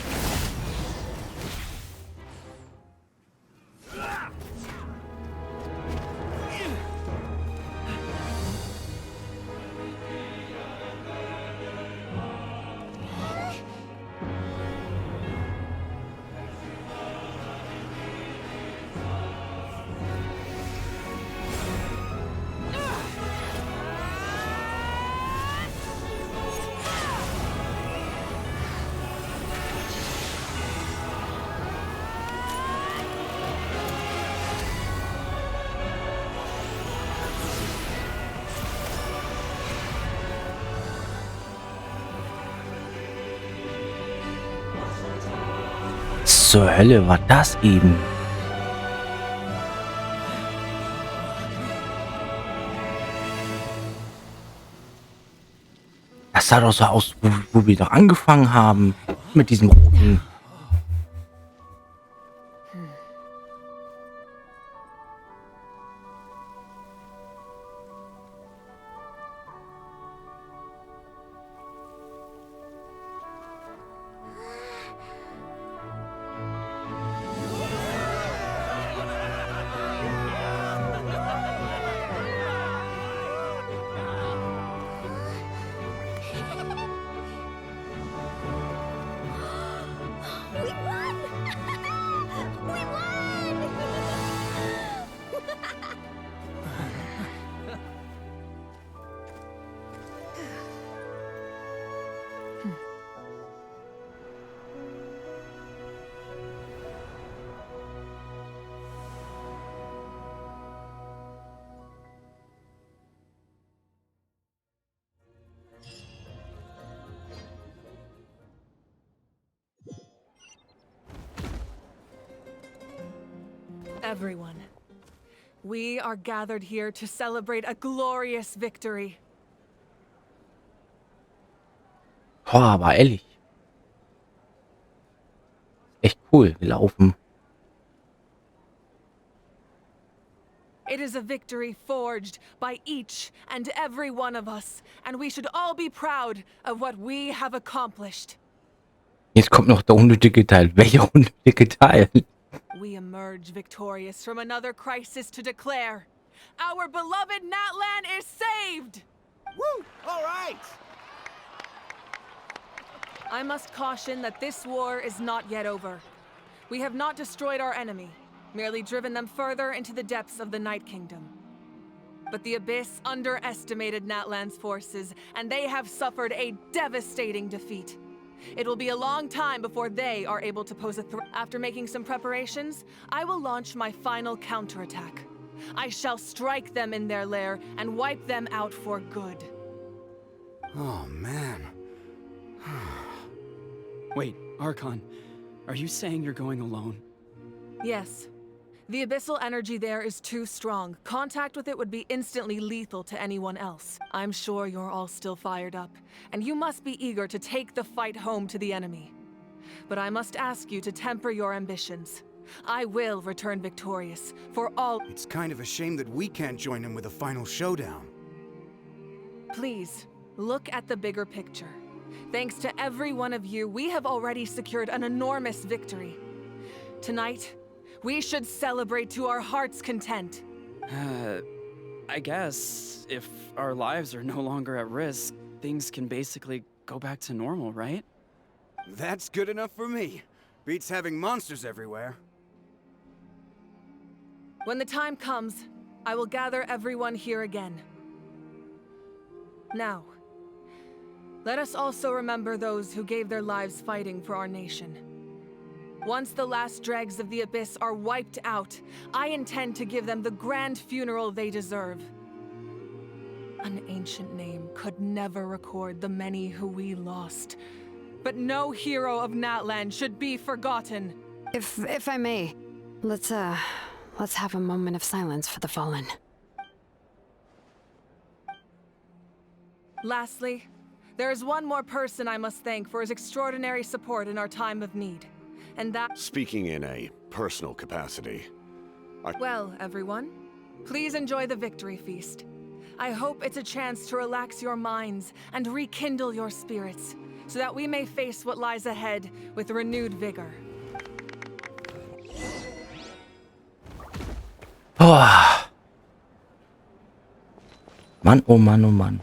Zur Hölle war das eben? Das sah doch so aus, wo wir doch angefangen haben mit diesem roten. Everyone, we are gathered here to celebrate a glorious victory. Boah, aber ehrlich. Echt cool gelaufen. It is a victory forged by each and every one of us, and we should all be proud of what we have accomplished. Jetzt kommt noch der unnötige Teil. Welcher unnötige Teil? We emerge victorious from another crisis to declare, our beloved Natlan is saved! Woo! All right! I must caution that this war is not yet over. We have not destroyed our enemy, merely driven them further into the depths of the Night Kingdom. But the Abyss underestimated Natlan's forces, and they have suffered a devastating defeat. It will be a long time before they are able to pose a threat. After making some preparations, I will launch my final counterattack. I shall strike them in their lair and wipe them out for good. Oh, man. Wait, Archon, are you saying you're going alone? Yes. The abyssal energy there is too strong. Contact with it would be instantly lethal to anyone else. I'm sure you're all still fired up, and you must be eager to take the fight home to the enemy. But I must ask you to temper your ambitions. I will return victorious, for all— It's kind of a shame that we can't join him with a final showdown. Please, look at the bigger picture. Thanks to every one of you, we have already secured an enormous victory. Tonight, we should celebrate to our heart's content. I guess if our lives are no longer at risk, things can basically go back to normal, right? That's good enough for me. Beats having monsters everywhere. When the time comes, I will gather everyone here again. Now, let us also remember those who gave their lives fighting for our nation. Once the last dregs of the Abyss are wiped out, I intend to give them the grand funeral they deserve. An ancient name could never record the many who we lost, but no hero of Natlan should be forgotten. If I may, let's have a moment of silence for the fallen. Lastly, there is one more person I must thank for his extraordinary support in our time of need. And that— Speaking in a personal capacity, Well, everyone, please enjoy the victory feast. I hope it's a chance to relax your minds and rekindle your spirits, so that we may face what lies ahead with renewed vigor. Boah. Mann, oh Mann, oh Mann.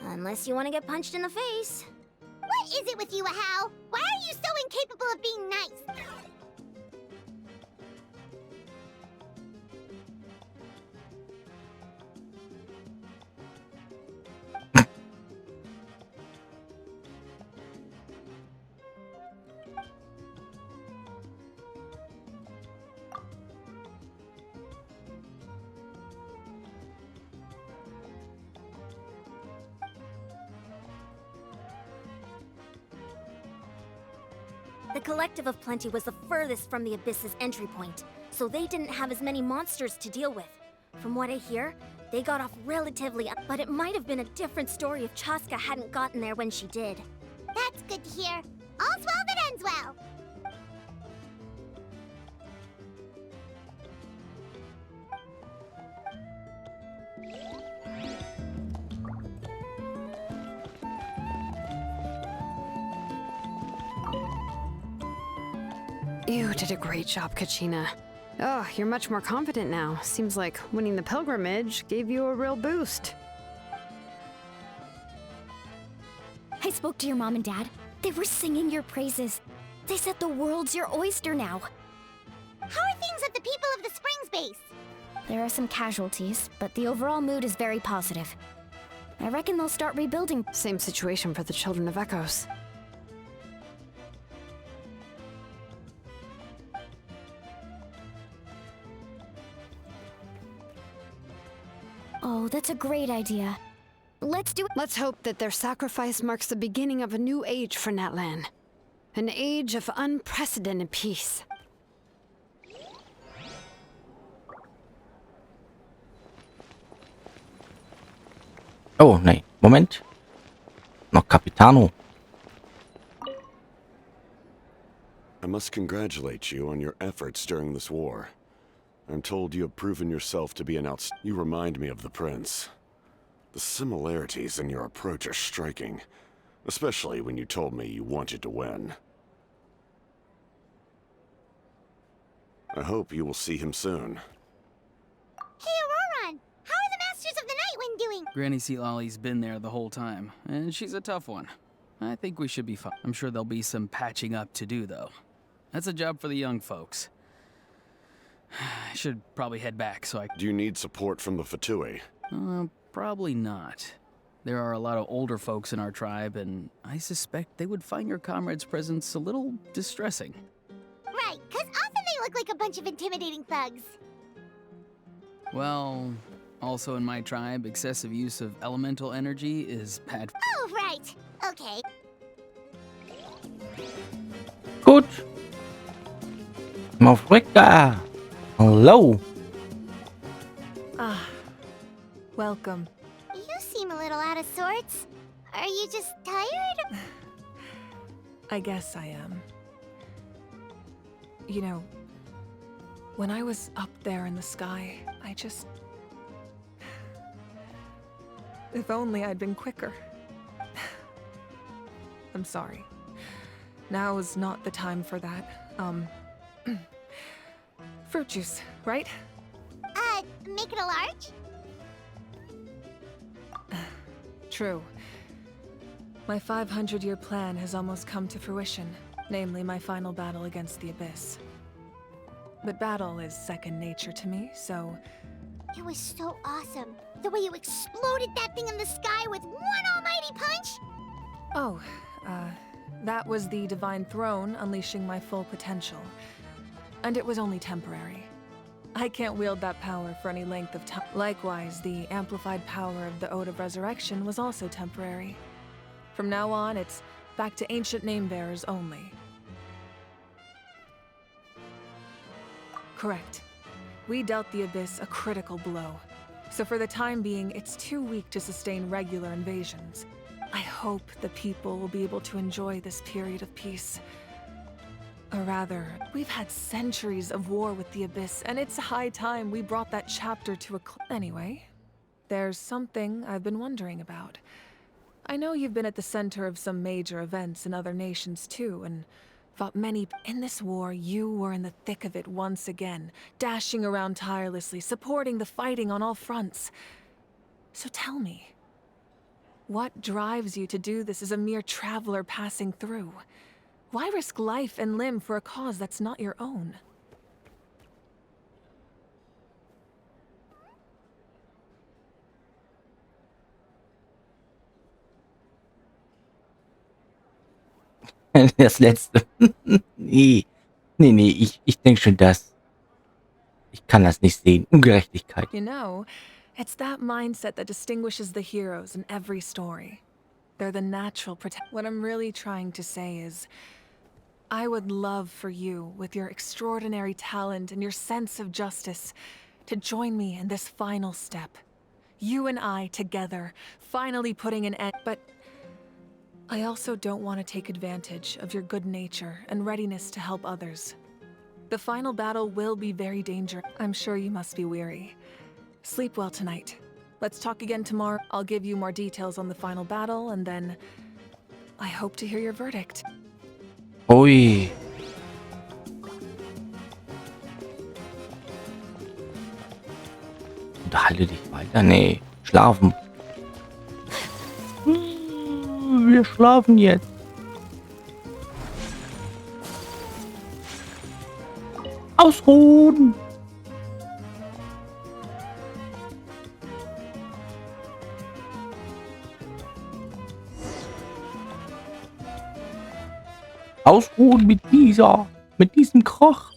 Unless you want to get punched in the face. What is it with you, Ahau? Why are you so incapable of being nice? The Collective of Plenty was the furthest from the Abyss's entry point, so they didn't have as many monsters to deal with. From what I hear, they got off relatively, but it might have been a different story if Chaska hadn't gotten there when she did. That's good to hear. All's well that ends well. You did a great job, Kachina. Oh, you're much more confident now. Seems like winning the pilgrimage gave you a real boost. I spoke to your mom and dad. They were singing your praises. They said the world's your oyster now. How are things at the People of the Springs base? There are some casualties, but the overall mood is very positive. I reckon they'll start rebuilding. Same situation for the Children of Echoes. Oh, that's a great idea. Let's do it. Let's hope that their sacrifice marks the beginning of a new age for Natlan. An age of unprecedented peace. Oh, nee. Moment. Noch Capitano. I must congratulate you on your efforts during this war. I'm told you have proven yourself to be an You remind me of the prince. The similarities in your approach are striking, especially when you told me you wanted to win. I hope you will see him soon. Hey, Auroron! How are the Masters of the Nightwind doing? Granny Seatlolly's been there the whole time, and she's a tough one. I think we should be fine. I'm sure there'll be some patching up to do, though. That's a job for the young folks. I should probably head back, so I... Do you need support from the Fatui? Probably not. There are a lot of older folks in our tribe, and I suspect they would find your comrade's presence a little distressing. Right, because often they look like a bunch of intimidating thugs. Well, also in my tribe, excessive use of elemental energy is bad. Oh, right. Okay. Gut. Mafrika. Hello. Ah, welcome. You seem a little out of sorts. Are you just tired? I guess I am. You know, when I was up there in the sky, I just... If only I'd been quicker. I'm sorry. Now is not the time for that. Fruit juice, right? Make it a large? True. My 500-year plan has almost come to fruition, namely my final battle against the Abyss. But battle is second nature to me, so... It was so awesome. The way you exploded that thing in the sky with one almighty punch! Oh, that was the Divine Throne unleashing my full potential. And it was only temporary. I can't wield that power for any length of time. Likewise, the amplified power of the Ode of Resurrection was also temporary. From now on, it's back to ancient name-bearers only. Correct. We dealt the Abyss a critical blow. So for the time being, it's too weak to sustain regular invasions. I hope the people will be able to enjoy this period of peace. Or rather, we've had centuries of war with the Abyss, and it's high time we brought that chapter to a Anyway, there's something I've been wondering about. I know you've been at the center of some major events in other nations too, and fought many. In this war, you were in the thick of it once again, dashing around tirelessly, supporting the fighting on all fronts. So tell me, what drives you to do this as a mere traveler passing through? Why risk life and limb for a cause that's not your own? Das letzte. Nee. Nee, ich denke schon das. Ich kann das nicht sehen. Ungerechtigkeit. You know, it's that mindset that distinguishes the heroes in every story. They're the natural What I'm really trying to say is, I would love for you, with your extraordinary talent and your sense of justice, to join me in this final step. You and I together, finally putting an end. But I also don't want to take advantage of your good nature and readiness to help others. The final battle will be very dangerous. I'm sure you must be weary. Sleep well tonight. Let's talk again tomorrow. I'll give you more details on the final battle, and then I hope to hear your verdict. Ui. Unterhalte dich weiter. Nee, schlafen. Wir schlafen jetzt. Ausruhen. Ausruhen mit diesem Krach.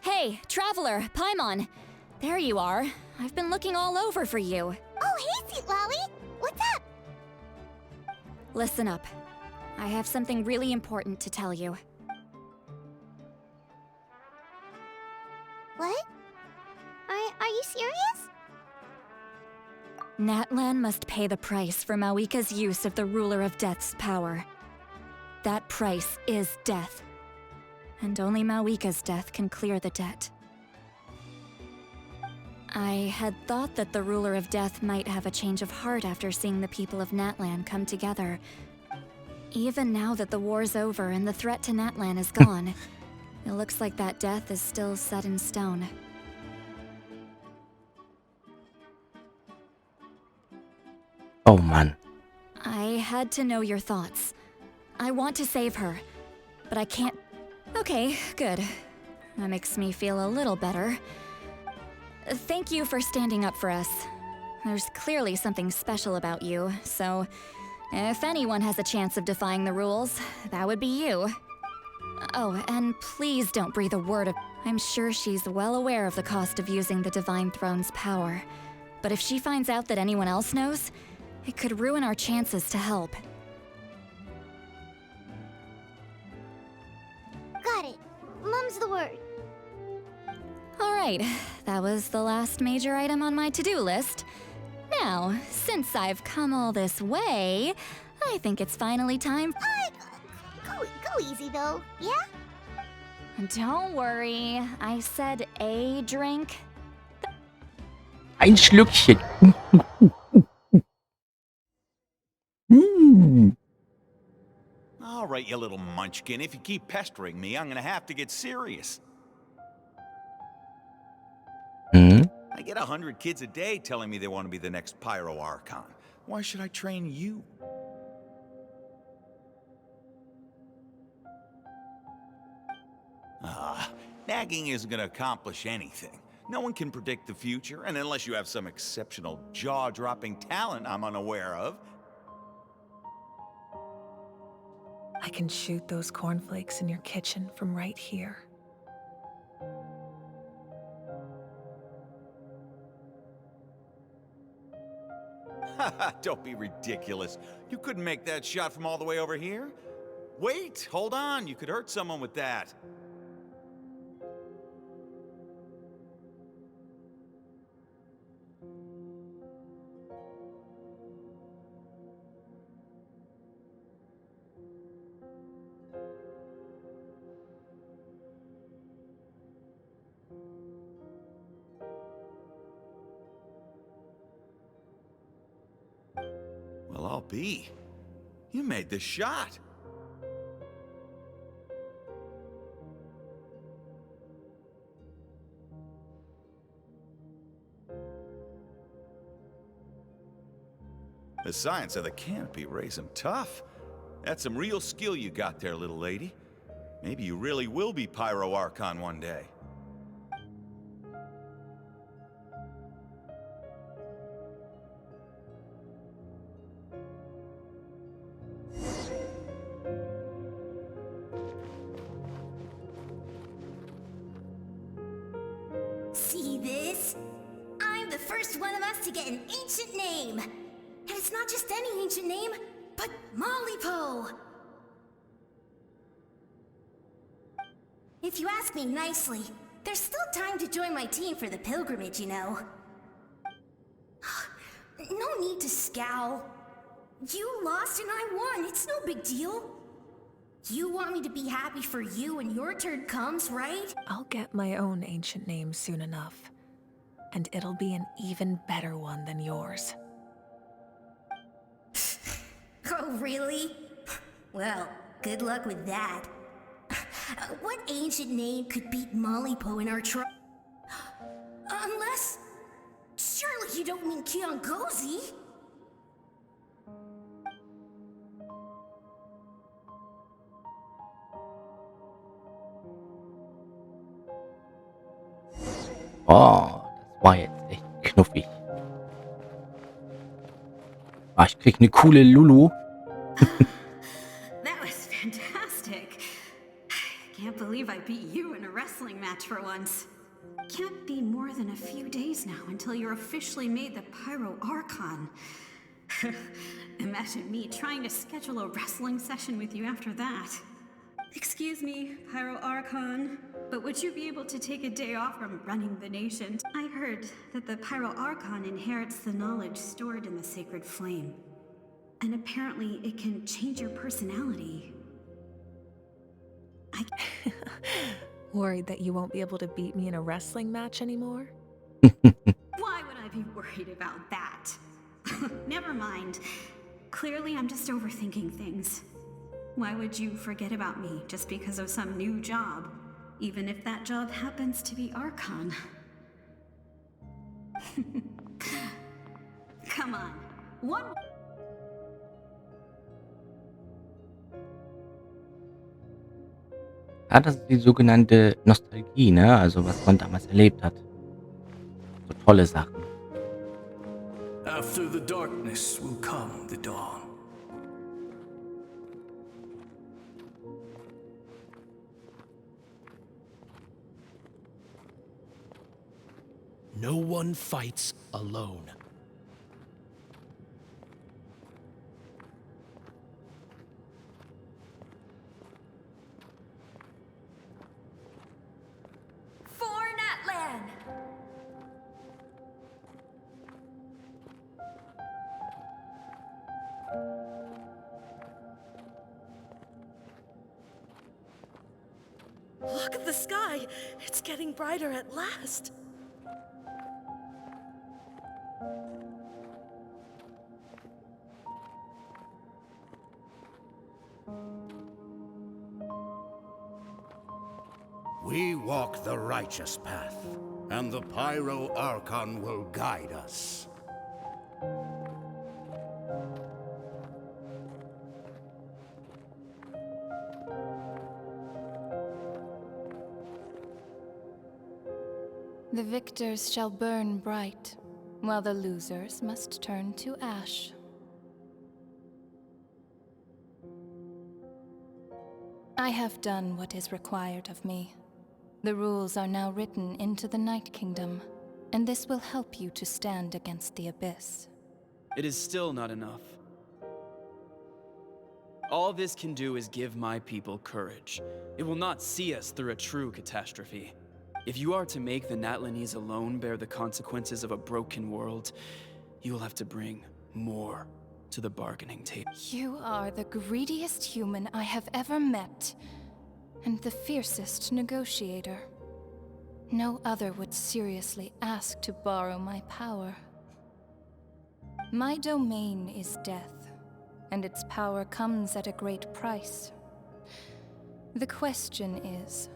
Hey, traveler, Paimon. There you are. I've been looking all over for you. Oh, hey, Seatlolly. What's up? Listen up. I have something really important to tell you. What? Are you serious? Natlan must pay the price for Mawika's use of the Ruler of Death's power. That price is death. And only Mawika's death can clear the debt. I had thought that the Ruler of Death might have a change of heart after seeing the people of Natlan come together. Even now that the war's over and the threat to Natlan is gone, it looks like that death is still set in stone. Oh Mann. I had to know your thoughts. I want to save her, but I can't... Okay, good. That makes me feel a little better. Thank you for standing up for us. There's clearly something special about you, so if anyone has a chance of defying the rules, that would be you. Oh, and please don't breathe a word of... I'm sure she's well aware of the cost of using the Divine Throne's power. But if she finds out that anyone else knows, it could ruin our chances to help. Got it. Mum's the word. Alright, that was the last major item on my to-do list. Now, since I've come all this way, I think it's finally time... Go easy, though, yeah? Don't worry, I said a drink. Ein Schlückchen. All right, you little munchkin. If you keep pestering me, I'm gonna have to get serious. I get 100 kids a day telling me they want to be the next Pyro Archon. Why should I train you? Nagging isn't gonna accomplish anything. No one can predict the future, and unless you have some exceptional jaw-dropping talent I'm unaware of... I can shoot those cornflakes in your kitchen from right here. Don't be ridiculous. You couldn't make that shot from all the way over here? Wait, hold on. You could hurt someone with that. Well, I'll be. You made the shot. The science of the canopy raised him tough. That's some real skill you got there, little lady. Maybe you really will be Pyro Archon one day. See this? I'm the first one of us to get an ancient name. And it's not just any ancient name, but Mollypo. If you ask me nicely, there's still time to join my team for the pilgrimage, you know. No need to scowl. You lost and I won, it's no big deal. You want me to be happy for you when your turn comes, right? I'll get my own ancient name soon enough. And it'll be an even better one than yours. Oh, really? Well, good luck with that. What ancient name could beat Mollypo in our trial? Unless... Surely you don't mean Kiangozi? Oh, das war jetzt echt knuffig. Ah, ich krieg eine coole Lulu. That was fantastic. Can't believe I beat you in a wrestling match for once. Can't be more than a few days now until you're officially made the Pyro Archon. Imagine me trying to schedule a wrestling session with you after that. Excuse me, Pyro Archon, but would you be able to take a day off from running the nation? I heard that the Pyro Archon inherits the knowledge stored in the sacred flame. And apparently it can change your personality. Worried that you won't be able to beat me in a wrestling match anymore? Why would I be worried about that? Never mind. Clearly I'm just overthinking things. Why would you forget about me just because of some new job? Even if that job happens to be Archon. Come on. One... Ja, das ist die sogenannte Nostalgie, ne? Also was man damals erlebt hat. So tolle Sachen. After the darkness will come the dawn. No one fights alone. For Natlan! Look at the sky! It's getting brighter at last! We walk the righteous path, and the Pyro Archon will guide us. The victors shall burn bright, while the losers must turn to ash. I have done what is required of me. The rules are now written into the Night Kingdom, and this will help you to stand against the Abyss. It is still not enough. All this can do is give my people courage. It will not see us through a true catastrophe. If you are to make the Natlanese alone bear the consequences of a broken world, you will have to bring more to the bargaining table. You are the greediest human I have ever met, and the fiercest negotiator. No other would seriously ask to borrow my power. My domain is death, and its power comes at a great price. The question is,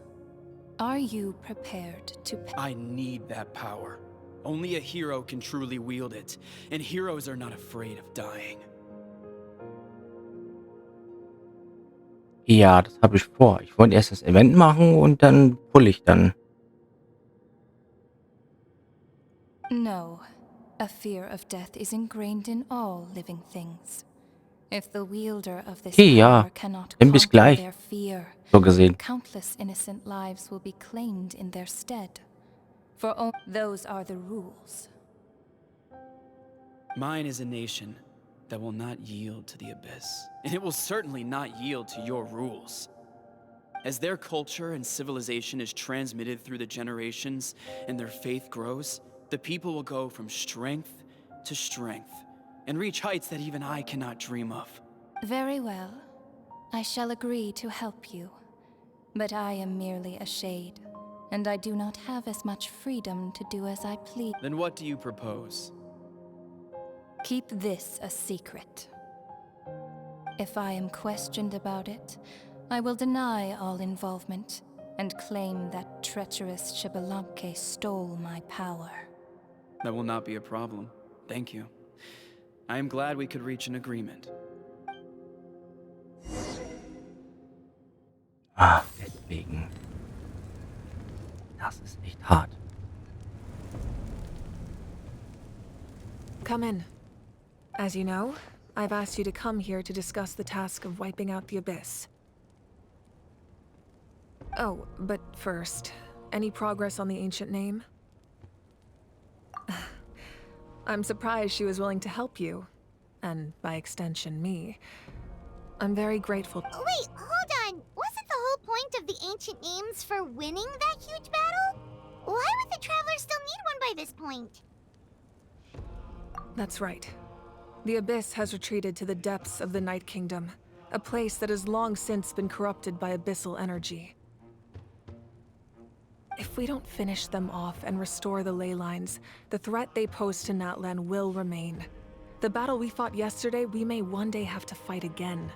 are you prepared to pay? I need that power. Only a hero can truly wield it, and heroes are not afraid of dying. Ja, das habe ich vor. Ich wollte erst das Event machen und dann pull ich dann. No. A fear of death is ingrained in all living things. If the wielder of this Okay, ja. power cannot Dann bis conquer gleich. their fear, So gesehen. countless innocent lives will be claimed in their stead. For those are the rules. Mine is a nation that will not yield to the Abyss, and it will certainly not yield to your rules. As their culture and civilization is transmitted through the generations and their faith grows, the people will go from strength to strength and reach heights that even I cannot dream of. Very well. I shall agree to help you. But I am merely a shade, and I do not have as much freedom to do as I please. Then what do you propose? Keep this a secret. If I am questioned about it, I will deny all involvement and claim that treacherous Xbalanque stole my power. That will not be a problem. Thank you. I am glad we could reach an agreement. Ah, deswegen. Das ist echt hart. Come in. As you know, I've asked you to come here to discuss the task of wiping out the Abyss. Oh, but first, any progress on the ancient name? I'm surprised she was willing to help you, and by extension, me. I'm very grateful. Wait, hold on. Wasn't the whole points for winning that huge battle? Why would the Traveler still need one by this point? That's right. The Abyss has retreated to the depths of the Night Kingdom, a place that has long since been corrupted by abyssal energy. If we don't finish them off and restore the ley lines, the threat they pose to Natlan will remain. The battle we fought yesterday, we may one day have to fight again.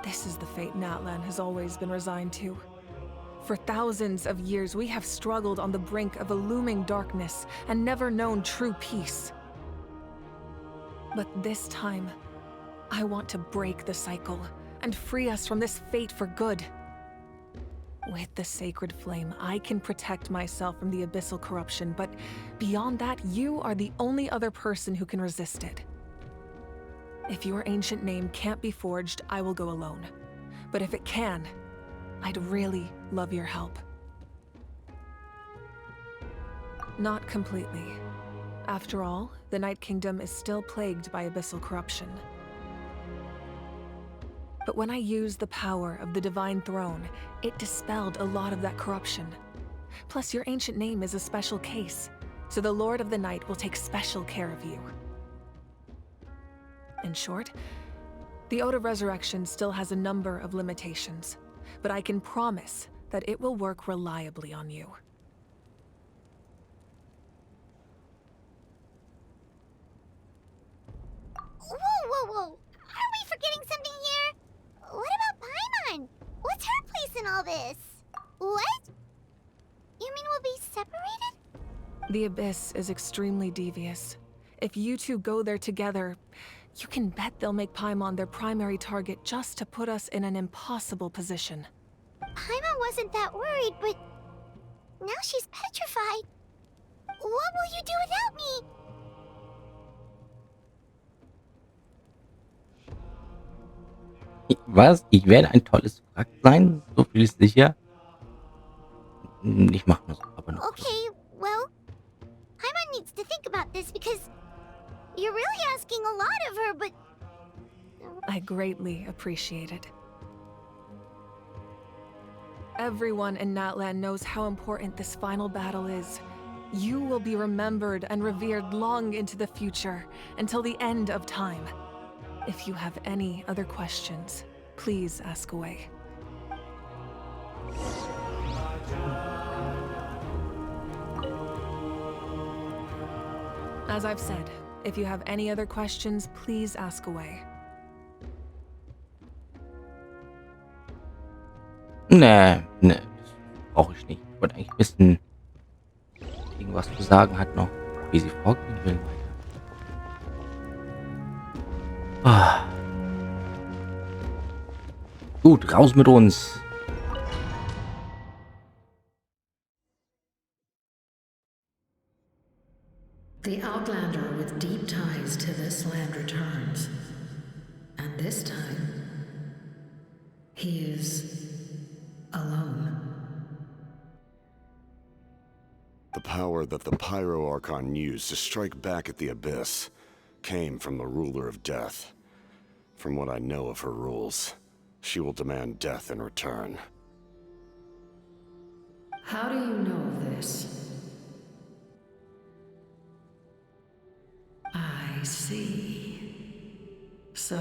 This is the fate Natlan has always been resigned to. For thousands of years, we have struggled on the brink of a looming darkness and never known true peace. But this time, I want to break the cycle and free us from this fate for good. With the sacred flame, I can protect myself from the abyssal corruption, but beyond that, you are the only other person who can resist it. If your ancient name can't be forged, I will go alone. But if it can, I'd really love your help. Not completely. After all, the Night Kingdom is still plagued by abyssal corruption. But when I used the power of the Divine Throne, it dispelled a lot of that corruption. Plus, your ancient name is a special case, so the Lord of the Night will take special care of you. In short, the Ode of Resurrection still has a number of limitations, but I can promise that it will work reliably on you. Whoa! Are we forgetting something here? What about Paimon? What's her place in all this? What? You mean we'll be separated? The Abyss is extremely devious. If you two go there together, you can bet they'll make Paimon their primary target just to put us in an impossible position. Paimon wasn't that worried, but now she's petrified. What will you do without me? Was? Ich werde ein tolles Wrack sein? So viel ist sicher. Ich mache nur so, aber noch. Okay, well, Paimon needs to think about this because you're really asking a lot of her, but... I greatly appreciate it. Everyone in Natlan knows how important this final battle is. You will be remembered and revered long into the future, until the end of time. If you have any other questions, please ask away. As I've said, if you have any other questions, please ask away. Nee, das brauche ich nicht. Ich wollte eigentlich wissen, irgendwas zu sagen hat noch, wie sie vorgehen will. Ah. Gut, raus mit uns. The Outlander with deep ties to this land returns. And this time, he is alone. The power that the Pyro Archon used to strike back at the Abyss came from the Ruler of Death. From what I know of her rules, she will demand death in return. How do you know this? I see. So,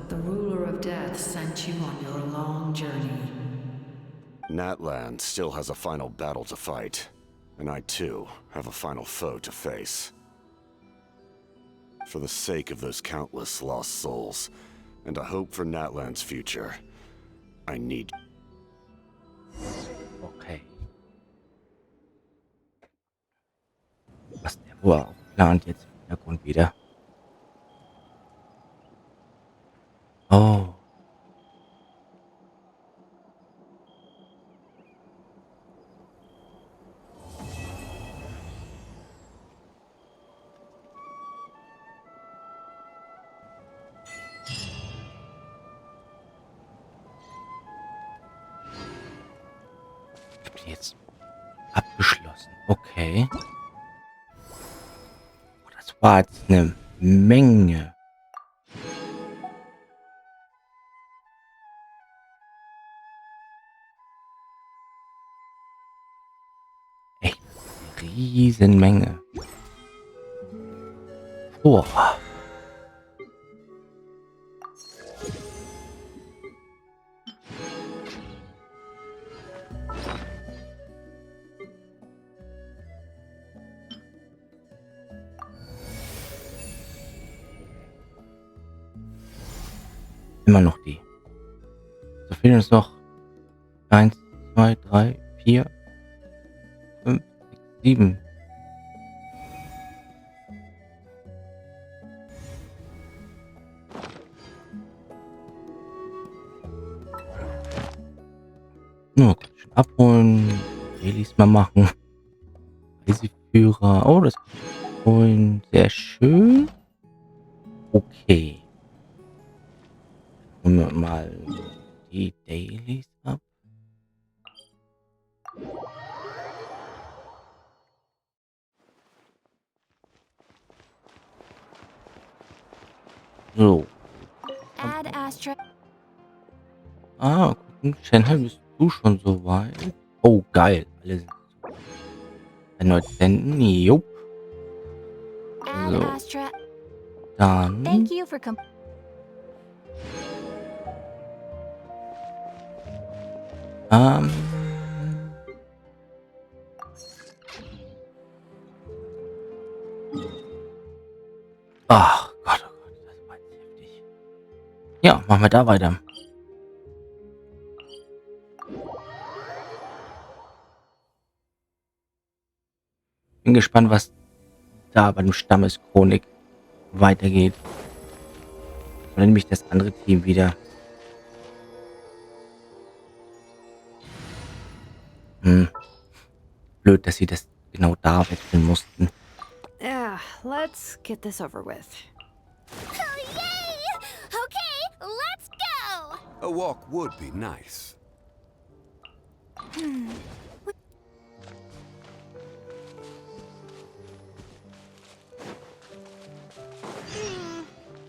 the Ruler of Death sent you on your long journey. Natlan still has a final battle to fight, and I too have a final foe to face. For the sake of those countless lost souls, and a hope for Natlan's future, I need... Okay. Was der wohl auch plant jetzt im Hintergrund wieder? Oh. Jetzt abgeschlossen. Okay. Oh, das war jetzt eine Menge. Riesenmenge. Boah. Immer noch die. So fehlen uns noch 1, 2, 3, 4, 5, 6, 7. Nur schon abholen. Dailies mal machen. Reiseführer. Oh, das kann ich holen. Sehr schön. Okay. Holen wir mal die Dailies ab. So. Add Astra. Ah, gucken. Shanghai, bist du schon so weit? Oh, geil. Alle sind so. Erneut senden. Jupp. Add So. Astra. Dann. Thank you for Ach Gott, oh Gott, das war jetzt heftig. Ja, machen wir da weiter. Bin gespannt, was da bei dem Stammeschronik weitergeht. Oder nämlich das andere Team wieder. Blöd, dass sie das genau da wechseln mussten. Yeah, let's get this over with. Oh, yay! Okay, let's go! A walk would be nice.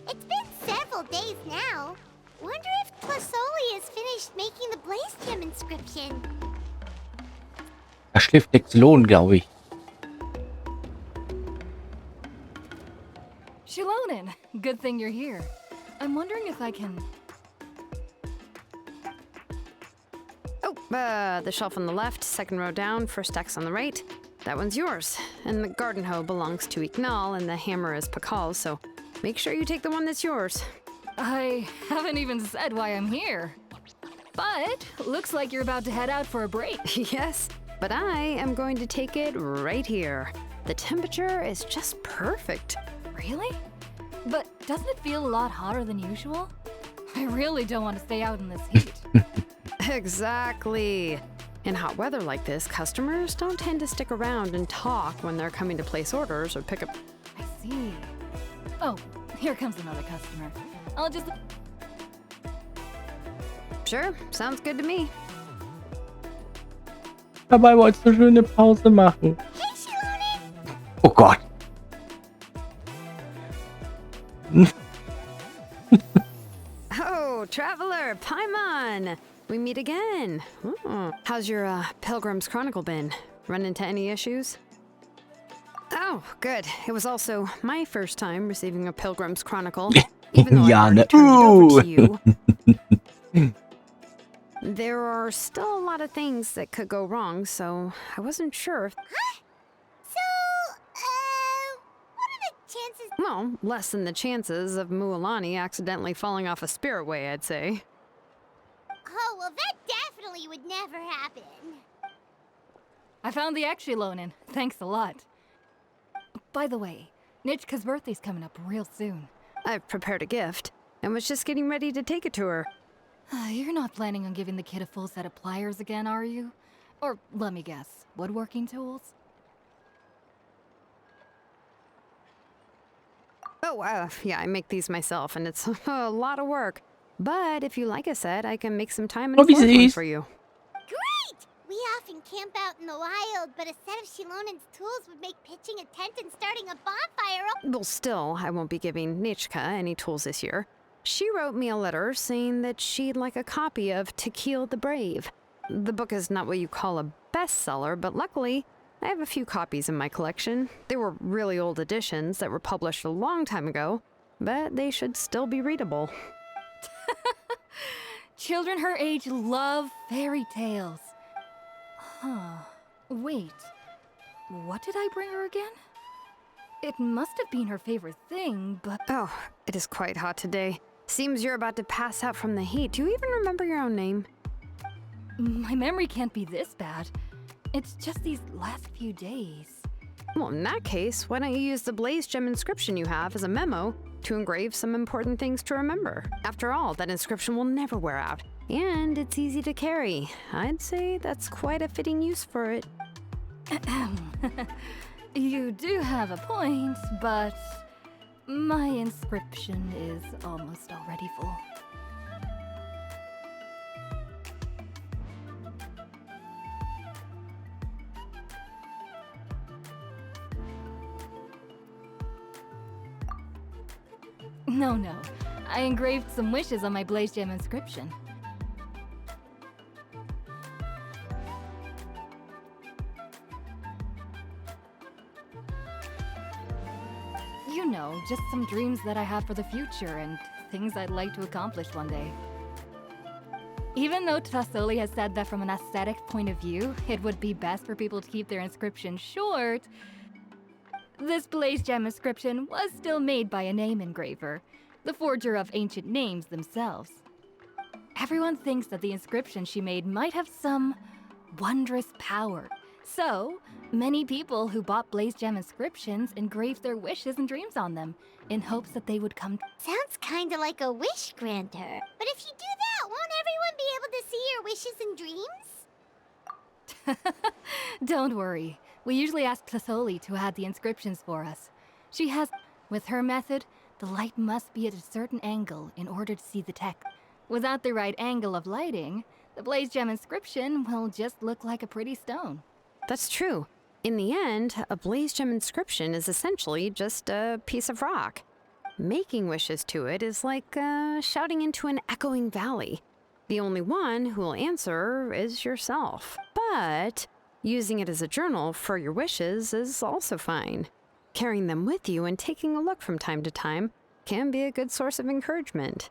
It's been several days now. Wonder if Tlasoli has finished making the Blaze Gem inscription. Da schläft der Xilonen, glaube ich. Xilonen, good thing you're here. I'm wondering if I can... Oh, the shelf on the left, second row down, first X on the right. That one's yours. And the garden hoe belongs to Ignal, and the hammer is Pakal's, so make sure you take the one that's yours. I haven't even said why I'm here. But looks like you're about to head out for a break. Yes, but I am going to take it right here. The temperature is just perfect. Really? But doesn't it feel a lot hotter than usual? I really don't want to stay out in this heat. Exactly. In hot weather like this, customers don't tend to stick around and talk when they're coming to place orders or pick up. I see. Oh, here comes another customer. I'll just... Sure, sounds good to me. Dabei wolltest du schöne Pause machen. Hey, Xilonen! Oh Gott. Oh, traveler, Paimon! We meet again. How's your Pilgrim's Chronicle been? Run into any issues? Oh, good. It was also my first time receiving a Pilgrim's Chronicle, even though I already turned it over to you. There are still a lot of things that could go wrong, so I wasn't sure if... Huh? So, what are the chances? Well, less than the chances of Mualani accidentally falling off a spirit way, I'd say. Oh, well, that definitely would never happen. I found the Xilonen. Thanks a lot. By the way, Nichka's birthday's coming up real soon. I've prepared a gift, and was just getting ready to take it to her. You're not planning on giving the kid a full set of pliers again, are you? Or, let me guess, woodworking tools? Oh, yeah, I make these myself, and it's a lot of work. But if you like a set, I can make some time and afford one for you. Great! We often camp out in the wild, but a set of Xilonen's tools would make pitching a tent and starting a bonfire. Well, still, I won't be giving Nichka any tools this year. She wrote me a letter saying that she'd like a copy of To Kill the Brave. The book is not what you call a bestseller, but luckily, I have a few copies in my collection. They were really old editions that were published a long time ago, but they should still be readable. Children her age love fairy tales. Huh. Wait. What did I bring her again? It must have been her favorite thing, but... Oh, it is quite hot today. Seems you're about to pass out from the heat. Do you even remember your own name? My memory can't be this bad. It's just these last few days. Well, in that case, why don't you use the blaze gem inscription you have as a memo to engrave some important things to remember? After all, that inscription will never wear out, and it's easy to carry. I'd say that's quite a fitting use for it. You do have a point, but my inscription is almost already full. No. I engraved some wishes on my blaze gem inscription. You know, just some dreams that I have for the future and things I'd like to accomplish one day. Even though Tasoli has said that from an aesthetic point of view, it would be best for people to keep their inscription short, this blaze gem inscription was still made by a name engraver, the forger of ancient names themselves. Everyone thinks that the inscription she made might have some wondrous power. So, many people who bought blaze gem inscriptions engraved their wishes and dreams on them, in hopes that they would come. Sounds kinda like a wish granter. But if you do that, won't everyone be able to see your wishes and dreams? Don't worry. We usually ask Tasoli to add the inscriptions for us. She has... With her method, the light must be at a certain angle in order to see the text. Without the right angle of lighting, the blaze gem inscription will just look like a pretty stone. That's true. In the end, a blaze gem inscription is essentially just a piece of rock. Making wishes to it is like shouting into an echoing valley. The only one who will answer is yourself. But using it as a journal for your wishes is also fine. Carrying them with you and taking a look from time to time can be a good source of encouragement.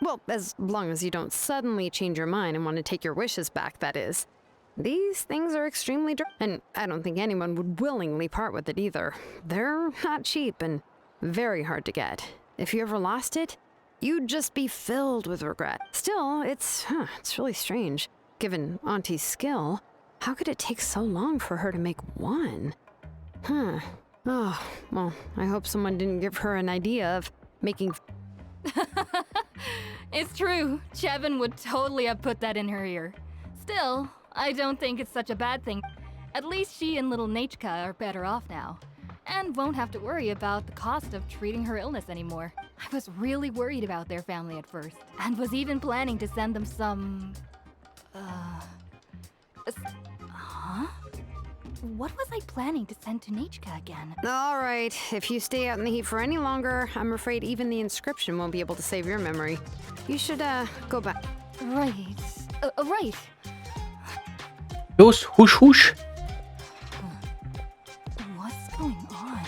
Well, as long as you don't suddenly change your mind and want to take your wishes back, that is. These things are extremely and I don't think anyone would willingly part with it either. They're not cheap and very hard to get. If you ever lost it, you'd just be filled with regret. Still, it's really strange. Given Auntie's skill, how could it take so long for her to make one? Oh, well, I hope someone didn't give her an idea of making... It's true. Chevin would totally have put that in her ear. Still, I don't think it's such a bad thing. At least she and little Nachka are better off now, and won't have to worry about the cost of treating her illness anymore. I was really worried about their family at first, and was even planning to send them some... Huh? What was I planning to send to Nachka again? All right, if you stay out in the heat for any longer, I'm afraid even the inscription won't be able to save your memory. You should, go back. Right. Right. Los, husch, husch. What's going on?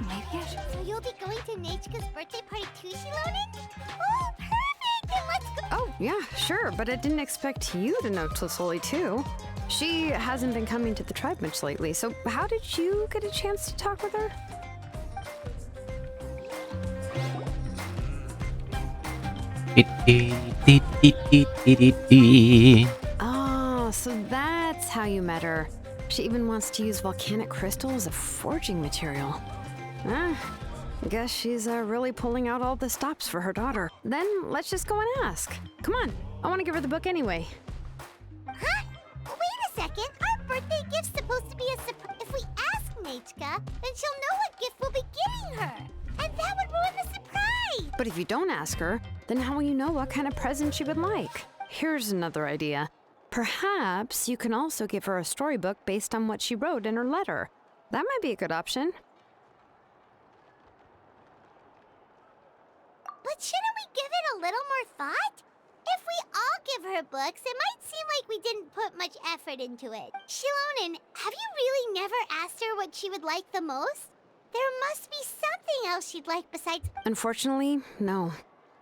Maybe I should... So you'll be going to Nachka's birthday party too, Xilonen? Oh, perfect! Then let's go! Oh, yeah, sure, but I didn't expect you to know Tasoli too. She hasn't been coming to the tribe much lately, so how did you get a chance to talk with her? Oh, so that's how you met her. She even wants to use volcanic crystal as a forging material. Guess she's really pulling out all the stops for her daughter. Then let's just go and ask. Come on, I want to give her the book anyway. Huh? Wait a second. Our birthday gift's supposed to be a surprise. If we ask Nachka, then she'll know what gift we'll be giving her. And that would ruin the surprise. But if you don't ask her, then how will you know what kind of present she would like? Here's another idea. Perhaps you can also give her a storybook based on what she wrote in her letter. That might be a good option. But shouldn't we give it a little more thought? If we all give her books, it might seem like we didn't put much effort into it. Xilonen, have you really never asked her what she would like the most? There must be something else she'd like besides... Unfortunately, no.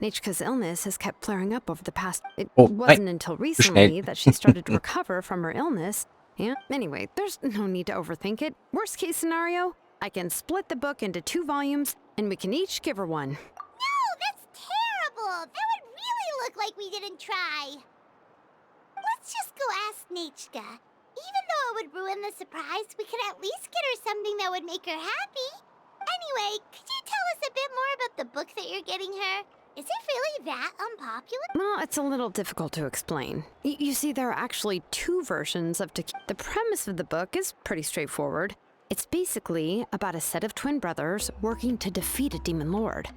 Nichka's illness has kept flaring up over the past... It Oh, wasn't until recently that she started to recover from her illness. Yeah, anyway, there's no need to overthink it. Worst case scenario, I can split the book into 2 volumes, and we can each give her one. No, that's terrible! That would really look like we didn't try. Let's just go ask Nichka. Even though it would ruin the surprise, we could at least get her something that would make her happy. Anyway, could you tell us a bit more about the book that you're getting her? Is it really that unpopular? Well, it's a little difficult to explain. You see, there are actually 2 versions of The premise of the book is pretty straightforward. It's basically about a set of twin brothers working to defeat a demon lord.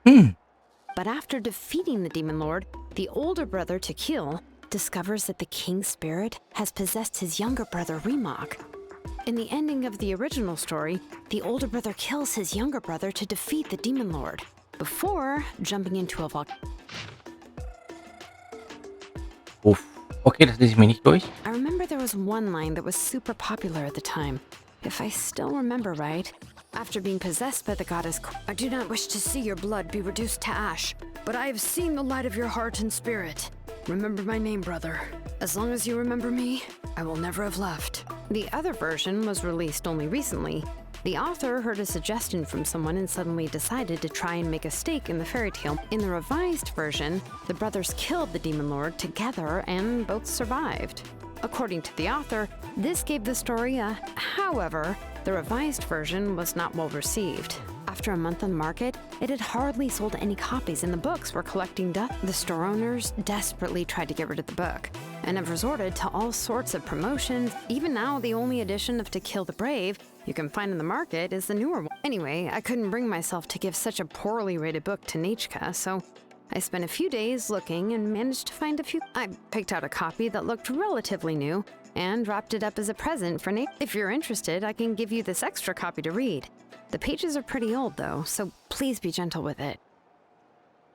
But after defeating the demon lord, the older brother, Tequil, discovers that the king's spirit has possessed his younger brother, Remok. In the ending of the original story, the older brother kills his younger brother to defeat the demon lord, before jumping into a volcano. Uff. Okay, das lese ich mir nicht durch. I remember there was one line that was super popular at the time. If I still remember right, after being possessed by the goddess, I do not wish to see your blood be reduced to ash, but I have seen the light of your heart and spirit. Remember my name, brother. As long as you remember me, I will never have left. The other version was released only recently. The author heard a suggestion from someone and suddenly decided to try and make a stake in the fairy tale. In the revised version, the brothers killed the demon lord together and both survived. According to the author, this gave the story a however. The revised version was not well received. After a month on the market, it had hardly sold any copies and the books were collecting dust. The store owners desperately tried to get rid of the book and have resorted to all sorts of promotions. Even now, the only edition of To Kill the Brave you can find in the market is the newer one. Anyway, I couldn't bring myself to give such a poorly rated book to Nichka, so I spent a few days looking and managed to find a few. I picked out a copy that looked relatively new and wrapped it up as a present for Nate. If you're interested, I can give you this extra copy to read. The pages are pretty old though, so please be gentle with it.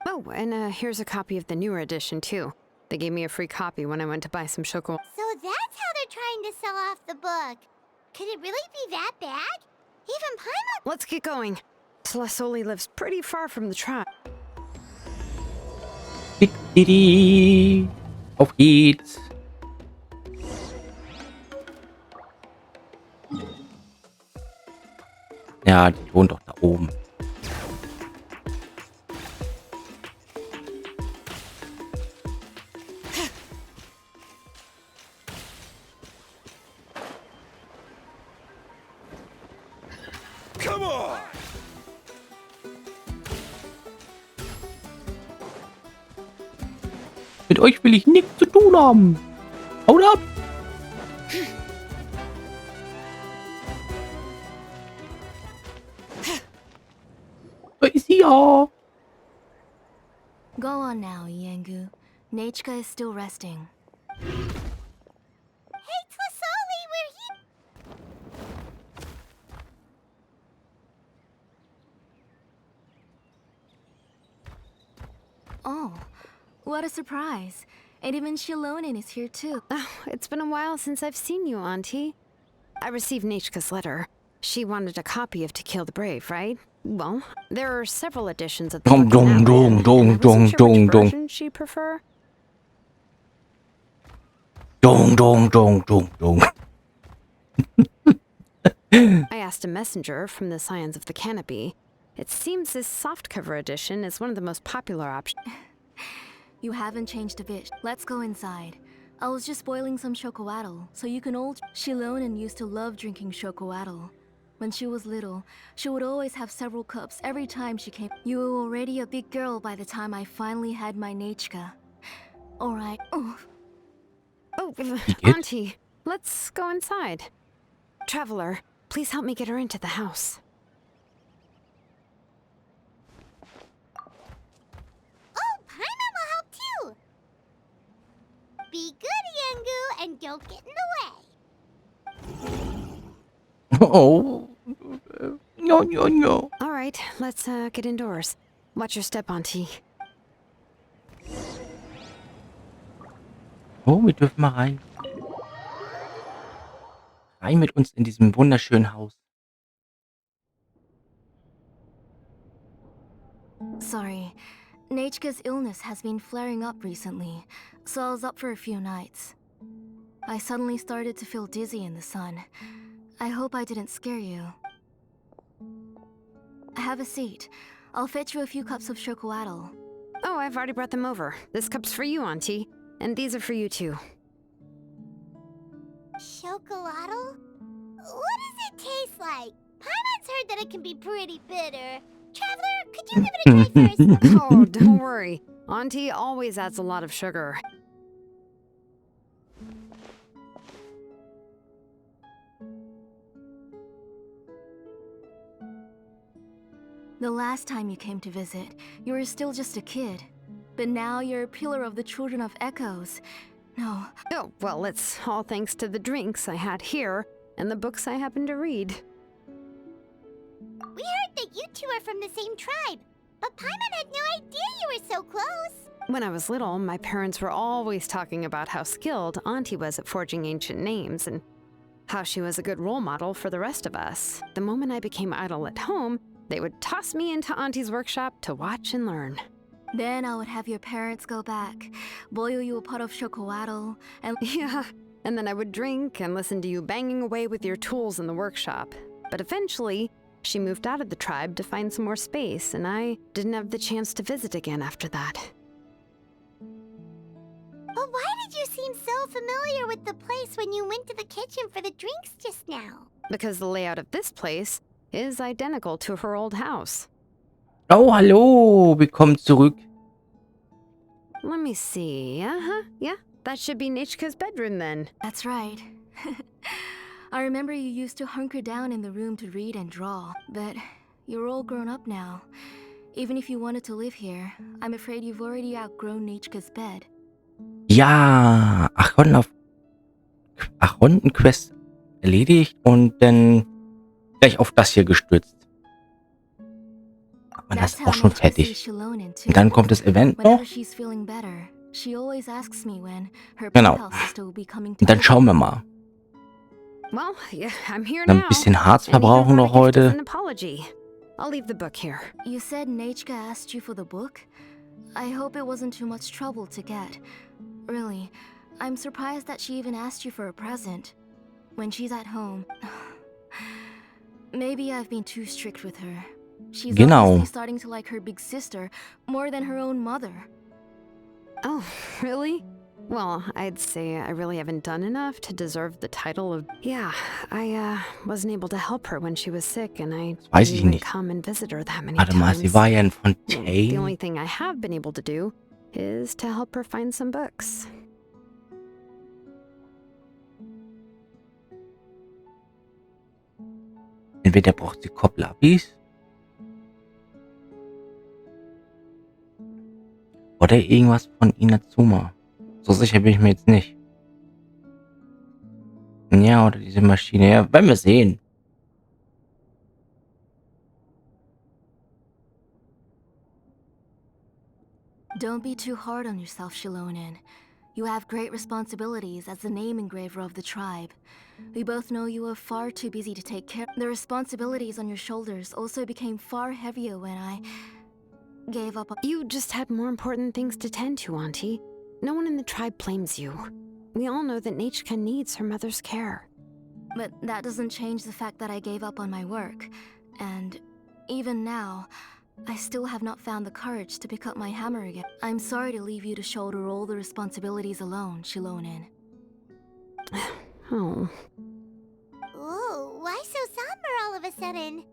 Oh, and here's a copy of the newer edition too. They gave me a free copy when I went to buy some chocolate. So that's how they're trying to sell off the book. Could it really be that bad? Even Paimon... Let's get going. Tlasoli lives pretty far from the tribe. Auf geht's. Ja, die wohnt doch da oben. Come on! Mit euch will ich nichts zu tun haben. Haut ab! Da ist sie ja. Go on now, Yengu. Nichka is still resting. Hey, Tlasoli, we're here! Oh, what a surprise. And even Xilonen is here too. Oh, it's been a while since I've seen you, Auntie. I received Nichka's letter. She wanted a copy of To Kill the Brave, right? Well, there are several editions of the book now. Which version she'd prefer? I asked a messenger from the Scions of the Canopy. It seems this softcover edition is one of the most popular options. You haven't changed a bit. Let's go inside. I was just boiling some chocoatl, so you can all... Xilonen used to love drinking chocoatl. When she was little, she would always have several cups every time she came. You were already a big girl by the time I finally had my Nichka. Alright. Oh, Auntie, let's go inside. Traveler, please help me get her into the house. Oh, Paimon will help too! Be good, Yengu, and don't get in the way. Oh. No. All right, let's get indoors. Watch your step, Auntie. Oh, wir dürfen mal rein. Rein mit uns in diesem wunderschönen Haus. Sorry. Nechka's illness has been flaring up recently, so I was up for a few nights. I suddenly started to feel dizzy in the sun. I hope I didn't scare you. Have a seat. I'll fetch you a few cups of chocolatl. Oh, I've already brought them over. This cup's for you, Auntie. And these are for you, too. Chocolatl? What does it taste like? Paimon's heard that it can be pretty bitter. Traveler, could you give it a try first? Oh, don't worry. Auntie always adds a lot of sugar. The last time you came to visit, you were still just a kid. But now you're a pillar of the Children of Echoes. No. Oh, well, it's all thanks to the drinks I had here and the books I happened to read. We heard that you two are from the same tribe, but Paimon had no idea you were so close. When I was little, my parents were always talking about how skilled Auntie was at forging ancient names and how she was a good role model for the rest of us. The moment I became idle at home, they would toss me into Auntie's workshop to watch and learn. Then I would have your parents go back, boil you a pot of chocolatl, and yeah, and then I would drink and listen to you banging away with your tools in the workshop. But eventually, she moved out of the tribe to find some more space, and I didn't have the chance to visit again after that. But why did you seem so familiar with the place when you went to the kitchen for the drinks just now? Because the layout of this place is identical to her old house. Oh, hallo, willkommen zurück. Let me see. Yeah, that should be Nechka's bedroom then. That's right. I remember you used to hunker down in the room to read and draw, but you're all grown up now. Even if you wanted to live here, I'm afraid you've already outgrown Nechka's bed. Ja, Archonten-Quest erledigt und dann gleich auf das hier gestürzt. Hat man das auch schon fertig. Und dann kommt das Event noch. Genau. Und dann schauen wir mal. Dann ein bisschen Harz verbrauchen noch heute. I'll leave the book here. You said Nechka asked you for the book? I hope it wasn't too much trouble to get. Really, I'm surprised that she even asked you for a present. When she's at home. Maybe I've been too strict with her. She's obviously starting to like her big sister more than her own mother. Oh, really? Well, I'd say I really haven't done enough to deserve the title of... Yeah, I wasn't able to help her when she was sick, and I didn't even come and visit her that many times. Sie war ja in Fontaine. The only thing I have been able to do is to help her find some books. Entweder braucht sie Kopplabis oder irgendwas von Inazuma. So sicher bin ich mir jetzt nicht. Ja, oder diese Maschine. Ja, werden wir sehen. Don't be too hard on yourself, Xilonen. You have great responsibilities as the name engraver of the tribe. We both know you are far too busy to take care. The responsibilities on your shoulders also became far heavier when I gave up. You just had more important things to tend to, Auntie. No one in the tribe blames you. We all know that Nechka needs her mother's care. But that doesn't change the fact that I gave up on my work. And even now, I still have not found the courage to pick up my hammer again. I'm sorry to leave you to shoulder all the responsibilities alone, Xilonen. Oh. Whoa, why so somber all of a sudden?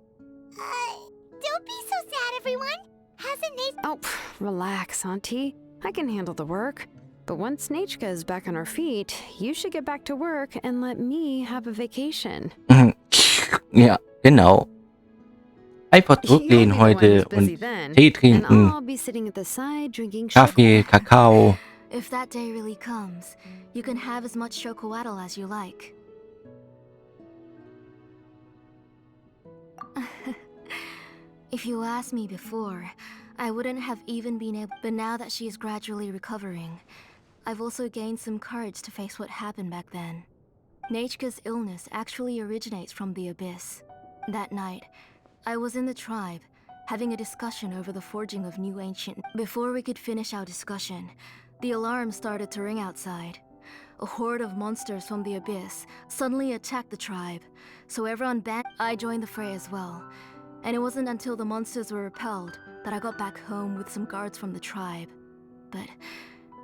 Don't be so sad, everyone. Hasn't Nechka... Oh, relax, Auntie. I can handle the work. But once Nechka is back on her feet, you should get back to work and let me have a vacation. Ja, genau. Einfach zurücklehnen heute und Tee trinken, Kaffee, Kakao. If that day really comes, you can have as much chocolatl as you like. If you asked me before, I wouldn't have even been able. But now that she is gradually recovering, I've also gained some courage to face what happened back then. Nechka's illness actually originates from the Abyss. That night, I was in the tribe, having a discussion over the forging of new ancient... Before we could finish our discussion, the alarm started to ring outside. A horde of monsters from the Abyss suddenly attacked the tribe, so everyone I joined the fray as well. And it wasn't until the monsters were repelled that I got back home with some guards from the tribe. But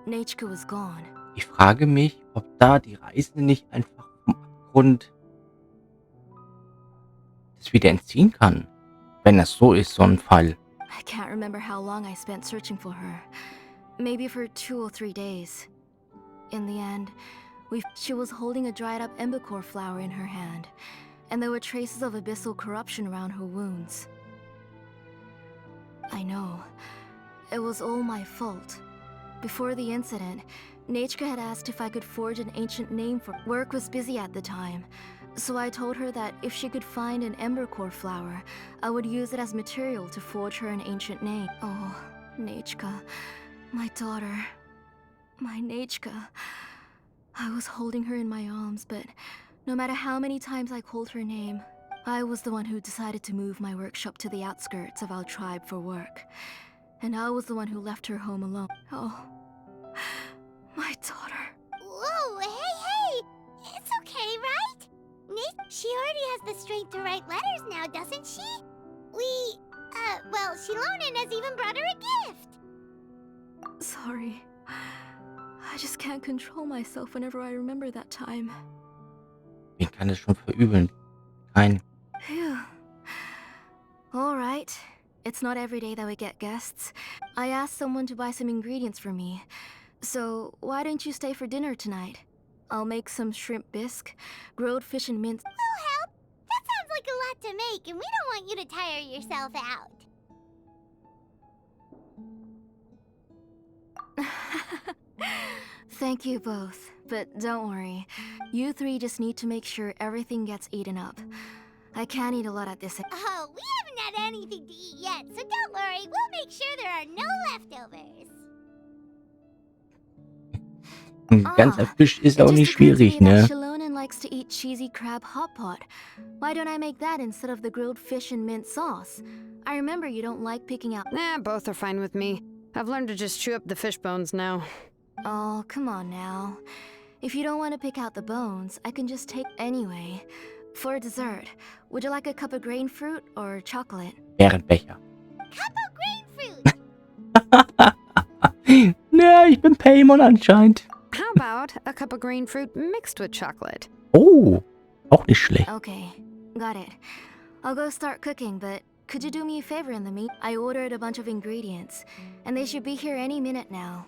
Nechka was gone. Ich frage mich, ob da die Reisende nicht einfach vom Abgrund das wieder entziehen kann. Wenn das so ist, so ein Fall. I can't remember how long I spent searching for her. Maybe for 2 or 3 days. In the end, she was holding a dried up embercore flower in her hand, and there were traces of abyssal corruption around her wounds. I know. It was all my fault. Before the incident, Nechka had asked if I could forge an ancient name for... Work was busy at the time, so I told her that if she could find an embercore flower, I would use it as material to forge her an ancient name. Oh, Nechka, my daughter. My Nechka. I was holding her in my arms, but no matter how many times I called her name, I was the one who decided to move my workshop to the outskirts of our tribe for work. And I was the one who left her home alone. Oh, my daughter. Whoa, hey! It's okay, right? She already has the strength to write letters now, doesn't she? Well, Xilonen has even brought her a gift! Sorry. I just can't control myself whenever I remember that time. Wen kann es schon verübeln? Kein. Phew. All right. It's not every day that we get guests. I asked someone to buy some ingredients for me. So, why don't you stay for dinner tonight? I'll make some shrimp bisque, grilled fish and mince. We'll help. That sounds like a lot to make, and we don't want you to tire yourself out. Thank you both, but don't worry. You three just need to make sure everything gets eaten up. I can't eat a lot at this. Oh, we haven't had anything to eat yet, so don't worry. We'll make sure there are no leftovers. Ein ganzer Fisch ist auch nicht schwierig, ne? Xilonen likes to eat cheesy crab hot pot. Why don't I make that instead of the grilled fish and mint sauce? I remember you don't like picking out. Nah, both are fine with me. I've learned to just chew up the fish bones now. Oh, come on now. If you don't want to pick out the bones, I can just take anyway. For dessert, would you like a cup of grain fruit or chocolate? Bärenbecher. Cup of grain fruit! Na, ich bin Paimon anscheinend. How about a cup of green fruit mixed with chocolate? Oh, auch nicht schlecht. Okay, got it. I'll go start cooking, but could you do me a favor in the meat? I ordered a bunch of ingredients, and they should be here any minute now.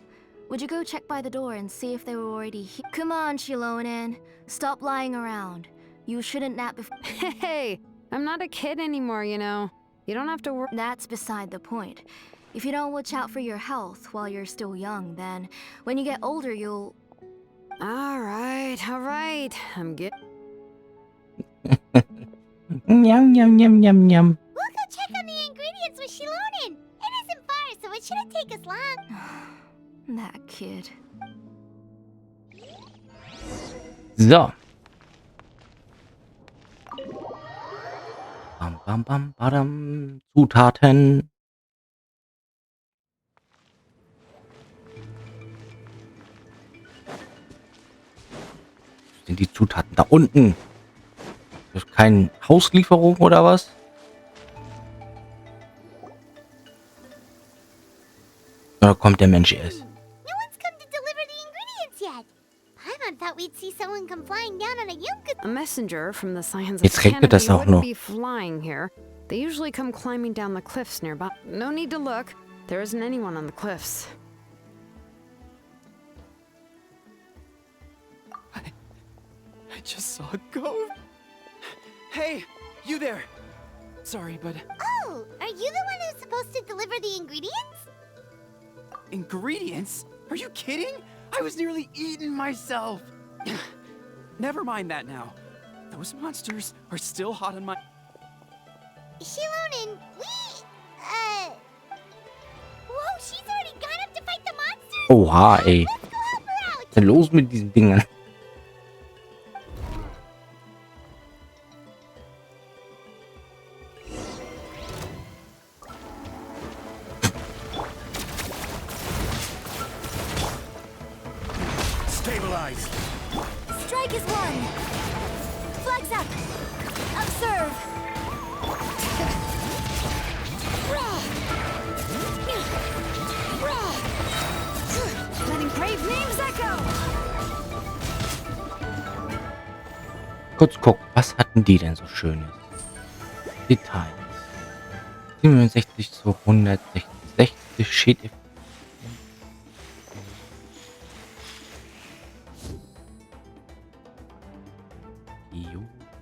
Would you go check by the door and see if they were already here? Come on, Xilonen. Stop lying around. You shouldn't nap before. Hey, I'm not a kid anymore, you know. You don't have to worry. That's beside the point. If you don't watch out for your health while you're still young, then when you get older, you'll... All right. I'm good. Yum, yum, yum, yum, yum. We'll go check on the ingredients with Xilonen. It isn't far, so it shouldn't take us long. That kid. So. Bam, bam, bam, badam. Zutaten. Sind die Zutaten da unten? Das ist keine Hauslieferung oder was? Oder kommt der Mensch erst? No one's come to deliver the ingredients yet. Paimon thought we'd see someone come flying down on a yunka. A messenger from the Scions of Jetzt the regnet das Canopy auch noch. wouldn't be flying here. They usually come climbing down the cliffs nearby. No need to look. There isn't anyone on the cliffs. I just saw a ghost. Hey, you there. Sorry, but... Oh, are you the one who's supposed to deliver the ingredients? Ingredients? Are you kidding? I was nearly eating myself. Never mind that now. Those monsters are still hot on my... Xilonen, Whoa, she's already gone up to fight the monsters! Oha, ey. Let's go help her Was ist denn los mit diesen Dingern? Stabilize. Strike is one. Flags up. Observe. Letting brave names echo. Kurz gucken, was hatten die denn so Schönes? Details. 67 zu 160. 60 steht.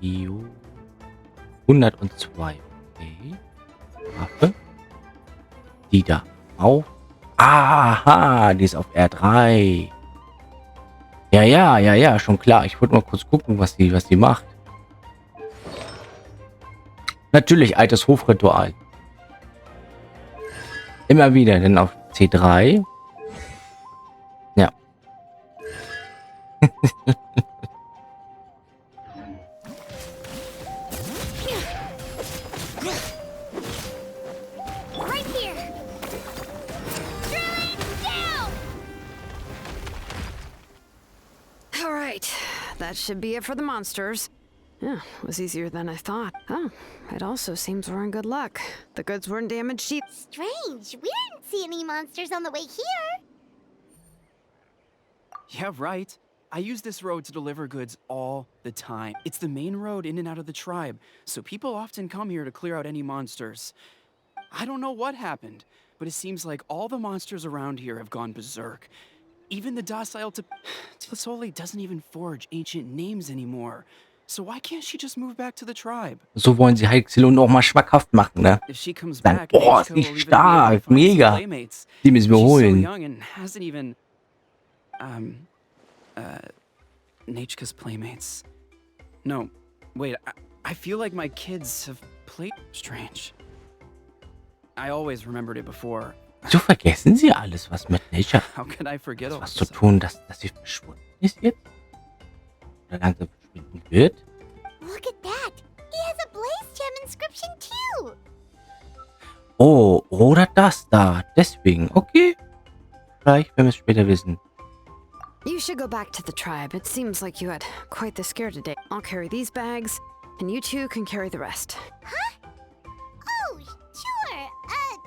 Io. 102. Okay. Waffe. Die da. Auf. Aha, die ist auf R3. Ja, schon klar. Ich wollte mal kurz gucken, was die macht. Natürlich altes Hofritual. Immer wieder, dann auf C3. Ja. Right here. All right, that should be it for the monsters. Yeah, it was easier than I thought. Oh, it also seems we're in good luck. The goods weren't damaged either. Strange. We didn't see any monsters on the way here. Yeah, right. I use this road to deliver goods all the time. It's the main road in and out of the tribe, so people often come here to clear out any monsters. I don't know what happened, but it seems like all the monsters around here have gone berserk. Even the docile Tlisoli doesn't even forge ancient names anymore. So why can't she just move back to the tribe? So wollen sie halt Xilonen noch mal schmackhaft machen, ne? If she comes Dann, back, boah, ist Nechuko die will even be able to stark, find some mega. playmates. Die müssen wir She's so holen. young and hasn't even Nechuko's playmates. No, wait, I feel like my kids have played strange. I always remembered it before. So vergessen sie alles, was mit Nature How could I forget all was this? zu tun, dass sie verschwunden ist jetzt? Oder langsam verschwinden wird? Look at that. He has a blaze gem inscription too. Oh, oder das da. Deswegen, okay. Vielleicht, wenn wir es später wissen. You should go back to the tribe. It seems like you had quite the scare today. I'll carry these bags, and you two can carry the rest. Huh? Oh, sure.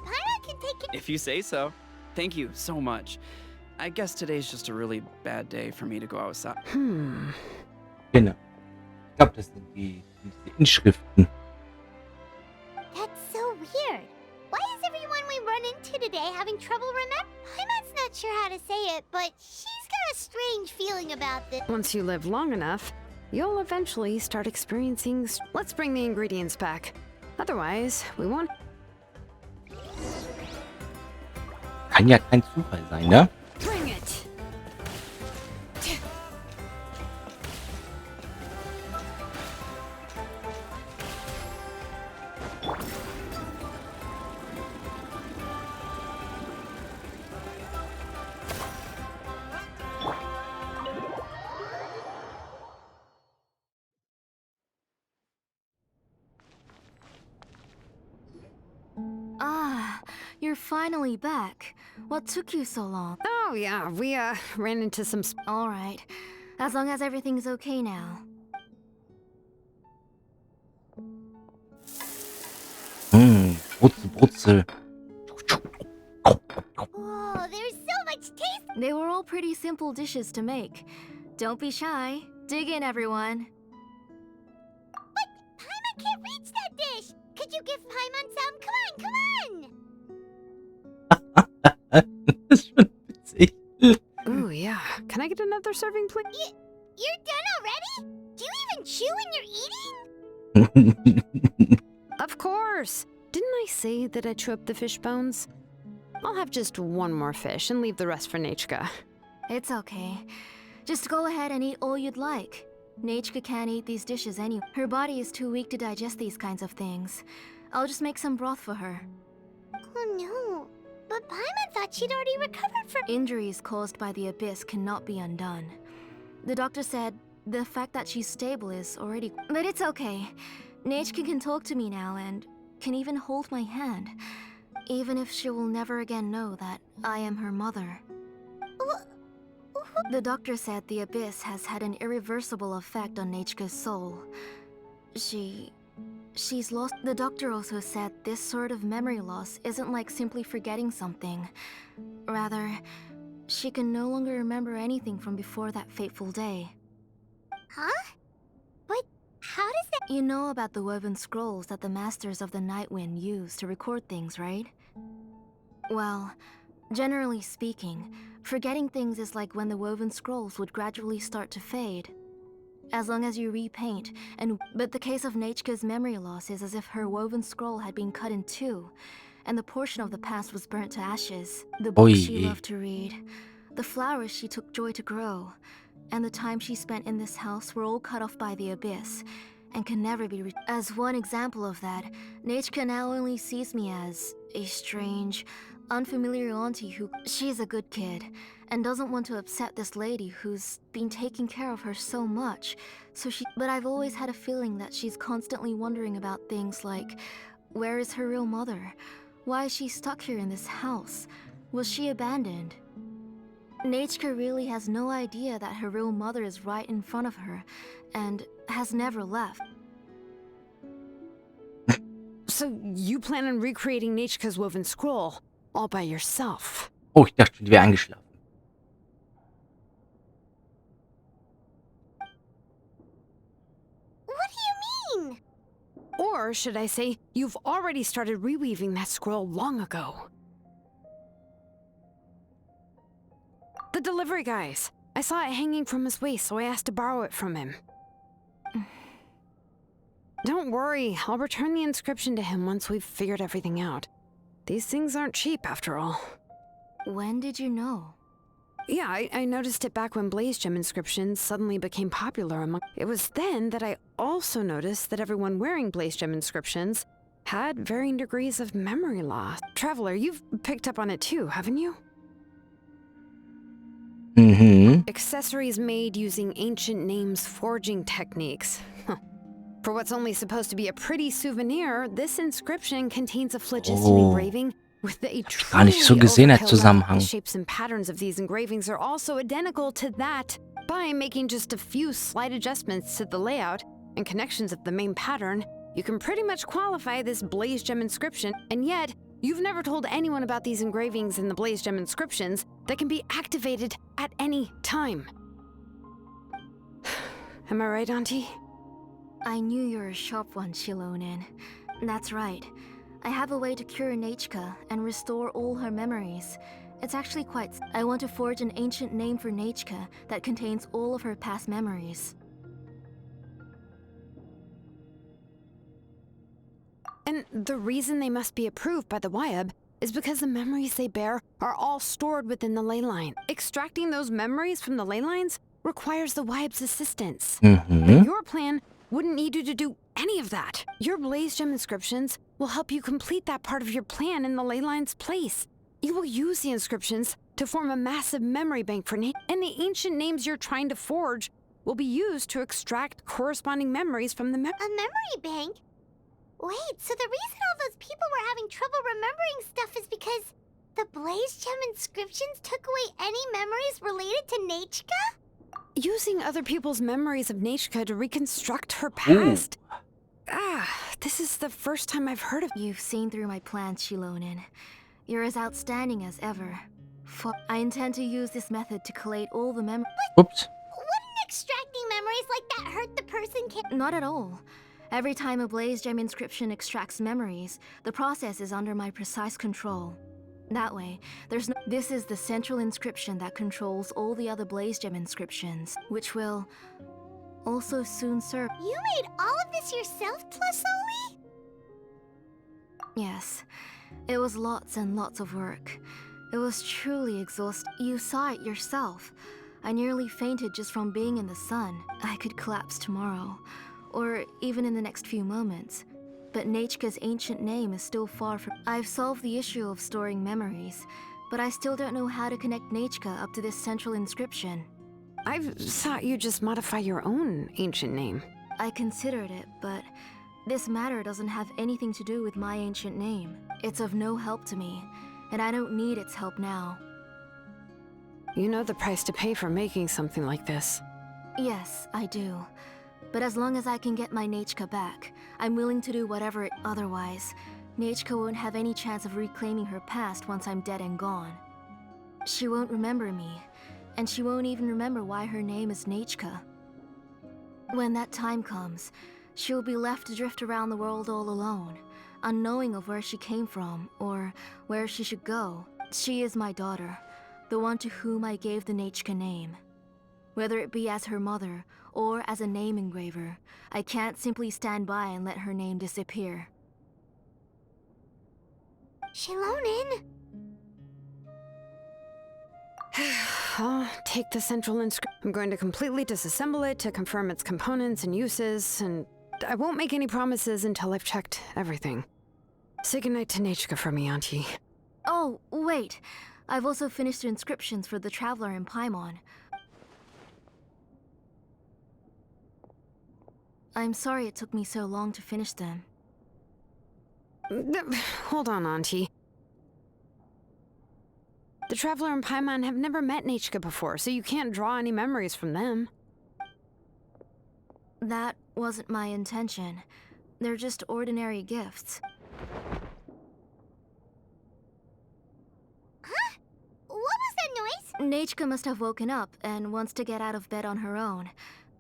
Pyra can take it. If you say so. Thank you so much. I guess today's just a really bad day for me to go outside. Genau. Ich glaube, das sind die Inschriften. That's so weird. Why is everyone we run into today having trouble remembering? Paimon's not sure how to say it, but she's got a strange feeling about this. Once you live long enough, you'll eventually start experiencing... Let's bring the ingredients back. Otherwise, we won't... Kann ja kein Zufall sein, ne? Bring it! Ah, you're finally back. What took you so long? Oh, yeah, we, ran into some... All right. As long as everything's okay now. Brutzel. Oh, there's so much taste. They were all pretty simple dishes to make. Don't be shy. Dig in, everyone. But Paimon can't reach that dish. Could you give Paimon some? Come on. Das ist schon witzig. Ooh, yeah. Can I get another serving, please? You're done already? Do you even chew when you're eating? Of course! Didn't I say that I chew up the fish bones? I'll have just one more fish and leave the rest for Nechuko. It's okay. Just go ahead and eat all you'd like. Nechuko can't eat these dishes anyway. Her body is too weak to digest these kinds of things. I'll just make some broth for her. Oh no. But Paimon thought she'd already recovered from Injuries caused by the Abyss cannot be undone. The doctor said the fact that she's stable is already... But it's okay. Nechka can talk to me now and can even hold my hand. Even if she will never again know that I am her mother. The doctor said the Abyss has had an irreversible effect on Nechka's soul. She's lost... The doctor also said this sort of memory loss isn't like simply forgetting something. Rather, she can no longer remember anything from before that fateful day. Huh? But how does that... You know about the woven scrolls that the Masters of the Nightwind use to record things, right? Well, generally speaking, forgetting things is like when the woven scrolls would gradually start to fade. As long as you repaint, but the case of Nechka's memory loss is as if her woven scroll had been cut in two, and the portion of the past was burnt to ashes. The books she loved to read, the flowers she took joy to grow, and the time she spent in this house were all cut off by the Abyss, and can never be As one example of that, Nechka now only sees me as a strange, unfamiliar auntie who... She's a good kid, and doesn't want to upset this lady who's been taking care of her so much, But I've always had a feeling that she's constantly wondering about things like, where is her real mother? Why is she stuck here in this house? Was she abandoned? Nechka really has no idea that her real mother is right in front of her, and has never left. So you plan on recreating Nechka's woven scroll all by yourself? Oh, ich dachte, die wäre eingeschlafen. What do you mean? Or should I say, you've already started reweaving that scroll long ago. The delivery guys. I saw it hanging from his waist, so I asked to borrow it from him. Don't worry, I'll return the inscription to him once we've figured everything out. These things aren't cheap, after all. When did you know? Yeah, I noticed it back when Blaze Gem inscriptions suddenly became popular among... It was then that I also noticed that everyone wearing Blaze Gem inscriptions had varying degrees of memory loss. Traveler, you've picked up on it too, haven't you? Mm-hmm. Accessories made using ancient names forging techniques. For what's only supposed to be a pretty souvenir, this inscription contains a phlogiston engraving with a gar nicht so gesehen als Zusammenhang. The shapes and patterns of these engravings are also identical to that. By making just a few slight adjustments to the layout and connections of the main pattern, you can pretty much qualify this Blaze Gem inscription, and yet you've never told anyone about these engravings in the Blaze Gem inscriptions that can be activated at any time. Am I right, Auntie? I knew you were a sharp one, Xilonen. That's right. I have a way to cure Nechka and restore all her memories. It's actually quite... I want to forge an ancient name for Nechka that contains all of her past memories. And the reason they must be approved by the Wyeb is because the memories they bear are all stored within the ley line. Extracting those memories from the ley lines requires the Wyeb's assistance. But your plan wouldn't need you to do any of that. Your Blaze Gem inscriptions will help you complete that part of your plan in the ley line's place. You will use the inscriptions to form a massive memory bank for and the ancient names you're trying to forge will be used to extract corresponding memories from the A memory bank? Wait, so the reason all those people were having trouble remembering stuff is because the Blaze Gem inscriptions took away any memories related to Nechka? Using other people's memories of Nechka to reconstruct her past? This is the first time I've heard of... You've seen through my plans, Xilonen. You're as outstanding as ever. I intend to use this method to collate all the memories... Oops. Wouldn't extracting memories like that hurt the person Not at all. Every time a Blaze Gem inscription extracts memories, the process is under my precise control. That way, there's no... This is the central inscription that controls all the other Blaze Gem inscriptions, which will also soon serve... You made all of this yourself, Tlasoli? Yes. It was lots and lots of work. It was truly exhausting. You saw it yourself. I nearly fainted just from being in the sun. I could collapse tomorrow, or even in the next few moments. but Nechka's ancient name is still far from... I've solved the issue of storing memories, but I still don't know how to connect Nechka up to this central inscription. I thought you just modify your own ancient name. I considered it, but this matter doesn't have anything to do with my ancient name. It's of no help to me, and I don't need its help now. You know the price to pay for making something like this. Yes, I do. But as long as I can get my Nechka back, I'm willing to do whatever it... Otherwise, Nechka won't have any chance of reclaiming her past once I'm dead and gone. She won't remember me, and she won't even remember why her name is Nechka. When that time comes, she'll be left to drift around the world all alone, unknowing of where she came from, or where she should go. She is my daughter, the one to whom I gave the Nechka name. Whether it be as her mother, or as a name engraver, I can't simply stand by and let her name disappear. Xilonen! I'll take the central inscription. I'm going to completely disassemble it to confirm its components and uses, and I won't make any promises until I've checked everything. Say goodnight to Nechka for me, Auntie. Oh, wait. I've also finished the inscriptions for the Traveler in Paimon. I'm sorry it took me so long to finish them. Hold on, Auntie. The Traveler and Paimon have never met Nechka before, so you can't draw any memories from them. That wasn't my intention. They're just ordinary gifts. Huh? What was that noise? Nechka must have woken up and wants to get out of bed on her own.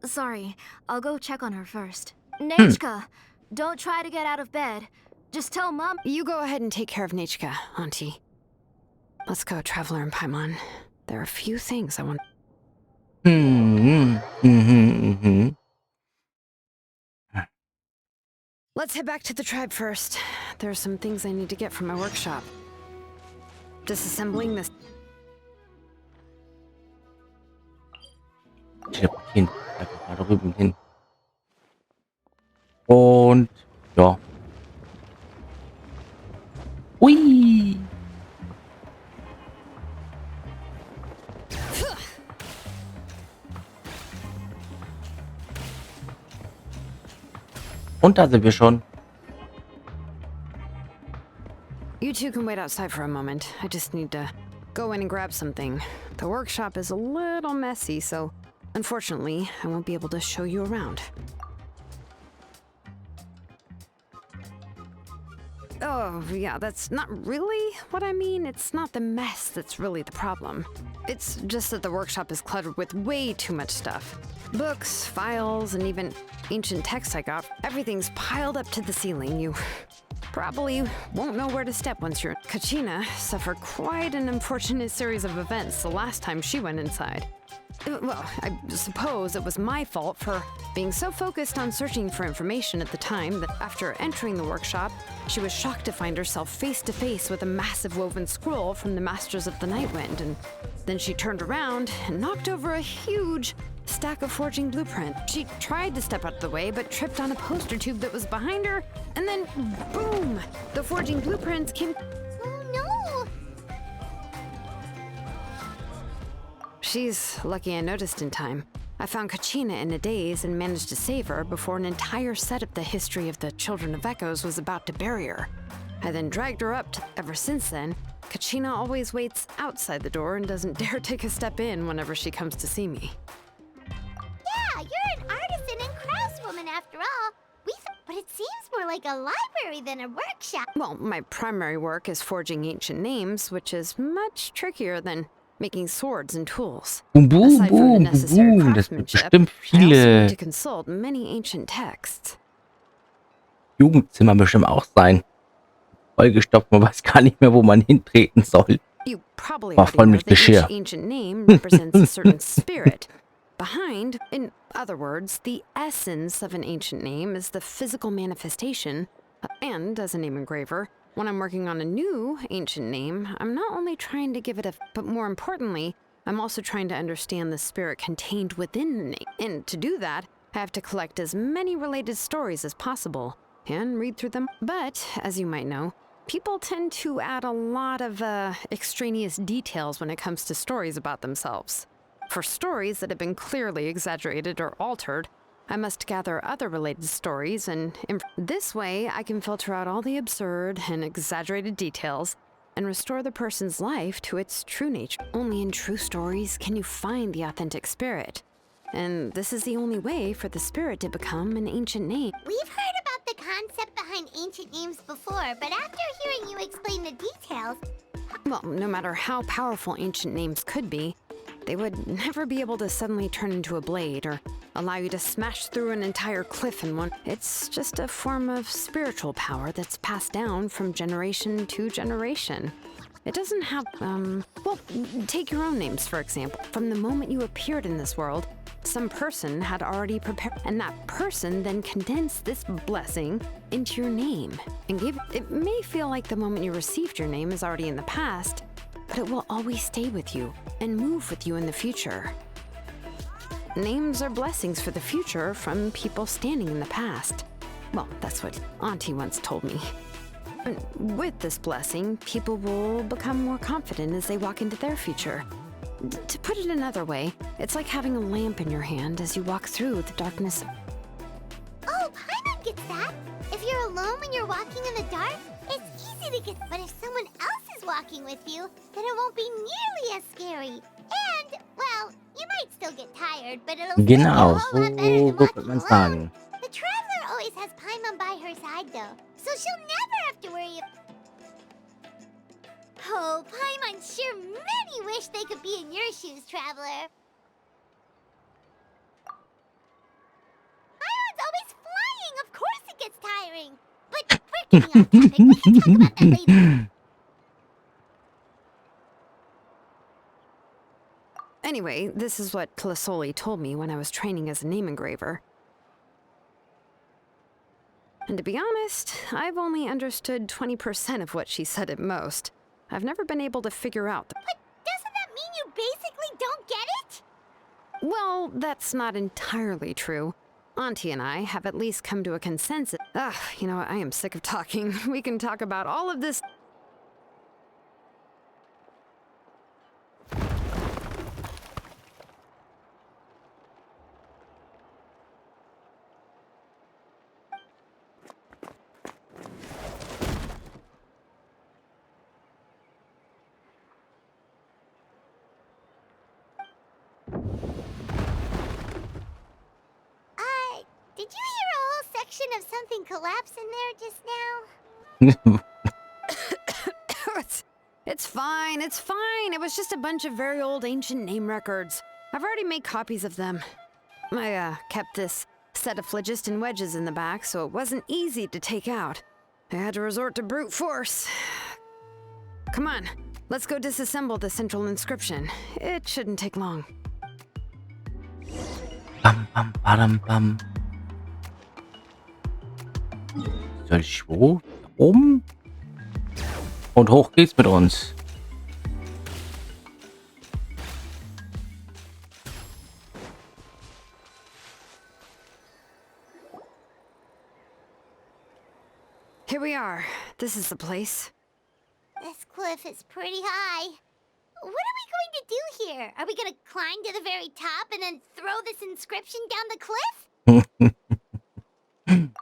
Sorry, I'll go check on her first. Nechka! Don't try to get out of bed. Just tell Mom... You go ahead and take care of Nechka, Auntie. Let's go, Traveler and Paimon. There are a few things I want... Let's head back to the tribe first. There are some things I need to get from my workshop. Disassembling this... Einfach mal drüben hin. Und ja. Ui. Und da sind wir schon. You two can wait outside for a moment. I just need to go in and grab something. The workshop is a little messy, so unfortunately, I won't be able to show you around. Oh, yeah, that's not really what I mean. It's not the mess that's really the problem. It's just that the workshop is cluttered with way too much stuff. Books, files, and even ancient texts I got. Everything's piled up to the ceiling. You probably won't know where to step once you're... Kachina suffered quite an unfortunate series of events the last time she went inside. Well, I suppose it was my fault for being so focused on searching for information at the time that after entering the workshop, she was shocked to find herself face to face with a massive woven scroll from the Masters of the Nightwind, and then she turned around and knocked over a huge stack of forging blueprint. She tried to step out of the way, but tripped on a poster tube that was behind her, and then boom! The forging blueprints came... Oh no! She's lucky I noticed in time. I found Kachina in a daze and managed to save her before an entire set of the history of the Children of Echoes was about to bury her. I then dragged her up. Ever since then, Kachina always waits outside the door and doesn't dare take a step in whenever she comes to see me. Yeah, you're an artisan and craftswoman after all. But it seems more like a library than a workshop. Well, my primary work is forging ancient names, which is much trickier than making swords and tools. Aside from the necessary craftsmanship, I also need to consult many ancient texts. Jugendzimmer bestimmt auch sein. Vollgestopft, man weiß gar nicht mehr, wo man hintreten soll. You probably War voll already know mit that Geschirr. each ancient name represents a certain spirit. Behind, in other words, the essence of an ancient name is the physical manifestation. And as a name engraver, when I'm working on a new ancient name, I'm not only trying to give it a... But more importantly, I'm also trying to understand the spirit contained within the name. And to do that, I have to collect as many related stories as possible. and read through them. But, as you might know, people tend to add a lot of extraneous details when it comes to stories about themselves. For stories that have been clearly exaggerated or altered, I must gather other related stories, and this way I can filter out all the absurd and exaggerated details and restore the person's life to its true nature. Only in true stories can you find the authentic spirit. And this is the only way for the spirit to become an ancient name. We've heard about the concept behind ancient names before, but after hearing you explain the details... Well, no matter how powerful ancient names could be, they would never be able to suddenly turn into a blade or allow you to smash through an entire cliff in one. It's just a form of spiritual power that's passed down from generation to generation. It doesn't have, well, take your own names, for example. From the moment you appeared in this world, some person had already prepared, and that person then condensed this blessing into your name and gave it. It may feel like the moment you received your name is already in the past, but it will always stay with you and move with you in the future. Names are blessings for the future from people standing in the past. Well, that's what Auntie once told me. And with this blessing, people will become more confident as they walk into their future. To put it another way, it's like having a lamp in your hand as you walk through the darkness. Oh, Paimon gets that! If you're alone when you're walking in the dark, it's easy to get... But if someone else is walking with you, then it won't be nearly as scary. And, well, you might still get tired, but it'll still be a Genau, whole lot better so than wird walking man alone. sagen. The Traveler always has Paimon by her side, though, so she'll never have to worry. Oh, Paimon sure many wish they could be in your shoes, Traveler. Paimon's always flying. Of course it gets tiring. But we're getting off topic. We can talk about that later. Anyway, this is what Plisoli told me when I was training as a name engraver. And to be honest, I've only understood 20% of what she said at most. I've never been able to figure out the... But doesn't that mean you basically don't get it? Well, that's not entirely true. Auntie and I have at least come to a consensus. You know what? I am sick of talking. We can talk about all of this... Did you hear a whole section of something collapse in there just now? It's fine, it's fine. It was just a bunch of very old ancient name records. I've already made copies of them. I kept this set of phlogiston wedges in the back, so it wasn't easy to take out. I had to resort to brute force. Come on, let's go disassemble the central inscription. It shouldn't take long. Bam, bam, badam, bam. Soll ich wo? Da oben? Und hoch geht's mit uns. Here we are. This is the place. This cliff is pretty high. What are we going to do here? Are we going to climb to the very top and then throw this inscription down the cliff?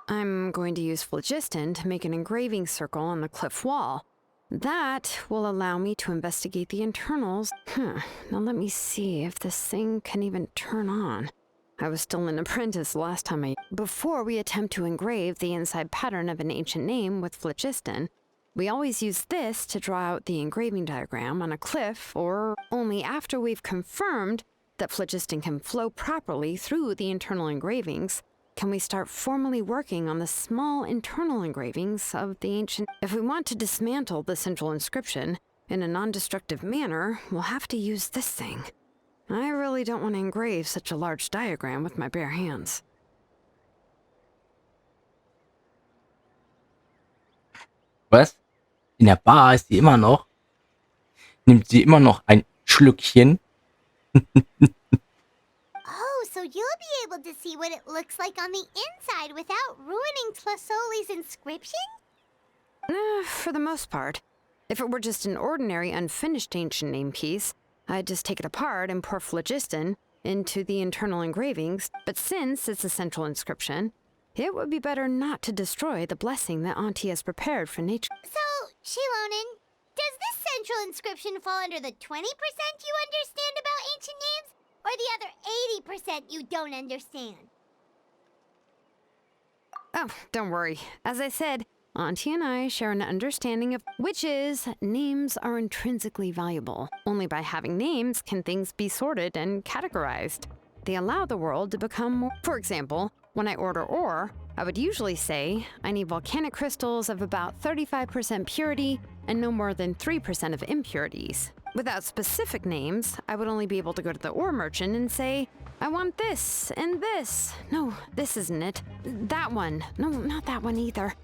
I'm going to use phlogiston to make an engraving circle on the cliff wall. That will allow me to investigate the internals. Now let me see if this thing can even turn on. I was still an apprentice last time Before we attempt to engrave the inside pattern of an ancient name with phlogiston, we always use this to draw out the engraving diagram on a cliff, or only after we've confirmed that phlogiston can flow properly through the internal engravings can we start formally working on the small internal engravings of the ancient... If we want to dismantle the central inscription in a non-destructive manner, we'll have to use this thing. I really don't want to engrave such a large diagram with my bare hands. Was? In der Bar ist sie immer noch? Nimmt sie immer noch ein Schlückchen? Oh, so you'll be able to see what it looks like on the inside without ruining Tlasoli's inscription? For the most part. If it were just an ordinary unfinished ancient name piece, I'd just take it apart and pour phlogiston into the internal engravings, but since it's a central inscription, it would be better not to destroy the blessing that Auntie has prepared for nature. So, Xilonen, does this central inscription fall under the 20% you understand about ancient names, or the other 80% you don't understand? Oh, don't worry. As I said, Auntie and I share an understanding of which is names are intrinsically valuable. Only by having names can things be sorted and categorized. They allow the world to become more. For example, when I order ore, I would usually say I need volcanic crystals of about 35% purity and no more than 3% of impurities. Without specific names, I would only be able to go to the ore merchant and say, I want this and this. No, this isn't it. That one. No, not that one either.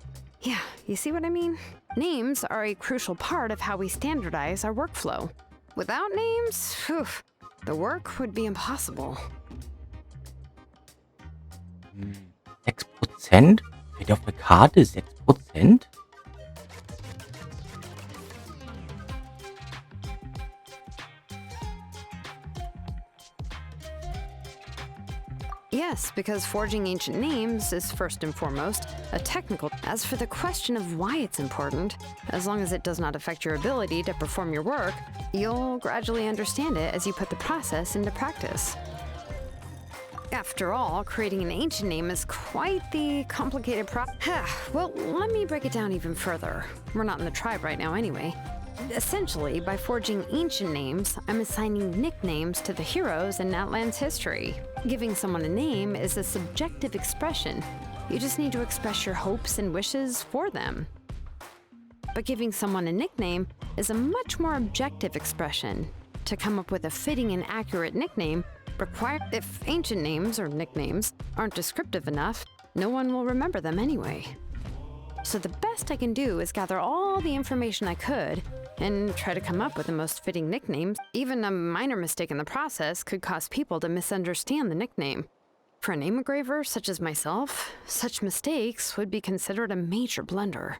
Yeah, you see what I mean? Names are a crucial part of how we standardize our workflow. Without names, whew, the work would be impossible. 6%? Steht auf der Karte 6%? Yes, because forging ancient names is first and foremost a technical. As for the question of why it's important, as long as it does not affect your ability to perform your work, you'll gradually understand it as you put the process into practice. After all, creating an ancient name is quite the complicated process. Well, let me break it down even further. We're not in the tribe right now anyway. Essentially, by forging ancient names, I'm assigning nicknames to the heroes in Natlan's history. Giving someone a name is a subjective expression. You just need to express your hopes and wishes for them. But giving someone a nickname is a much more objective expression. To come up with a fitting and accurate nickname, if ancient names or nicknames aren't descriptive enough, no one will remember them anyway. So the best I can do is gather all the information I could and try to come up with the most fitting nicknames. Even a minor mistake in the process could cause people to misunderstand the nickname. For a name engraver such as myself, such mistakes would be considered a major blunder.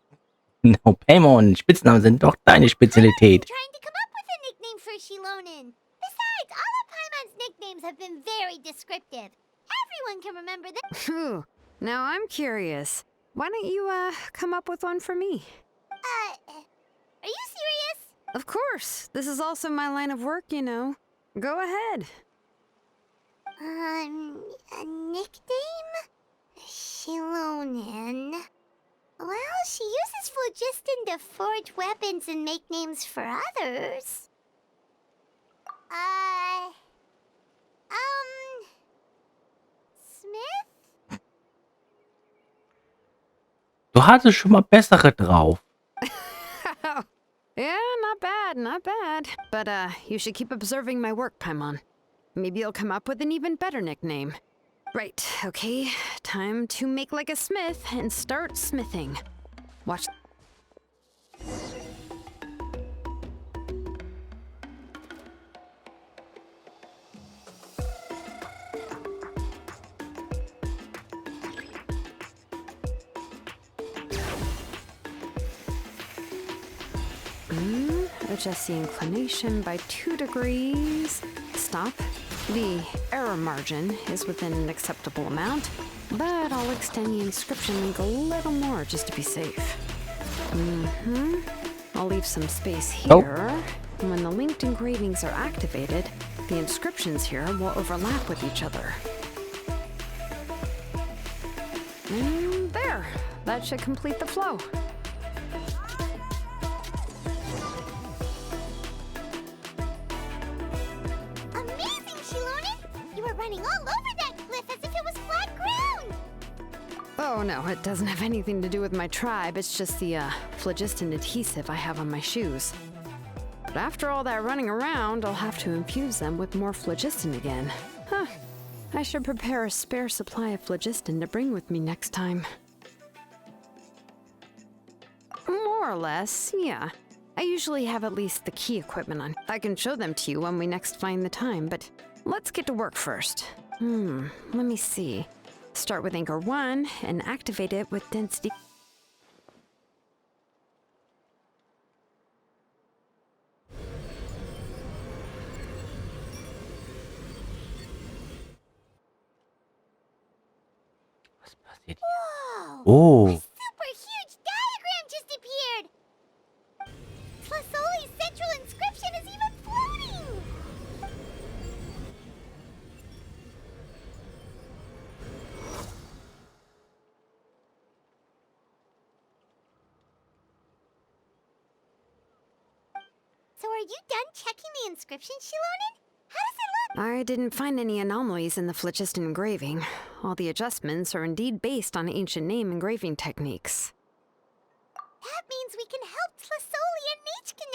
No, Paimon, Spitznamen sind doch deine Spezialität. Trying to come up with a nickname for Xilonen. Besides, all of Paimon's nicknames have been very descriptive. Everyone can remember them. Phew, now I'm curious. Why don't you, come up with one for me? Are you serious? Of course. This is also my line of work, you know. Go ahead. A nickname? Xilonen. Well, she uses phlogiston to forge weapons and make names for others. Smith? Du hattest schon mal bessere drauf. Yeah, not bad, not bad. But, you should keep observing my work, Paimon. Maybe you'll come up with an even better nickname. Right, okay. Time to make like a smith and start smithing. Watch. Adjust the inclination by 2 degrees. Stop. The error margin is within an acceptable amount, but I'll extend the inscription link a little more just to be safe. I'll leave some space here. And when the linked engravings are activated, the inscriptions here will overlap with each other. And there. That should complete the flow. Running all over that cliff as if it was flat ground! Oh no, it doesn't have anything to do with my tribe. It's just the phlogiston adhesive I have on my shoes. But after all that running around, I'll have to infuse them with more phlogiston again. Huh. I should prepare a spare supply of phlogiston to bring with me next time. More or less, yeah. I usually have at least the key equipment on. I can show them to you when we next find the time, but let's get to work first. Let me see. Start with anchor 1 and activate it with density. Whoa! Oh, A super huge diagram just appeared! Tlasoli's central inscription is even floating! So are you done checking the inscription, Xilonen? How does it look? I didn't find any anomalies in the Flichist engraving. All the adjustments are indeed based on ancient name engraving techniques. That means we can help Tlasoli and Nichka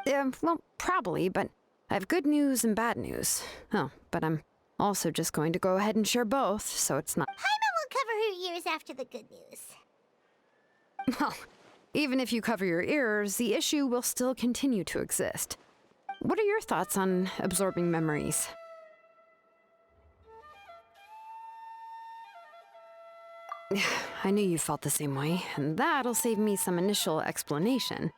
now, right? Well, probably, but I have good news and bad news. Oh, but I'm also just going to go ahead and share both, so it's not... Paimon will cover her ears after the good news. Well, even if you cover your ears, the issue will still continue to exist. What are your thoughts on absorbing memories? I knew you felt the same way, and that'll save me some initial explanation.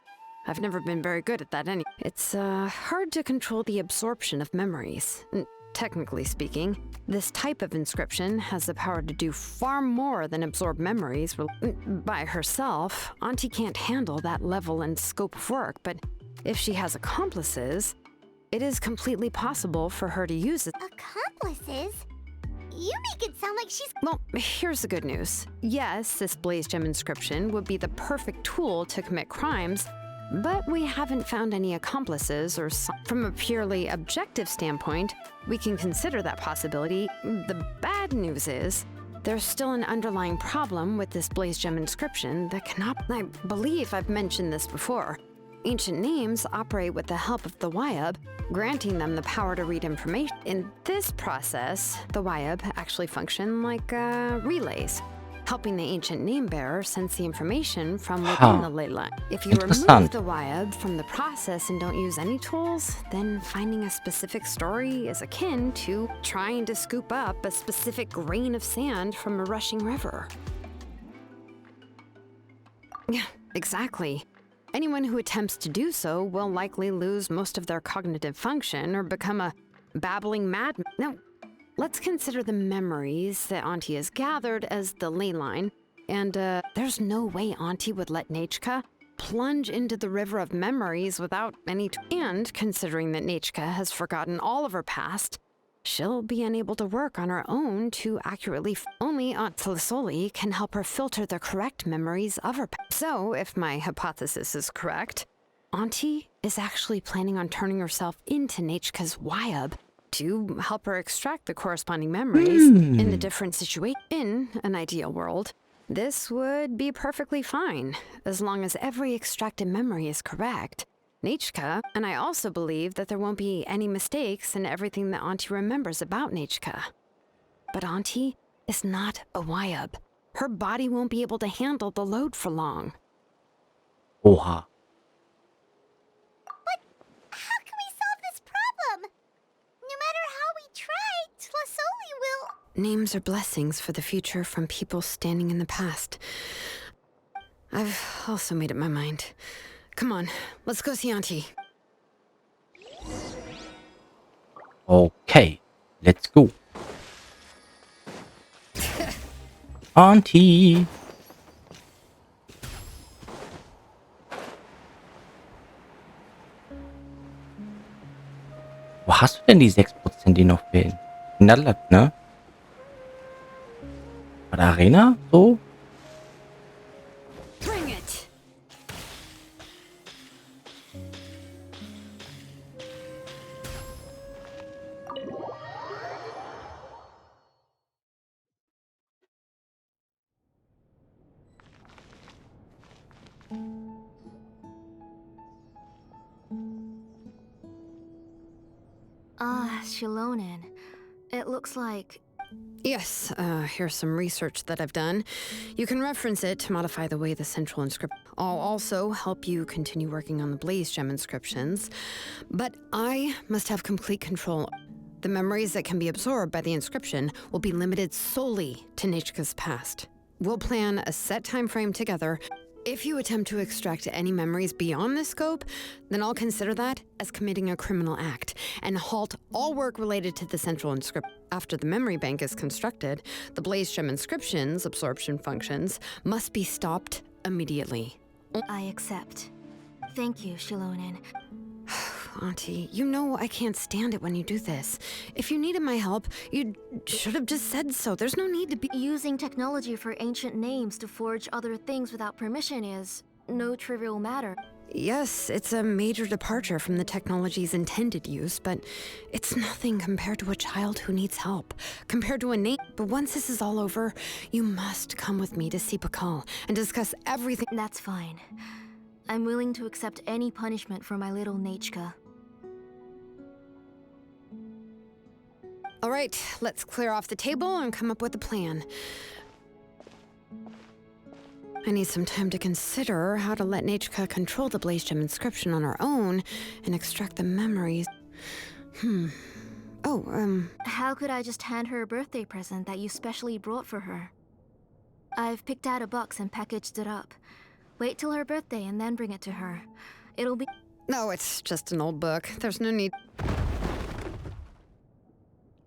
I've never been very good at that anyway. It's hard to control the absorption of memories. Technically speaking, this type of inscription has the power to do far more than absorb memories. By herself, Auntie can't handle that level and scope of work, but if she has accomplices, it is completely possible for her to use it. Accomplices? You make it sound like she's... Well, here's the good news. Yes, this Blaze Gem inscription would be the perfect tool to commit crimes, but we haven't found any accomplices or... From a purely objective standpoint, we can consider that possibility. The bad news is, there's still an underlying problem with this Blaze Gem inscription that cannot... I believe I've mentioned this before. Ancient names operate with the help of the Wyab, granting them the power to read information. In this process, the Wyab actually function like relays, helping the ancient name bearer sense the information from within the ley line. If you remove the Wyab from the process and don't use any tools, then finding a specific story is akin to trying to scoop up a specific grain of sand from a rushing river. Yeah, exactly. Anyone who attempts to do so will likely lose most of their cognitive function or become a babbling madman. Now, let's consider the memories that Auntie has gathered as the ley line, and there's no way Auntie would let Nichka plunge into the river of memories without any... And considering that Nichka has forgotten all of her past, she'll be unable to work on her own to accurately... Only Aunt Tlasoli can help her filter the correct memories of her past. So, if my hypothesis is correct, Auntie is actually planning on turning herself into Nichka's Wyab to help her extract the corresponding memories in the different situations. In an ideal world, this would be perfectly fine, as long as every extracted memory is correct. Nichka, and I also believe that there won't be any mistakes in everything that Auntie remembers about Nichka. But Auntie is not a Wyab. Her body won't be able to handle the load for long. Oha. But how can we solve this problem? No matter how we try, Tlasoli will... Names are blessings for the future from people standing in the past. I've also made up my mind. Come on, let's go see Auntie. Okay, let's go. Auntie. Wo hast du denn die 6%, die noch fehlen? Knallert, ne? Bei der Arena? So? Bring it. Xilonen. It looks like... Yes, here's some research that I've done. You can reference it to modify the way the central inscription. I'll also help you continue working on the Blaze Gem inscriptions, but I must have complete control. The memories that can be absorbed by the inscription will be limited solely to Nechka's past. We'll plan a set time frame together. If you attempt to extract any memories beyond this scope, then I'll consider that as committing a criminal act and halt all work related to the central inscription. After the memory bank is constructed, the Blaze Gem inscription's absorption functions must be stopped immediately. I accept. Thank you, Xilonen. Auntie, you know I can't stand it when you do this. If you needed my help, you should have just said so. There's no need to be using technology for ancient names to forge other things without permission is no trivial matter. Yes, it's a major departure from the technology's intended use, but it's nothing compared to a child who needs help, compared to a name. But once this is all over, you must come with me to see Pakal and discuss everything. That's fine. I'm willing to accept any punishment for my little Nechka. All right, let's clear off the table and come up with a plan. I need some time to consider how to let Nechka control the Blaze Gem inscription on our own and extract the memories. How could I just hand her a birthday present that you specially brought for her? I've picked out a box and packaged it up. Wait till her birthday and then bring it to her. It'll be... No, it's just an old book. There's no need...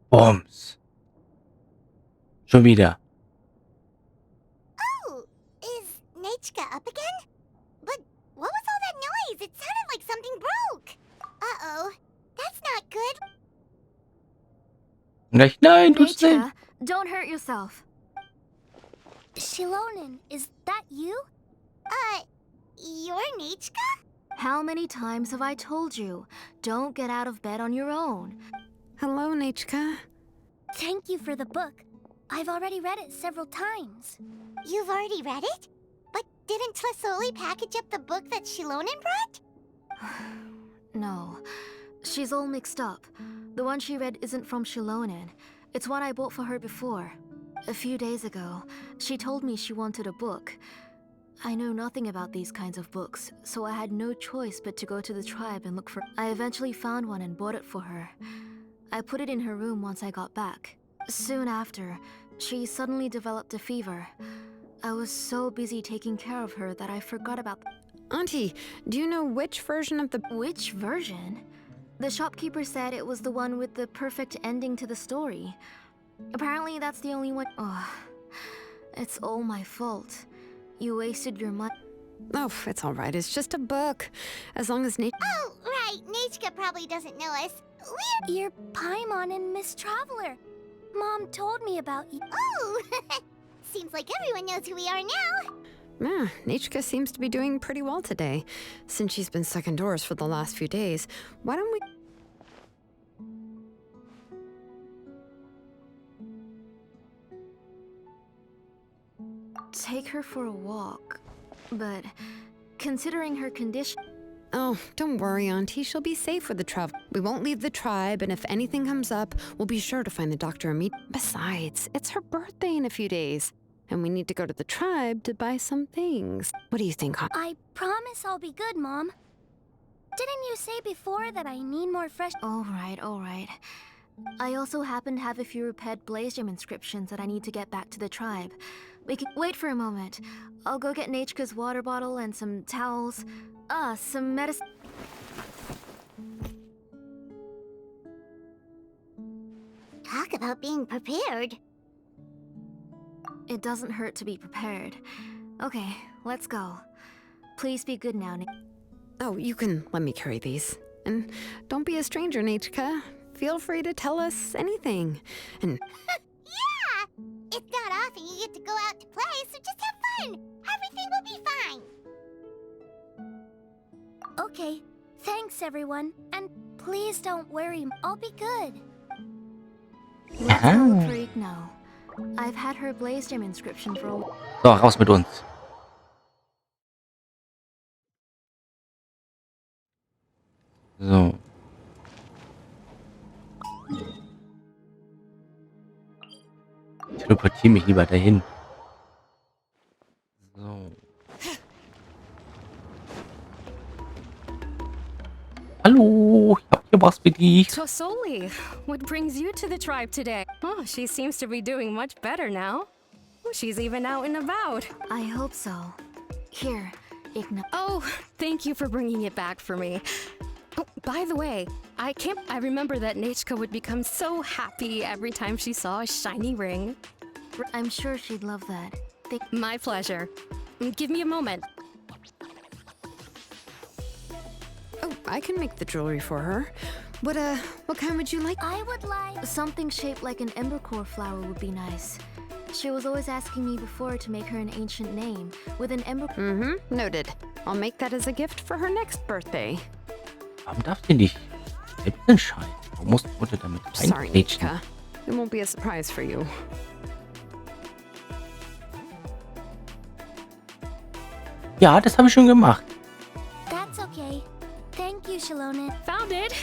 Bombs. Schon wieder. Oh, is Nechka up again? But what was all that noise? It sounded like something broke. Uh-oh, that's not good. Nein, tut's nicht. Nechka, don't hurt yourself. Xilonen, is that you? You're Nechka? How many times have I told you? Don't get out of bed on your own. Hello, Nechka. Thank you for the book. I've already read it several times. You've already read it? But didn't Tlasoli package up the book that Xilonen brought? No. She's all mixed up. The one she read isn't from Xilonen. It's one I bought for her before. A few days ago, she told me she wanted a book. I know nothing about these kinds of books, so I had no choice but to go to the tribe and look for... I eventually found one and bought it for her. I put it in her room once I got back. Soon after, she suddenly developed a fever. I was so busy taking care of her that I forgot about... Auntie, do you know which version of the... Which version? The shopkeeper said it was the one with the perfect ending to the story. Apparently that's the only one... Oh, it's all my fault. You wasted your money. Oh, it's all right. It's just a book. As long as Nechka... Oh, right. Nechka probably doesn't know us. You're Paimon and Miss Traveler. Mom told me about you. Oh! Seems like everyone knows who we are now. Yeah, Nechka seems to be doing pretty well today. Since she's been stuck indoors for the last few days, why don't we... Take her for a walk. But considering her condition... Oh, don't worry, Auntie. She'll be safe with the travel. We won't leave the tribe, and if anything comes up, we'll be sure to find the doctor immediately. Besides, it's her birthday in a few days, and we need to go to the tribe to buy some things. What do you think, Hon? I promise I'll be good, Mom. Didn't you say before that I need more fresh... All right. I also happen to have a few repaired Blaze Gem inscriptions that I need to get back to the tribe. We can... Wait for a moment. I'll go get Nechka's water bottle and some towels. Some medicine... Talk about being prepared. It doesn't hurt to be prepared. Okay, let's go. Please be good now, Oh, you can let me carry these. And don't be a stranger, Nechka. Feel free to tell us anything. And... Yeah! It's not often you get to go out to play, so just have fun. Everything will be fine. Okay, thanks everyone. And please don't worry, I'll be good. Let's go look for Igno. I've had her Blaze Gem inscription for a while. So, raus mit uns. So. teleportiere mich lieber dahin. So. Hallo, ich hab hier was für dich. Tosoli, what brings you to the tribe today? Oh, she seems to be doing much better now. She's even out and about. I hope so. Here, Oh, thank you for bringing it back for me. Oh, by the way, I remember that Nechka would become so happy every time she saw a shiny ring. I'm sure she'd love that. My pleasure. Give me a moment. Oh, I can make the jewelry for her. What kind would you like? I would like something shaped like an embercore flower would be nice. She was always asking me before to make her an ancient name with an ember. Noted. I'll make that as a gift for her next birthday. Warum darf sie nicht selbst entscheiden? Warum muss die Mutter damit Sorry, reingrätschen? Nechka. It won't be a surprise for you. Ja, das habe ich schon gemacht. That's okay. Thank you, Xilonen. Found it.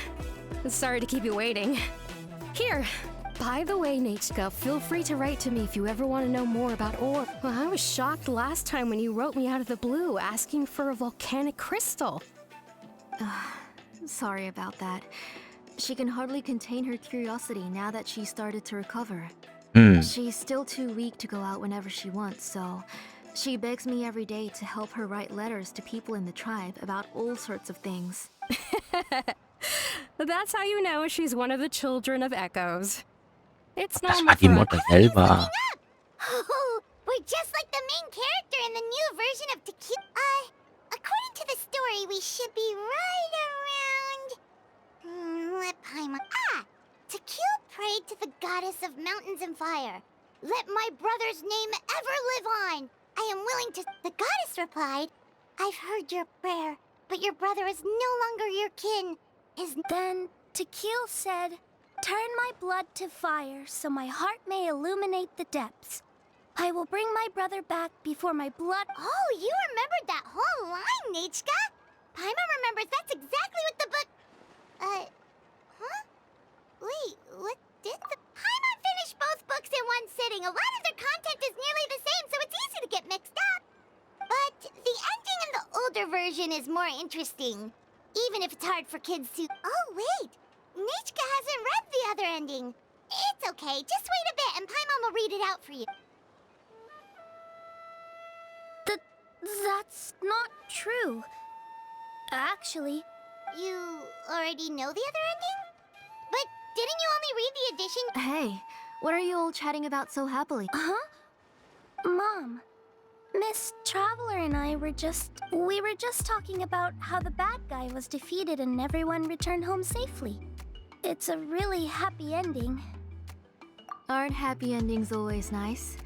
Sorry to keep you waiting. Here. By the way, Nechka, feel free to write to me if you ever want to know more about ore. Well, I was shocked last time when you wrote me out of the blue asking for a volcanic crystal. Sorry about that. She can hardly contain her curiosity now that she started to recover. She's still too weak to go out whenever she wants, so she begs me every day to help her write letters to people in the tribe about all sorts of things. That's how you know she's one of the children of Echoes. It's Das normal war die for Mutter selber. Oh, we're just like the main character in the new version of Tequila. According to the story, we should be right around... let Paimon... Tequila prayed to the goddess of mountains and fire. Let my brother's name ever live on. I am willing to... The goddess replied, I've heard your prayer, but your brother is no longer your kin. Then Tequila said, turn my blood to fire so my heart may illuminate the depths. I will bring my brother back before my blood... Oh, you remembered that whole line, Nechka? Paimon remembers that's exactly what the book... huh? Wait, what did the... Paimon finished both books in one sitting. A lot of their content is nearly the same, so it's easy to get mixed up. But the ending in the older version is more interesting. Even if it's hard for kids to... Oh, wait! Nechka hasn't read the other ending. It's okay, just wait a bit and Paimon will read it out for you. That's not true. Actually... You already know the other ending? But didn't you only read the edition? Hey, what are you all chatting about so happily? Huh? Mom, Miss Traveler and I were just talking about how the bad guy was defeated and everyone returned home safely. It's a really happy ending. Aren't happy endings always nice?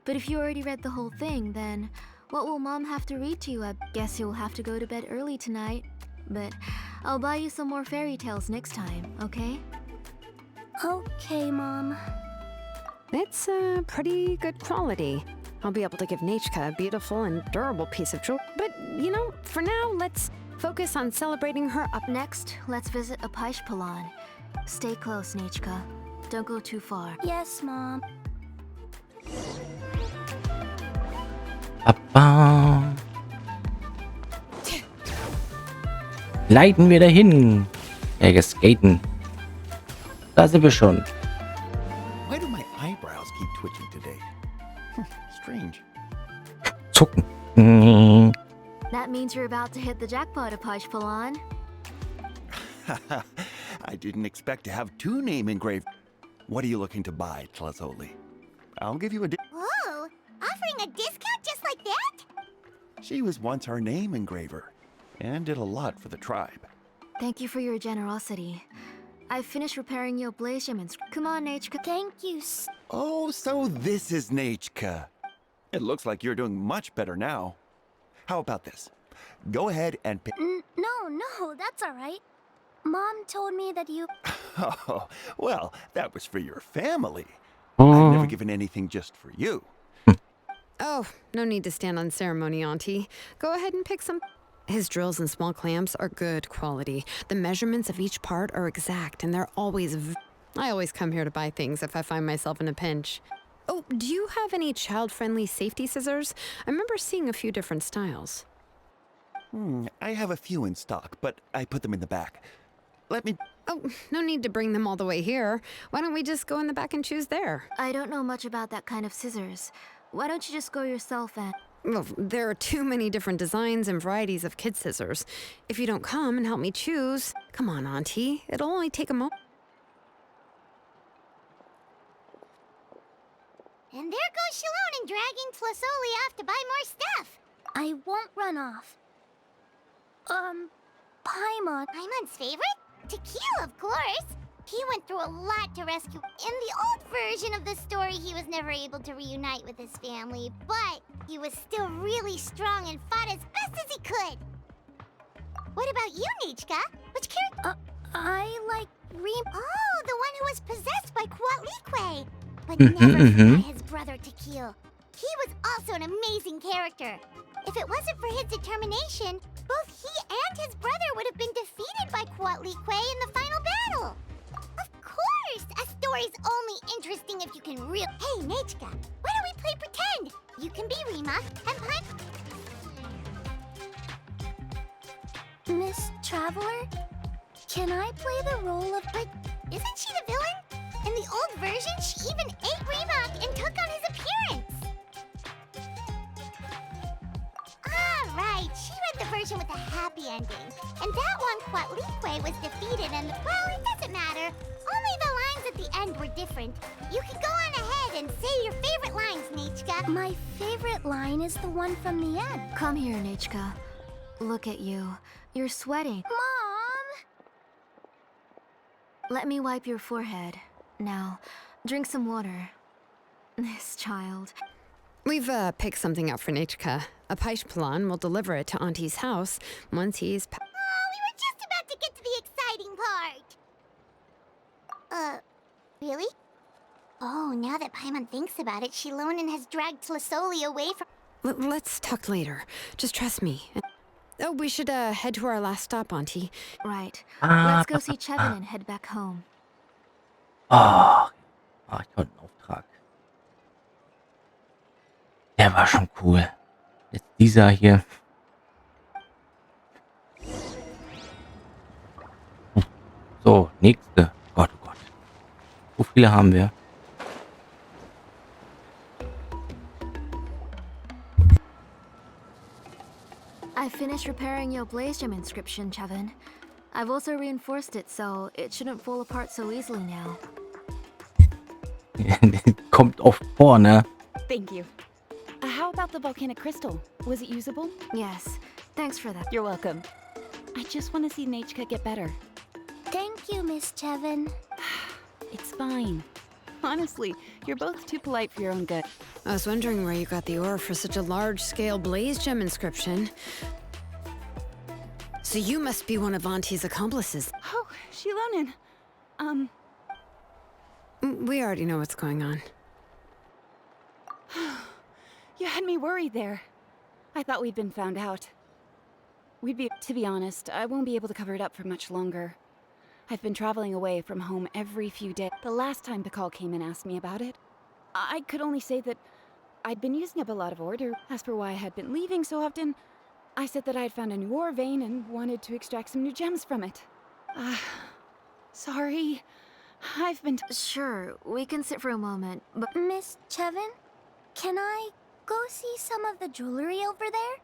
But if you already read the whole thing, then what will Mom have to read to you? I guess you'll have to go to bed early tonight. But I'll buy you some more fairy tales next time, okay? Okay, Mom. It's a pretty good quality. I'll be able to give Nechka a beautiful and durable piece of jewelry. But, you know, for now, let's focus on celebrating her up. Next, let's visit Apishpalan. Stay close, Nechka. Don't go too far. Yes, Mom. Papa. Leiten wir dahin. Ja, skaten. Da sind wir schon. Why do my eyebrows keep twitching today? Strange. Zucken. That means you're about to hit the jackpot, Apishpalan. I didn't expect to have two name engraved. What are you looking to buy, Tlazoli? I'll give you a Whoa! Offering a discount just like that? She was once our name engraver, and did a lot for the tribe. Thank you for your generosity. I've finished repairing your ablations. Come on, Nechka. Thank you. Oh, so this is Nechka. It looks like you're doing much better now. How about this? Go ahead and pick... No, that's all right. Mom told me that you... Oh, well, that was for your family. I've never given anything just for you. Oh, no need to stand on ceremony, Auntie. Go ahead and pick some. His drills and small clamps are good quality. The measurements of each part are exact, and they're always... I always come here to buy things if I find myself in a pinch. Oh, do you have any child-friendly safety scissors? I remember seeing a few different styles. I have a few in stock, but I put them in the back. Let me... Oh, no need to bring them all the way here. Why don't we just go in the back and choose there? I don't know much about that kind of scissors. Why don't you just go yourself and... Well, there are too many different designs and varieties of kid scissors. If you don't come and help me choose... Come on, Auntie. It'll only take a moment. And there goes Xilonen dragging Tlasoli off to buy more stuff. I won't run off. Paimon. Paimon's favorite? Tequila, of course. He went through a lot to rescue. In the old version of the story, he was never able to reunite with his family, but he was still really strong and fought as best as he could. What about you, Nichka? Which character? I like Reem. Oh, the one who was possessed by Quatlique, but never by his brother Tequila. He was also an amazing character. If it wasn't for his determination, both he and his brother would have been defeated by Quatlique in the final battle. Of course! A story's only interesting if you can Hey, Nichka, why don't we play pretend? You can be Rima, and Miss Traveler? Can I play the role of... But isn't she the villain? In the old version, she even ate Remak and took on his appearance. Right, she read the version with a happy ending. And that one, Quatlique was defeated and, well, it doesn't matter. Only the lines at the end were different. You can go on ahead and say your favorite lines, Nichka. My favorite line is the one from the end. Come here, Nichka. Look at you. You're sweating. Mom! Let me wipe your forehead. Now, drink some water. This child. We've picked something out for Nichka. A Paishpalan will deliver it to Auntie's house once he's... Oh, we were just about to get to the exciting part. Really? Oh, now that Paimon thinks about it, Xilonen has dragged Tlasoli away from... Let's talk later. Just trust me. Oh, we should head to our last stop, Auntie. Right. Let's go see Chevin and head back home. Archonten Auftrag. Der war schon cool. Jetzt dieser hier. So, nächste. Gott, oh Gott. So viele haben wir. I finished repairing your blaze gem inscription, Chevin. I've also reinforced it, so it shouldn't fall apart so easily now. Kommt oft vor, ne? Thank you. How about the volcanic crystal? Was it usable? Yes. Thanks for that. You're welcome. I just want to see Nichka get better. Thank you, Miss Chevin. It's fine. Honestly, you're both too polite for your own good. I was wondering where you got the ore for such a large-scale blaze gem inscription. So you must be one of Auntie's accomplices. Oh, Xilonen. We already know what's going on. You had me worried there. I thought we'd been found out. To be honest, I won't be able to cover it up for much longer. I've been traveling away from home every few days. The last time the call came and asked me about it, I could only say that I'd been using up a lot of ore. As for why I had been leaving so often, I said that I had found a new ore vein and wanted to extract some new gems from it. Sorry. I've been... Sure, we can sit for a moment, but... Miss Chevin, can I go see some of the jewelry over there?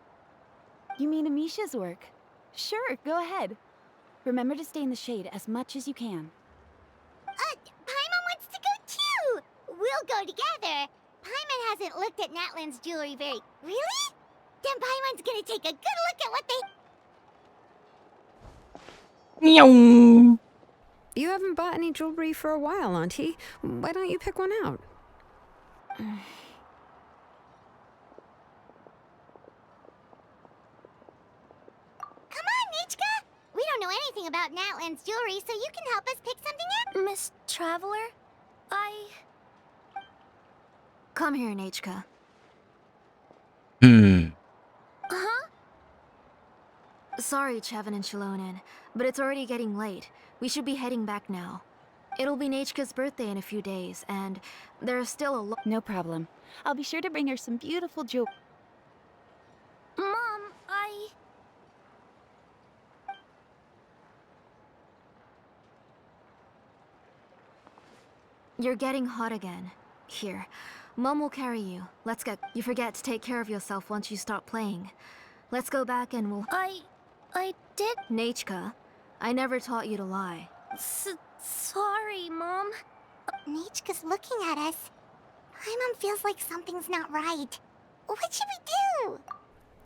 You mean Amisha's work? Sure, go ahead. Remember to stay in the shade as much as you can. Paimon wants to go too! We'll go together. Paimon hasn't looked at Natlan's jewelry very... Really? Then Paimon's gonna take a good look at what they... Meow. You haven't bought any jewelry for a while, Auntie. Why don't you pick one out? Come on, Nichka! We don't know anything about Natlan's jewelry, so you can help us pick something out. Miss Traveler, Come here, Nichka. Huh? Sorry, Chevin and Xilonen, but it's already getting late. We should be heading back now. It'll be Nechka's birthday in a few days, and there's still a lot. No problem. I'll be sure to bring her some beautiful jewelry. Mom, You're getting hot again. Here, Mom will carry you. Let's get. You forget to take care of yourself once you stop playing. Let's go back and we'll. I did. Nechka, I never taught you to lie. Sorry, Mom. Nechka's looking at us. My mom feels like something's not right. What should we do?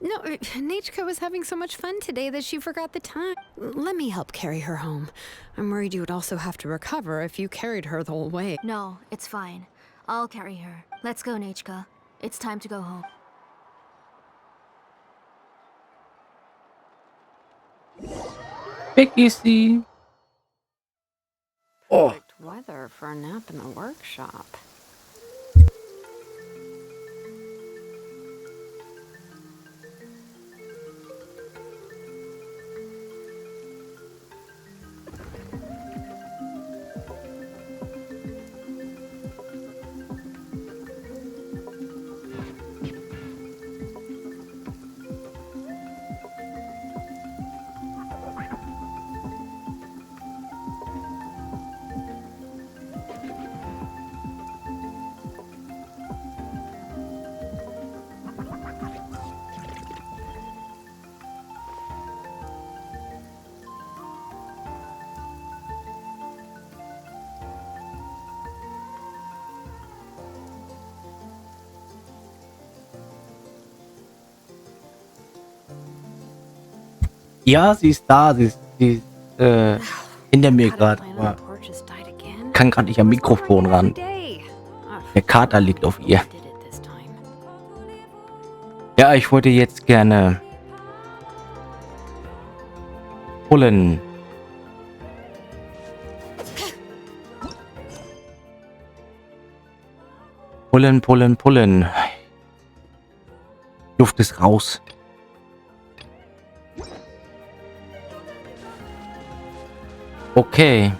No, Nechka was having so much fun today that she forgot the time. Let me help carry her home. I'm worried you would also have to recover if you carried her the whole way. No, it's fine. I'll carry her. Let's go, Nechka. It's time to go home. Weg ist sie. Oh. Perfect weather for a nap in the workshop. Ja, sie ist da. Sie ist hinter mir gerade. Kann gerade nicht am Mikrofon ran. Der Kater liegt auf ihr. Ja, ich wollte jetzt gerne pullen. Pullen. Luft ist raus. Okay.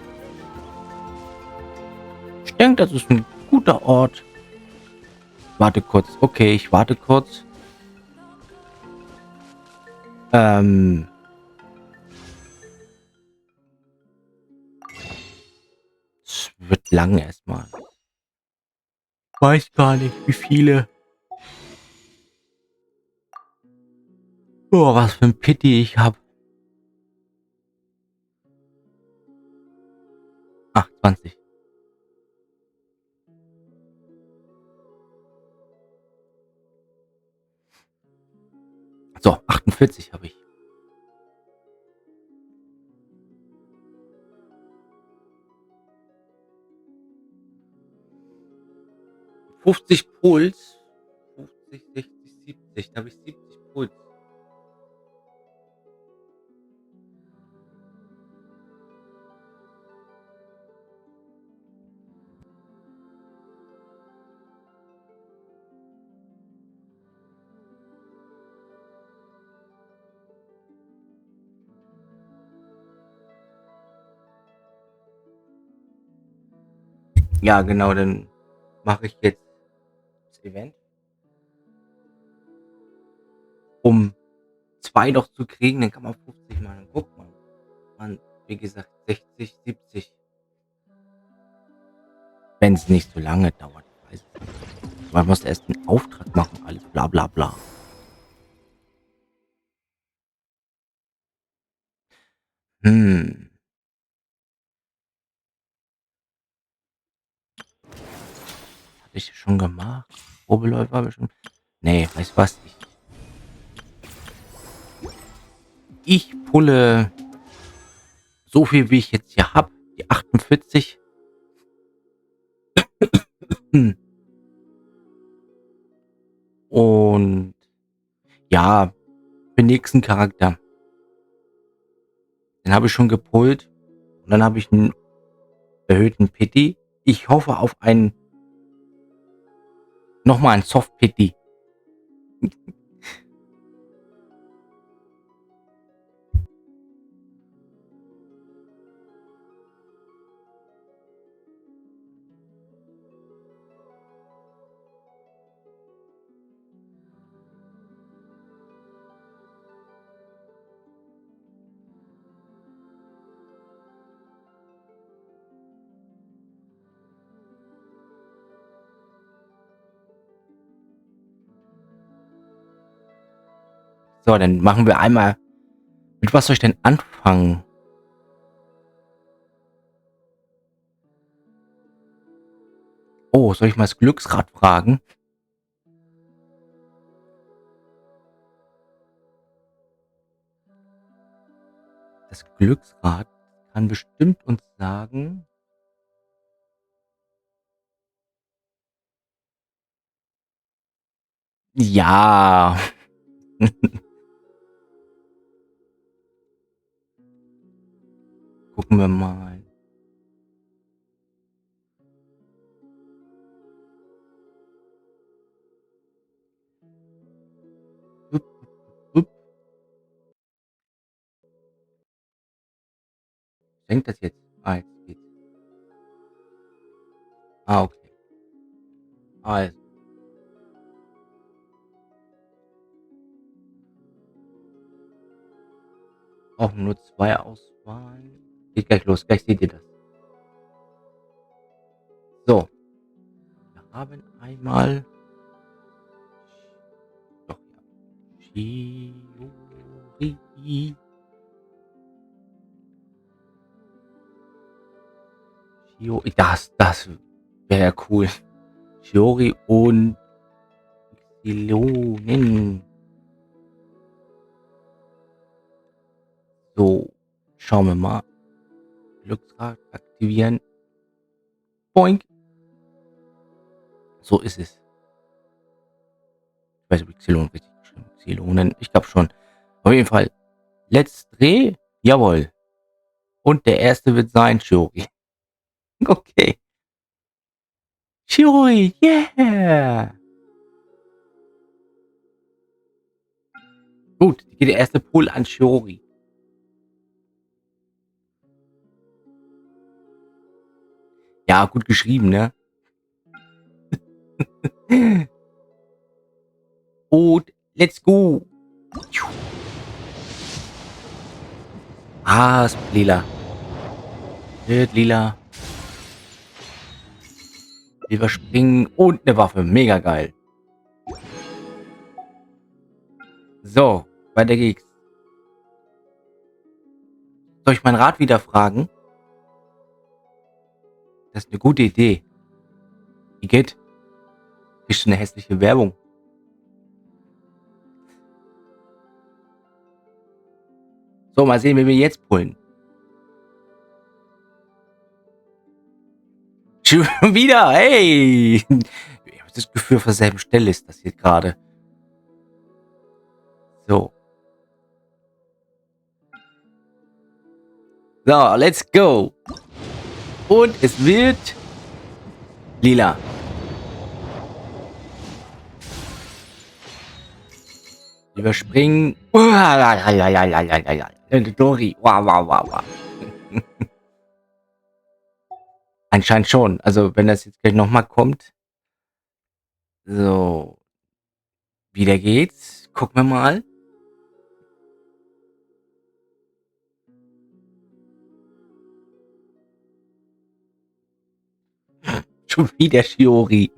Ich denke, das ist ein guter Ort. Warte kurz. Okay, ich warte kurz. Es wird lang erstmal. Weiß gar nicht, wie viele. Oh, was für ein Pity ich habe. 28. So, 48 habe ich. ...50 Puls. 50, 60, 70. Da habe ich 70 Puls. Ja, genau, dann mache ich jetzt das Event. Um 2 noch zu kriegen, dann kann man 50 mal. Dann guckt man, wie gesagt, 60, 70. Wenn es nicht so lange dauert. Ich weiß es nicht. Man muss erst einen Auftrag machen, alles bla bla bla. Hatte ich das schon gemacht? Probeläufer habe ich schon. Nee, weißt du was? Ich pulle so viel, wie ich jetzt hier habe. Die 48. Und ja, für den nächsten Charakter. Den habe ich schon gepullt. Und dann habe ich einen erhöhten Pity. Ich hoffe auf einen nochmal ein Soft Pity. So, dann machen wir einmal. Mit was soll ich denn anfangen? Oh, soll ich mal das Glücksrad fragen? Das Glücksrad kann bestimmt uns sagen. Ja. Gucken wir mal. Upp, upp. Denkt das jetzt? Ah, jetzt geht's. Ah, okay. Also. Auch nur 2 Auswahlen. Geht gleich los, gleich seht ihr das. So. Wir haben einmal. Doch, ja. Shiori. Das wäre ja cool. Shiori und Xilonen. So, schauen wir mal. Glücksrad aktivieren. Boink. So ist es. Ich weiß nicht, ob ich Xilonen richtig geschrieben habe. Xilonen, ich glaube schon. Auf jeden Fall. Let's Dreh. Jawohl. Und der erste wird sein Shiori. Okay. Shiori, yeah. Gut, geht der erste Pull an Shiori. Ja, gut geschrieben, ne? Und let's go. Ah, es wird lila. Wird lila. Überspringen und eine Waffe. Mega geil. So, weiter geht's. Soll ich mein Rad wieder fragen? Das ist eine gute Idee. Wie geht? Ist eine hässliche Werbung. So, mal sehen, wie wir jetzt pullen. Schon wieder, hey! Ich habe das Gefühl, auf derselben Stelle ist das hier gerade. So. So, let's go. Und es wird lila. Überspringen. Dori. Wow, wow, wow, wow. Anscheinend schon. Also, wenn das jetzt gleich nochmal kommt. So. Wieder geht's. Gucken wir mal. Schon wieder Shiori.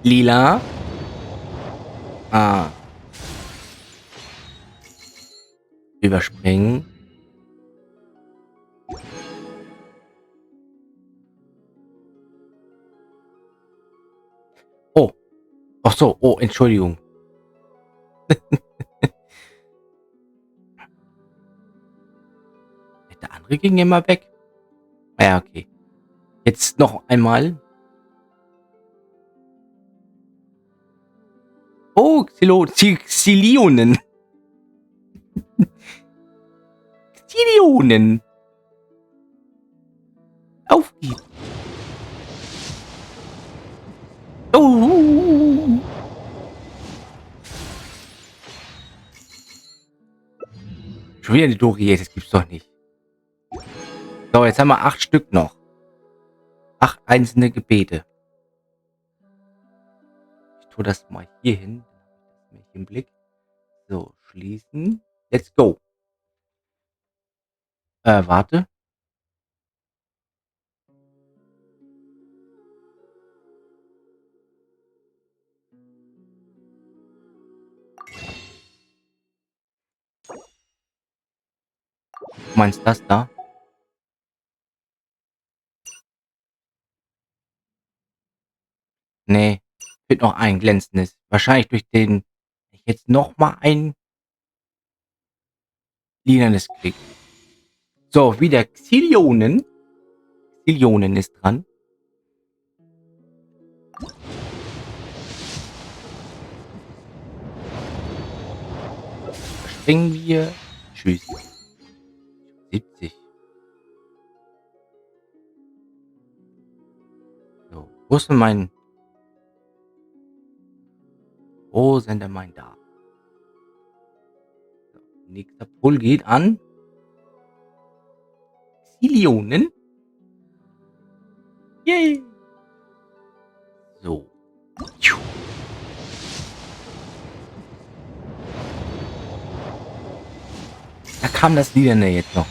Lila. Ah. Überspringen. Oh. Ach so. Oh, Entschuldigung. Der andere ging immer weg. Ja, okay. Jetzt noch einmal. Oh, Xilonen. Xilonen. Auf geht's. Oh. Schon wieder eine Dori. Das gibt's doch nicht. So, jetzt haben wir 8 Stück noch. 8 einzelne Gebete. Ich tue das mal hier hin. Dann habe ich das im Blick. So, schließen. Let's go. Warte. Du meinst das da? Nee, fehlt noch ein glänzendes. Wahrscheinlich durch den ich jetzt noch mal ein lilanes krieg. So, wieder Xilonen. Xilonen ist dran. Springen wir. Tschüss. 70. So, wo ist denn mein... Wo sind denn mein da? So, nächster Pull geht an Xilonen. Yay! So. Da kam das Lilane jetzt noch.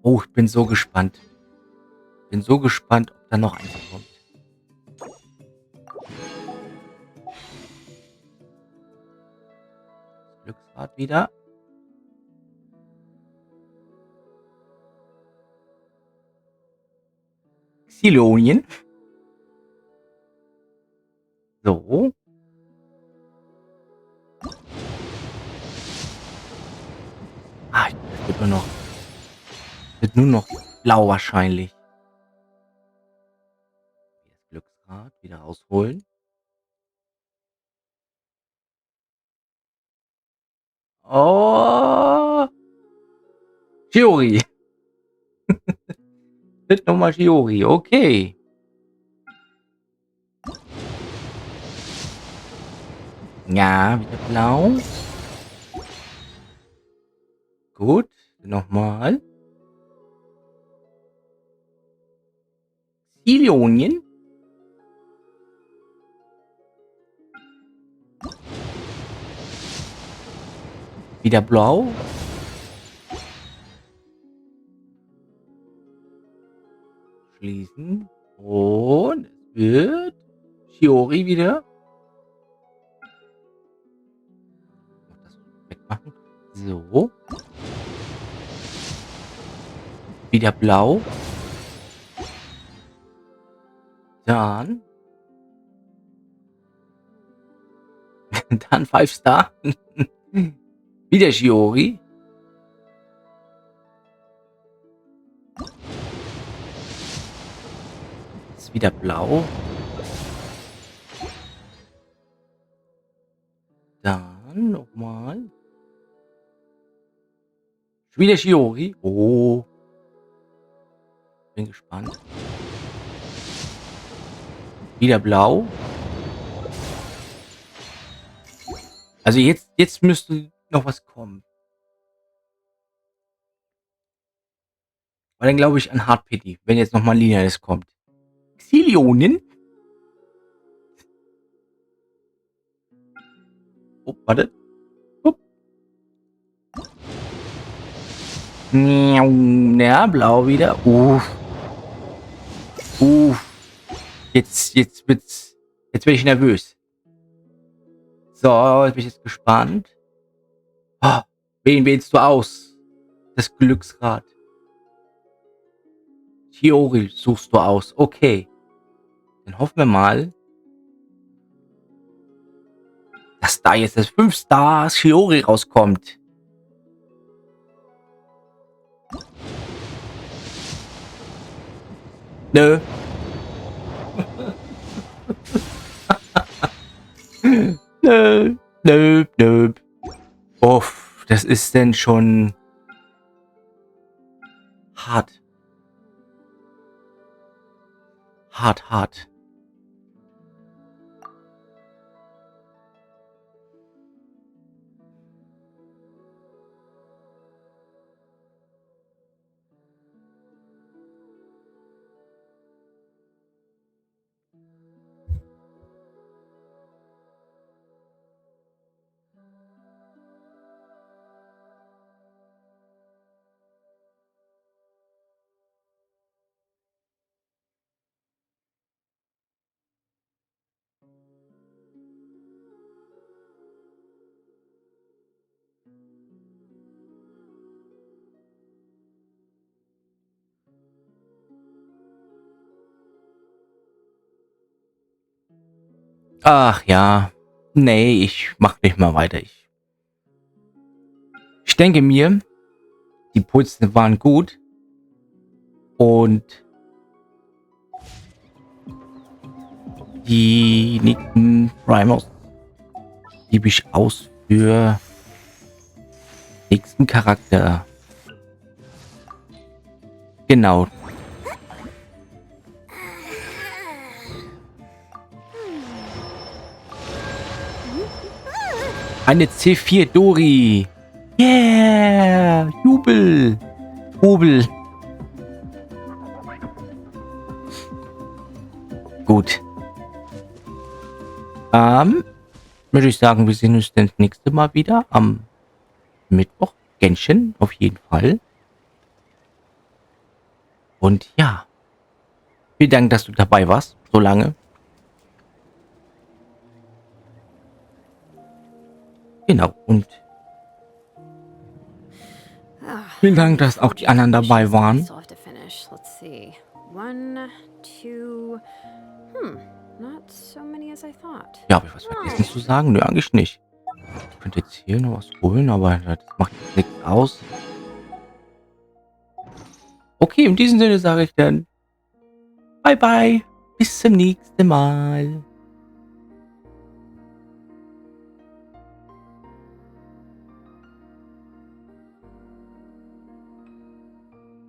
Oh, ich bin so gespannt. Bin so gespannt, ob da noch eins kommt. Glücksrad wieder. Xilonien. So. Ah, das wird nur noch. Wird nur noch blau wahrscheinlich. Das Glücksrad wieder rausholen. Oh. Shiori. Wird nochmal Shiori. Okay. Ja, wieder blau. Gut. Nochmal. Xilonien. Wieder blau. Schließen. Und es wird Shiori wieder. Das wegmachen. So. Wieder blau. Dann. Dann 5 Star. Wieder Shiori. Ist wieder blau. Dann nochmal. Wieder Shiori. Oh. Bin gespannt. Wieder blau. Also jetzt müsste noch was kommen. Weil dann glaube ich an Hard Pity, wenn jetzt nochmal Lineares kommt. Xilonen. Oh, warte. Upp. Ja, blau wieder. Jetzt wird's. Jetzt bin ich nervös. So, jetzt bin ich jetzt gespannt. Oh, wen wählst du aus? Das Glücksrad. Shiori suchst du aus. Okay. Dann hoffen wir mal, dass da jetzt das 5 Star Shiori rauskommt. Nö. Nö. Uff, das ist denn schon hart. Hart. Ach ja. Nee, ich mach nicht mal weiter. Ich denke mir, die Pulse waren gut. Und die nächsten Primos gebe ich aus für nächsten Charakter. Genau. Eine C4 Dori. Yeah! Jubel! Jubel! Gut. Würde ich sagen, wir sehen uns das nächste Mal wieder am Mittwoch. Genshin, auf jeden Fall. Und ja. Vielen Dank, dass du dabei warst, so lange. Genau, und vielen Dank, dass auch die anderen dabei waren. Ja, habe ich was vergessen zu sagen? Nö, eigentlich nicht. Ich könnte jetzt hier noch was holen, aber das macht jetzt nichts aus. Okay, in diesem Sinne sage ich dann bye bye, bis zum nächsten Mal.